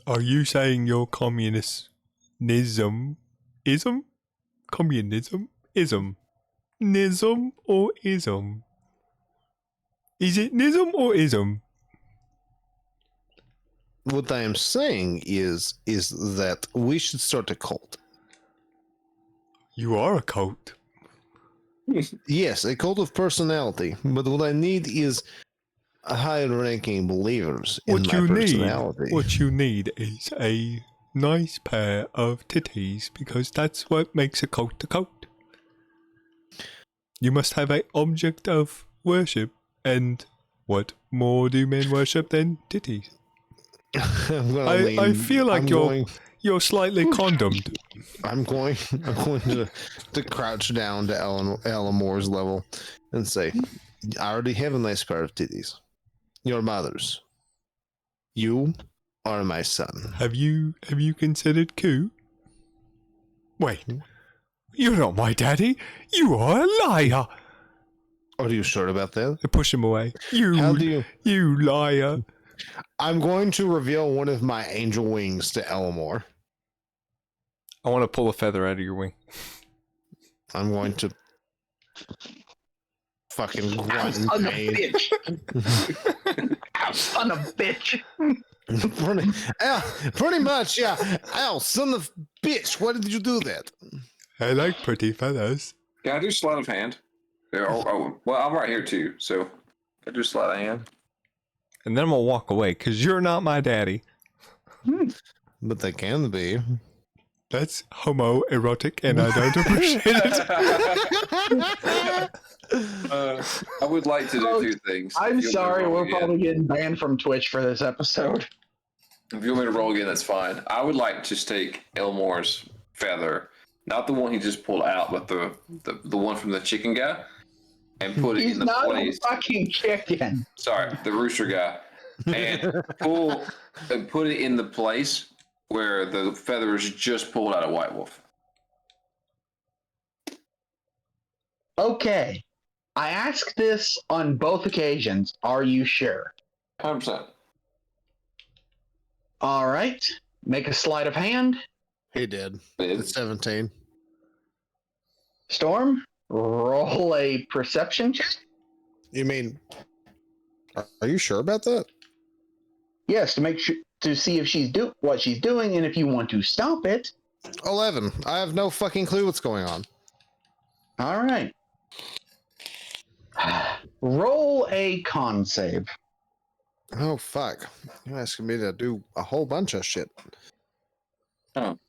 Are you saying your communism ism? Communism ism? Nism or ism? Is it nism or ism? What I am saying is that we should start a cult. You are a cult. Yes, a cult of personality. But what I need is higher-ranking believers in my personality. What you need is a nice pair of titties, because that's what makes a cult a cult. You must have an object of worship, and what more do men worship than titties? I feel like you're slightly condomed. I'm going to crouch down to Eleanor's level and say, I already have a nice pair of titties. Your mother's. You are my son. Have you considered Ku? Wait, you're not my daddy. You are a liar. Are you sure about that? I push him away. How do You liar. I'm going to reveal one of my angel wings to Eleanor. I want to pull a feather out of your wing. I'm going to fucking grunt in pain. Son of a bitch. Pretty much, yeah. Ow, son of bitch, why did you do that? I like pretty feathers. Can I do sleight of hand? Well, I'm right here too, so I do sleight of hand. And then I'm going to walk away, because you're not my daddy. But they can be. That's homoerotic, and I don't appreciate it. I would like to do two things. I'm sorry, we're probably getting banned from Twitch for this episode. If you want me to roll again, that's fine. I would like to just take Elmore's feather, not the one he just pulled out, but the one from the chicken guy, and put it in the place. He's not a fucking chicken. Sorry, the rooster guy, and put it in the place where the feather is just pulled out of White Wolf. Okay. I asked this on both occasions. Are you sure? 100%. All right. Make a sleight of hand. He did. It's 17. Storm, roll a perception check. You mean, are you sure about that? Yes, to make sure to see if she's what she's doing, and if you want to stop it. 11. I have no fucking clue what's going on. All right. Roll a con save. Oh fuck! You're asking me to do a whole bunch of shit. Oh.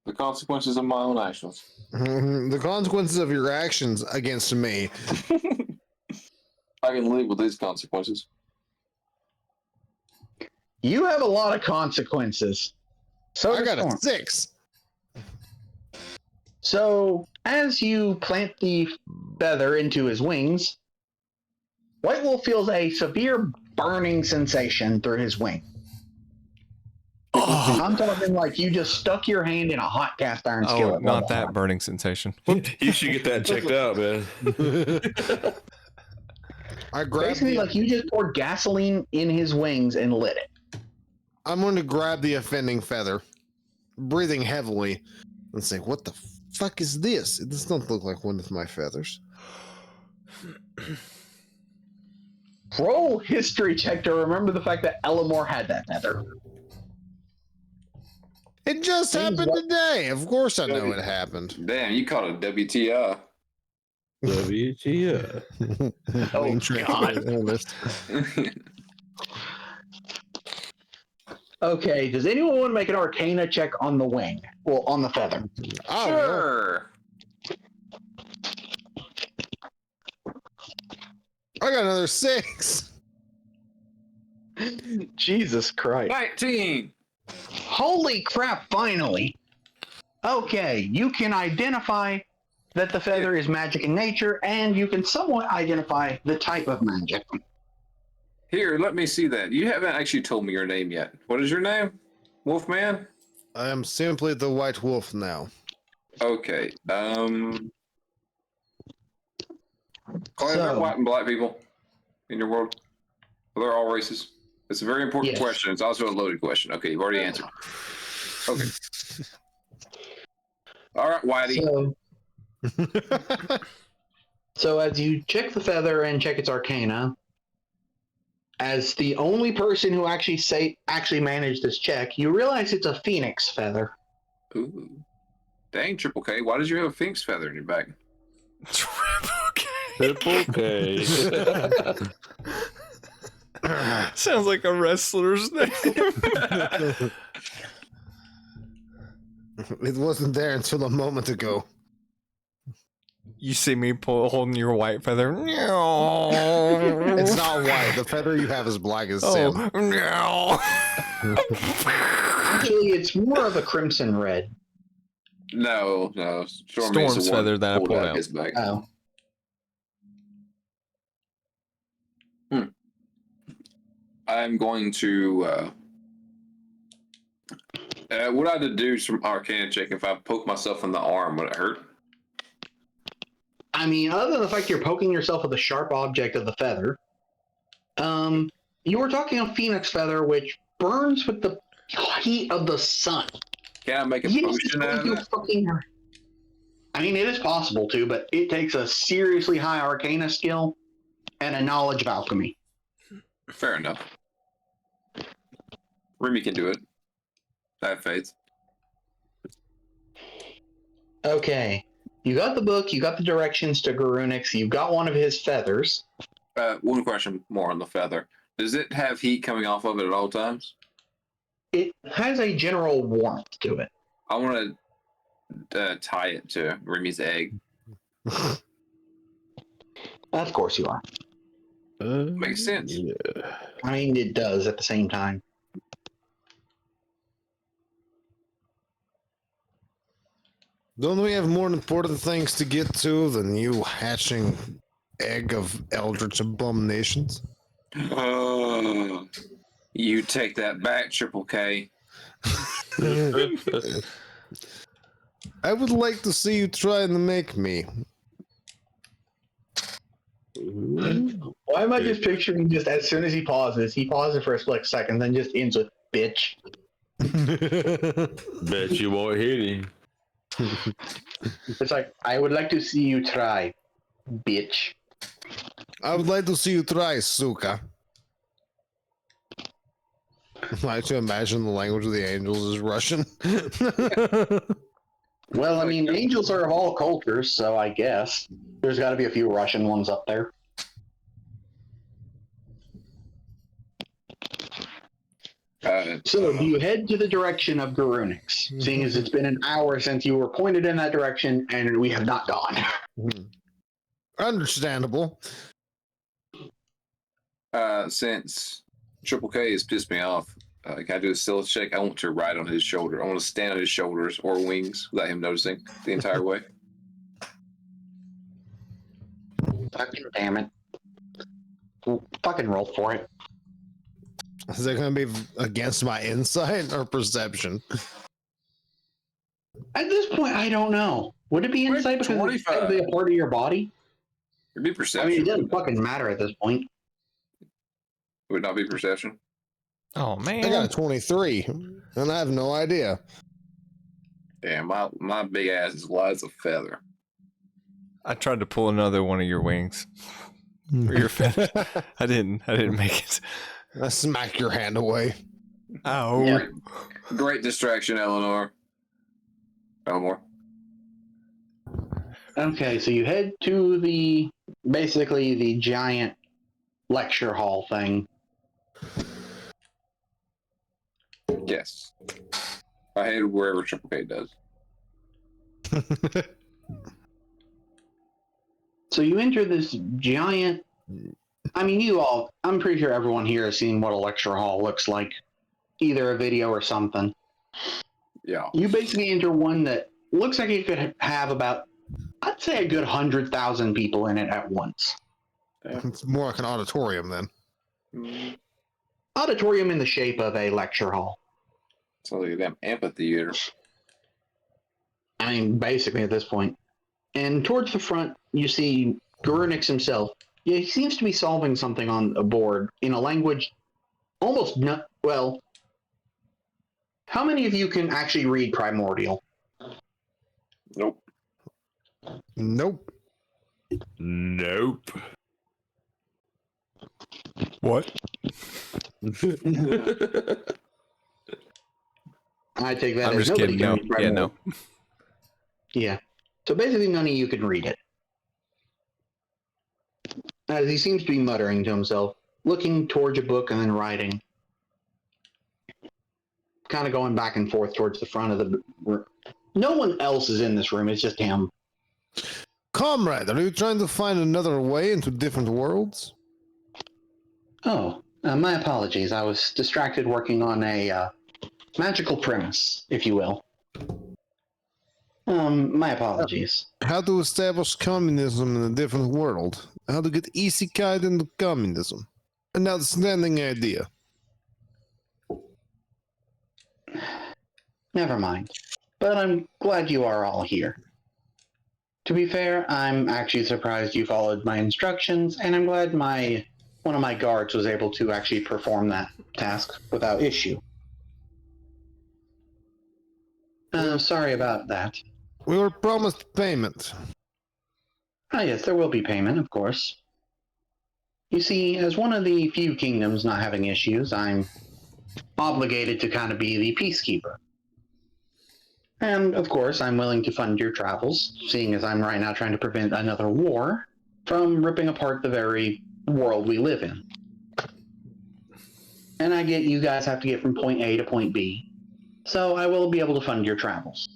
The consequences of my own actions. The consequences of your actions against me. I can live with these consequences. You have a lot of consequences. So I does got a Storm. 6. So, as you plant the feather into his wings, White Wolf feels a severe burning sensation through his wing. Oh, I'm talking like you just stuck your hand in a hot cast iron Oh, skillet. not that burning sensation. You should get that checked out, man. I grab Basically, like you just poured gasoline in his wings and lit it. I'm going to grab the offending feather, breathing heavily, and say, "What the fuck is this? It does not look like one of my feathers." Roll history check to remember the fact that Ellamore had that feather. It just Things happened what- today. Of course I know it happened. Damn, you caught a WTI. WTF. Oh, Wayne Trick, God. oldest. Okay, does anyone want to make an Arcana check on the wing? Well, on the feather. Oh, Sure. I got another 6. Jesus Christ. 19. Holy crap, finally. Okay, you can identify that the feather is magic in nature, and you can somewhat identify the type of magic. Here, let me see that. You haven't actually told me your name yet. What is your name? Wolfman? I am simply the White Wolf now. Okay. Are there white and black people in your world? Are there all races? It's a very important Yes. question. It's also a loaded question. Okay, you've already answered. Okay. All right, Whitey. So as you check the feather and check its arcana, as the only person who actually managed this check, you realize it's a phoenix feather. Ooh. Dang, Triple K. Why did you have a phoenix feather in your back? Triple K. Sounds like a wrestler's name. It wasn't there until a moment ago. You see me holding your white feather. It's not white. The feather you have is black as sin. no. Actually, it's more of a crimson red. No. Storm's feather that I pulled out. His back. Oh. I'm going to. What I had to do some Arcana check. If I poke myself in the arm, would it hurt? I mean, other than the fact you're poking yourself with a sharp object of the feather, you were talking a phoenix feather, which burns with the heat of the sun. Can I make a Yes, potion out of you that? fucking hurt. I mean, it is possible to, but it takes a seriously high Arcana skill and a knowledge of alchemy. Fair enough. Remy can do it. I have faith. Okay. You got the book, you got the directions to Garunix, you got one of his feathers. One question more on the feather. Does it have heat coming off of it at all times? It has a general warmth to it. I want to tie it to Remy's egg. Of course you are. Makes sense. Yeah. I mean, it does at the same time. Don't we have more important things to get to than you hatching egg of eldritch abominations? You take that back, Triple K. I would like to see you trying to make me. Why am I just picturing just as soon as he pauses for a split second, then just ends with bitch. Bet you won't hit him. It's like, I would like to see you try, bitch. I would like to see you try, Suka. I like to imagine the language of the angels is Russian. Well, I mean, angels are of all cultures, so I guess there's got to be a few Russian ones up there. So, do you head to the direction of Garunix, seeing as it's been an hour since you were pointed in that direction and we have not gone? Understandable. Since Triple K has pissed me off, can I do a stealth check? I want to ride on his shoulder. I want to stand on his shoulders or wings without him noticing the entire way. Fucking damn it. Fucking roll for it. Is that going to be against my insight or perception? At this point, I don't know. Would it be insight because it's technically a part of your body? It'd be I perception. mean, it doesn't fucking matter at this point. It would not be perception. Oh man. I got a 23, and I have no idea. Damn, my big ass is light as a feather. I tried to pull another one of your wings. Or your feathers. I didn't make it. I smack your hand away. Ow. Yeah. Great distraction, Eleanor. Elmore. Okay, so you head to basically the giant lecture hall thing. Yes. I head wherever Triple K does. So you enter this giant. I mean, I'm pretty sure everyone here has seen what a lecture hall looks like, either a video or something. Yeah. You basically enter one that looks like it could have about, I'd say, a good 100,000 people in it at once. It's more like an auditorium then. Mm, Auditorium in the shape of a lecture hall. sounds like a damn amphitheater. I mean, basically at this point. And towards the front, you see Gurunix himself. Yeah, he seems to be solving something on a board in a language almost not, well, how many of you can actually read Primordial? Nope. Nope. Nope. What? I take that I'm as just nobody kidding. can No. read Yeah, Primordial. no. Yeah. So basically none of you can read it. As he seems to be muttering to himself, looking towards a book and then writing. Kind of going back and forth towards the front of the room. No one else is in this room, it's just him. Comrade, are you trying to find another way into different worlds? Oh, my apologies. I was distracted working on a magical premise, if you will. My apologies. How to establish communism in a different world. How to get isekai into communism. An outstanding idea. Never mind. But I'm glad you are all here. To be fair, I'm actually surprised you followed my instructions, and I'm glad one of my guards was able to actually perform that task without issue. Sorry about that. We were promised payment. Ah, yes, there will be payment, of course. You see, as one of the few kingdoms not having issues, I'm obligated to kind of be the peacekeeper. And, of course, I'm willing to fund your travels, seeing as I'm right now trying to prevent another war from ripping apart the very world we live in. And I get you guys have to get from point A to point B, so I will be able to fund your travels.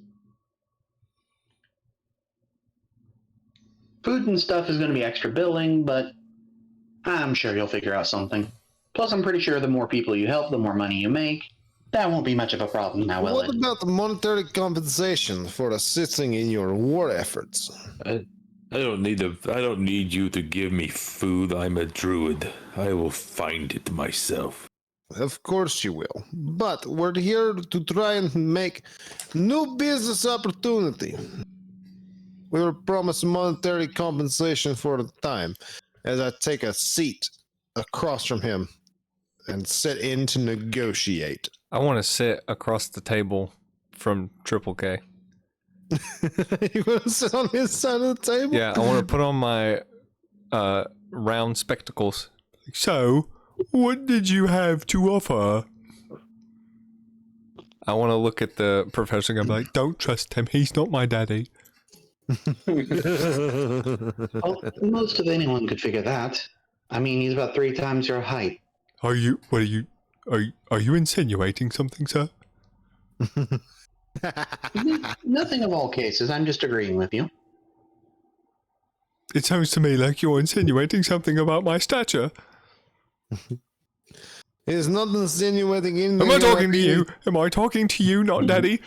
Food and stuff is going to be extra billing, but I'm sure you'll figure out something. Plus, I'm pretty sure the more people you help, the more money you make. That won't be much of a problem now, will What it? about the monetary compensation for assisting in your war efforts? I don't need you to give me food. I'm a druid. I will find it myself. Of course you will. But we're here to try and make new business opportunity. We were promised monetary compensation for the time, as I take a seat across from him and sit in to negotiate. I want to sit across the table from Triple K. You want to sit on his side of the table? Yeah, I want to put on my round spectacles. So, what did you have to offer? I want to look at the professor and be like, don't trust him. He's not my daddy. Well, most of anyone could figure that. I mean, he's about 3 times your height. What are you? Are you insinuating something, sir? Nothing of all cases. I'm just agreeing with you. It sounds to me like you're insinuating something about my stature. He's not insinuating anything. Am I talking about to you? Am I talking to you, not Daddy?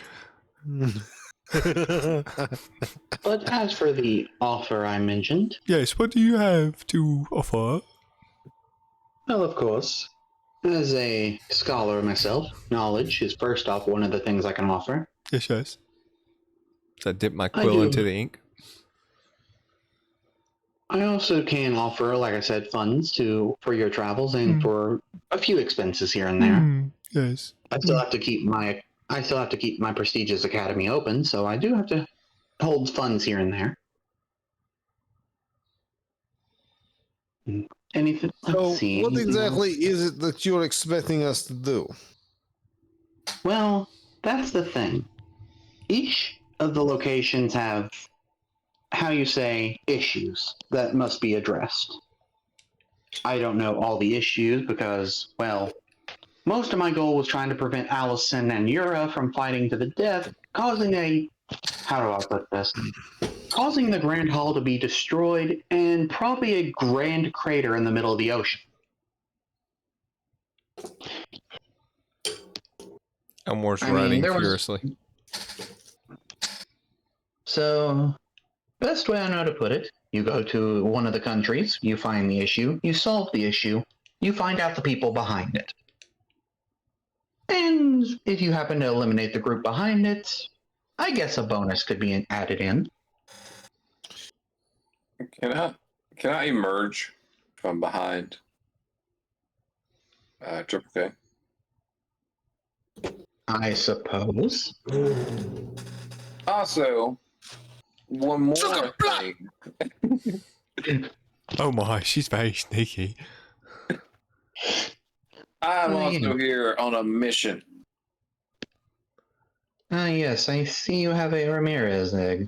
But as for the offer I mentioned, Yes, what do you have to offer? well, of course, as a scholar myself, knowledge is first off one of the things I can offer. Yes. So I dip my I quill do. into the ink. I also can offer, like I said, funds for your travels and for a few expenses here and there. Yes. I still have to keep my prestigious academy open, so I do have to hold funds here and there. Anything? So, Let's see. what anything exactly else? is it that you're expecting us to do? Well, that's the thing. Each of the locations have, how you say, issues that must be addressed. I don't know all the issues because, well, most of my goal was trying to prevent Allison and Yura from fighting to the death, causing how do I put this? Causing the Grand Hall to be destroyed and probably a grand crater in the middle of the ocean. Elmore's I mean, writing there was- furiously. So, best way I know to put it, you go to one of the countries, you find the issue, you solve the issue, you find out the people behind it. And if you happen to eliminate the group behind it, I guess a bonus could be added in. Can I emerge from behind Triple K? I suppose. Also, one more thing. Oh my, she's very sneaky. I'm Oh, yeah. also here on a mission. Ah, yes, I see you have a Ramirez egg.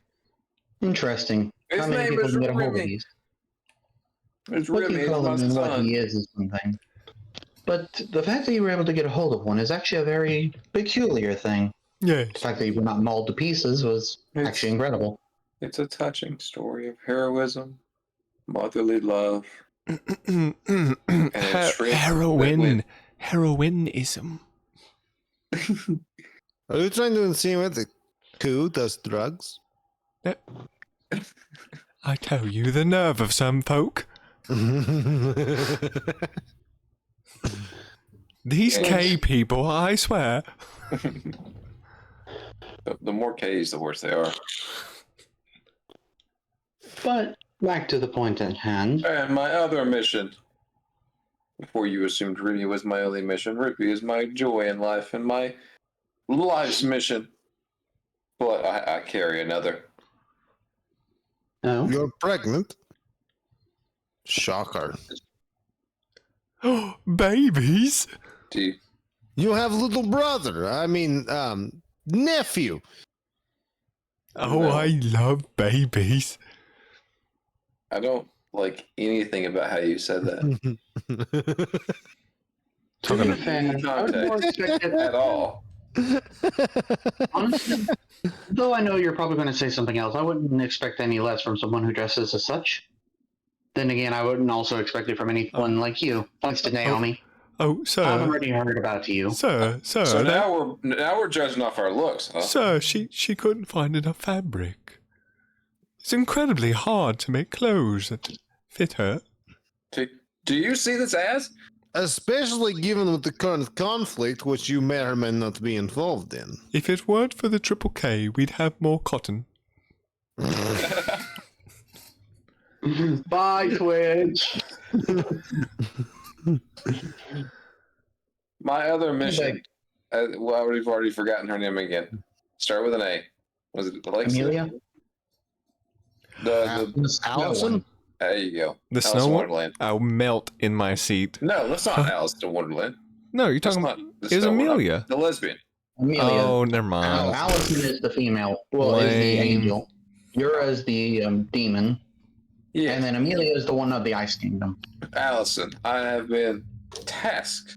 Interesting. His How many name people is can get a hold of Remy. these? It's What Remy, you it's call my him and what son. he is something. But the fact that you were able to get a hold of one is actually a very peculiar thing. Yes. The fact that you were not mauled to pieces was actually incredible. It's a touching story of heroism, motherly love, and a trip Heroin. Heroinism. Are you trying to insinuate that Ku does drugs? I tell you, the nerve of some folk. These Yes. K people, I swear. The more K's, the worse they are. But back to the point at hand. And my other mission, before you assumed Ruby was my only mission, Ruby is my joy in life and my life's mission. But I carry another. Oh, You're pregnant? Shocker. Babies. Do you? You have little brother. I mean, nephew. Oh, No. I love babies. I don't like anything about how you said that. to be Talking fair, I would more expect it, At all. honestly, though I know you're probably going to say something else, I wouldn't expect any less from someone who dresses as such. Then again, I wouldn't also expect it from anyone like you. Thanks to Naomi. Oh, I've sir. already heard about you. Sir. So now we're judging off our looks, huh? Sir, she couldn't find enough fabric. It's incredibly hard to make clothes that fit her. Do you see this ass? Especially given with the current conflict, which you may or may not be involved in. If it weren't for the Triple K, we'd have more cotton. Bye, Twitch. My other mission. Well, we've already forgotten her name again. Start with an A. Was it Alexia? Amelia? The Allison? there you go. The Alice snow in one? Wonderland. I'll melt in my seat. No, that's not Alice in Wonderland. No, you're That's talking not about... the It's snow one. Amelia. The lesbian. Amelia. Oh, never Oh, mind. Allison is the female. Well, is the Lame. angel. Yura is the demon. Yeah. And then Amelia is the one of the Ice Kingdom. Allison, I have been tasked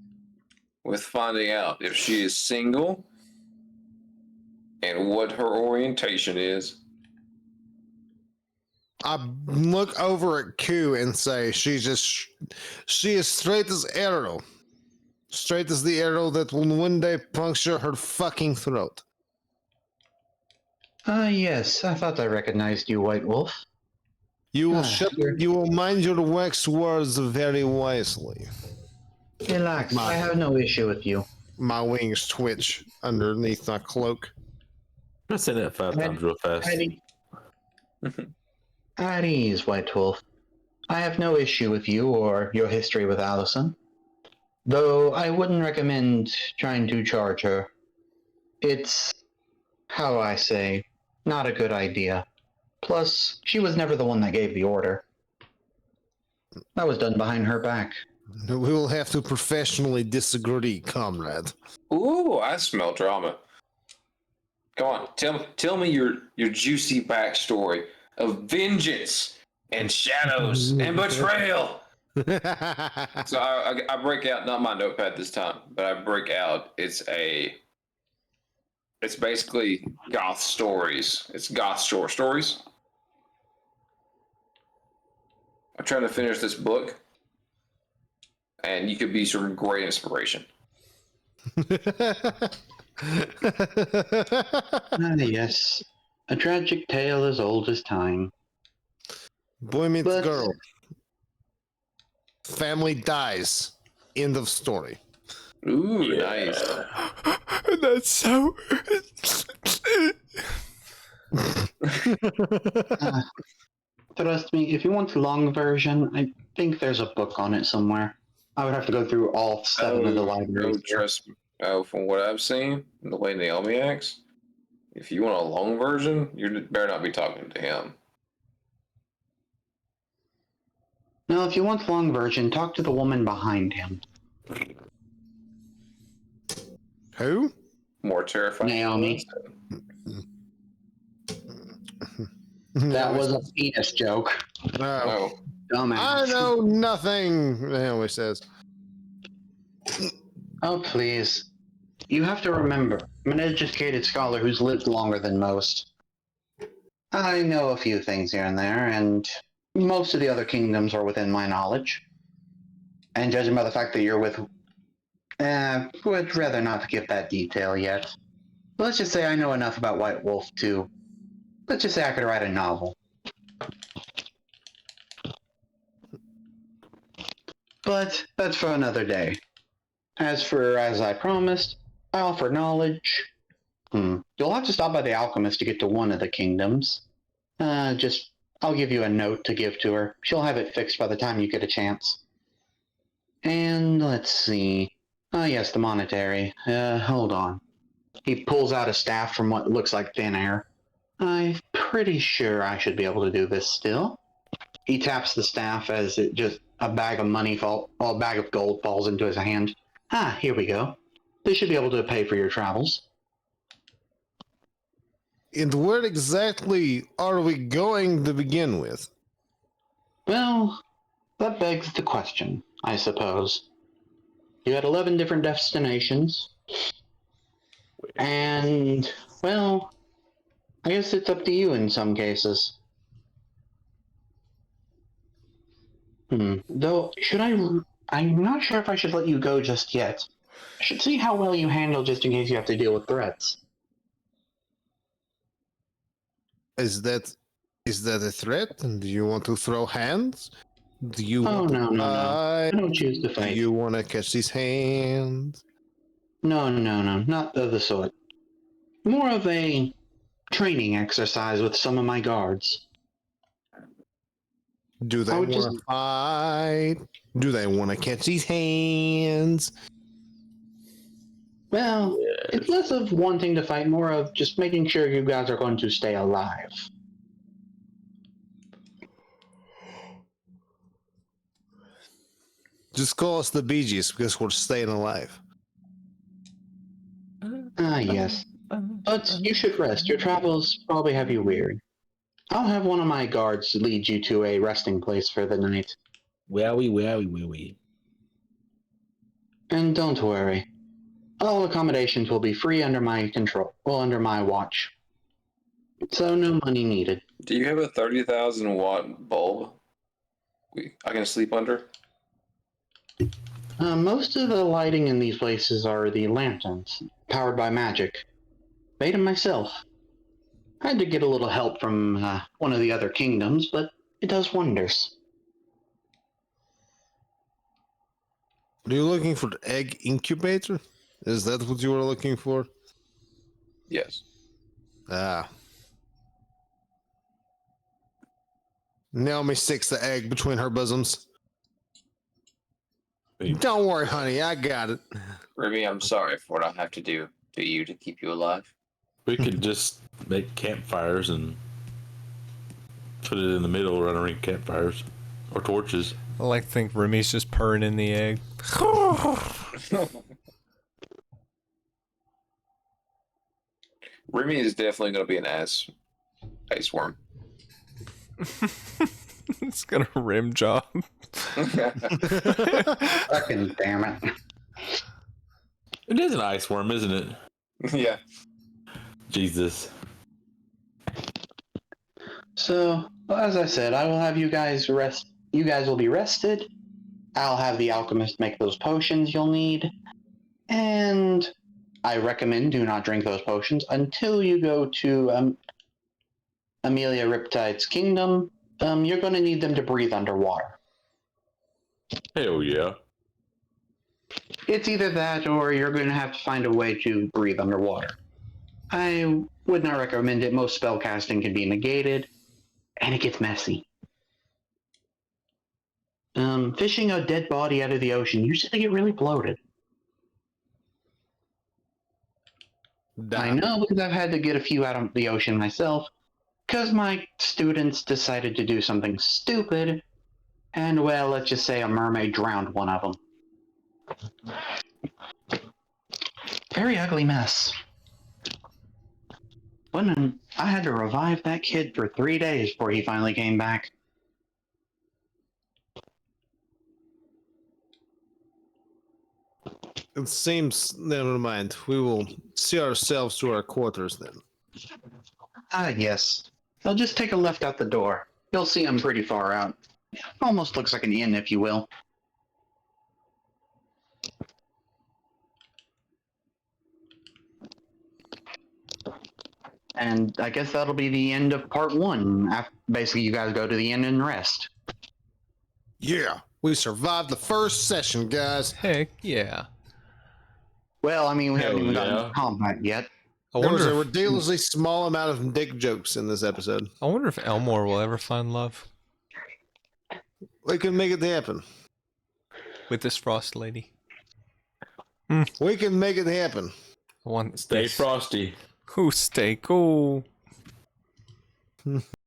with finding out if she is single and what her orientation is. I look over at Q and say, she is straight as arrow. Straight as the arrow that will one day puncture her fucking throat. Yes, I thought I recognized you, White Wolf. You will Sure. you will mind your wax words very wisely. Relax, I have no issue with you. My wings twitch underneath my cloak. I'm saying that 5 times real fast. At ease, White Wolf. I have no issue with you or your history with Allison. Though I wouldn't recommend trying to charge her. It's, how I say, not a good idea. Plus, she was never the one that gave the order. That was done behind her back. We will have to professionally disagree, comrade. Ooh, I smell drama. Come on, tell me your juicy backstory of vengeance and shadows and betrayal. So I break out, not my notepad this time, but I break out. It's basically goth stories. It's goth short stories. I'm trying to finish this book, and you could be some great inspiration. Yes, a tragic tale as old as time. Boy meets But- girl. Family dies. End of story. Ooh, nice. That's so. Trust me, if you want the long version, I think there's a book on it somewhere. I would have to go through all 7 of the libraries. Trust me. Oh, from what I've seen, the way Naomi acts, if you want a long version, you better not be talking to him. No, if you want the long version, talk to the woman behind him. Who? More terrifying. Naomi. That was a penis joke. No. Oh, Dumbass. I know nothing, Naomi says. Oh, please. You have to remember, I'm an educated scholar who's lived longer than most. I know a few things here and there, and most of the other kingdoms are within my knowledge. And judging by the fact that you're with... would rather not give that detail yet. But let's just say I know enough about White Wolf to... Let's just say I could write a novel. But that's for another day. As I promised, I offer knowledge. You'll have to stop by the alchemist to get to one of the kingdoms. I'll give you a note to give to her. She'll have it fixed by the time you get a chance. And let's see. Oh yes, the monetary. Hold on. He pulls out a staff from what looks like thin air. I'm pretty sure I should be able to do this still. He taps the staff as it just a bag of gold falls into his hand. Ah, here we go. This should be able to pay for your travels. And where exactly are we going to begin with? Well, that begs the question, I suppose. You had 11 different destinations. And, well, I guess it's up to you in some cases. Though, I'm not sure if I should let you go just yet. I should see how well you handle just in case you have to deal with threats. Is that a threat? And do you want to throw hands? Do you Oh, want no, to no, no. fight? I don't choose to Do fight. you want to catch these hands? No, not of the sort. More of a training exercise with some of my guards. Do they I would want to fight? Do they want to catch these hands? Well, it's less of wanting to fight, more of just making sure you guys are going to stay alive. Just call us the Bee Gees because we're staying alive. Ah, yes. But you should rest. Your travels probably have you weary. I'll have one of my guards lead you to a resting place for the night. Wowie. And don't worry. All accommodations will be free under my control. Well, under my watch. So no money needed. Do you have a 30,000 watt bulb I can sleep under? Most of the lighting in these places are the lanterns, powered by magic. Made them myself. I had to get a little help from one of the other kingdoms, but it does wonders. Are you looking for the egg incubator? Is that what you were looking for? Yes. Ah. Naomi sticks the egg between her bosoms. Don't worry, honey, I got it. Ruby, I'm sorry for what I have to do to you to keep you alive. We could just make campfires and put it in the middle around ring campfires or torches. I like to think Remy's just purring in the egg. Remy is definitely going to be an ice worm. It's got a rim job. Fucking damn it. It is an ice worm, isn't it? Yeah. Jesus. So, well, as I said, I will have you guys rest. You guys will be rested. I'll have the alchemist make those potions you'll need. And I recommend do not drink those potions until you go to Amelia Riptide's kingdom. You're going to need them to breathe underwater. Hell yeah. It's either that or you're going to have to find a way to breathe underwater. I would not recommend it. Most spell casting can be negated, and it gets messy. Fishing a dead body out of the ocean, usually they get really bloated. I know because I've had to get a few out of the ocean myself, because my students decided to do something stupid, and well, let's just say a mermaid drowned one of them. Very ugly mess. I had to revive that kid for 3 days before he finally came back. It seems, never mind. We will see ourselves to our quarters then. Yes. I'll just take a left out the door. You'll see I'm pretty far out. Almost looks like an inn, if you will. And I guess that'll be the end of part one. Basically, you guys go to the inn and rest. Yeah, we survived the first session, guys. Heck yeah. Well, I mean, we haven't Hell even gotten yeah. to combat yet. I There was a wonder, if, ridiculously small amount of dick jokes in this episode. I wonder if Elmore will ever find love We can make it happen. with this frost lady. We can make it happen. I want Stay this. frosty. Ooh, stay cool.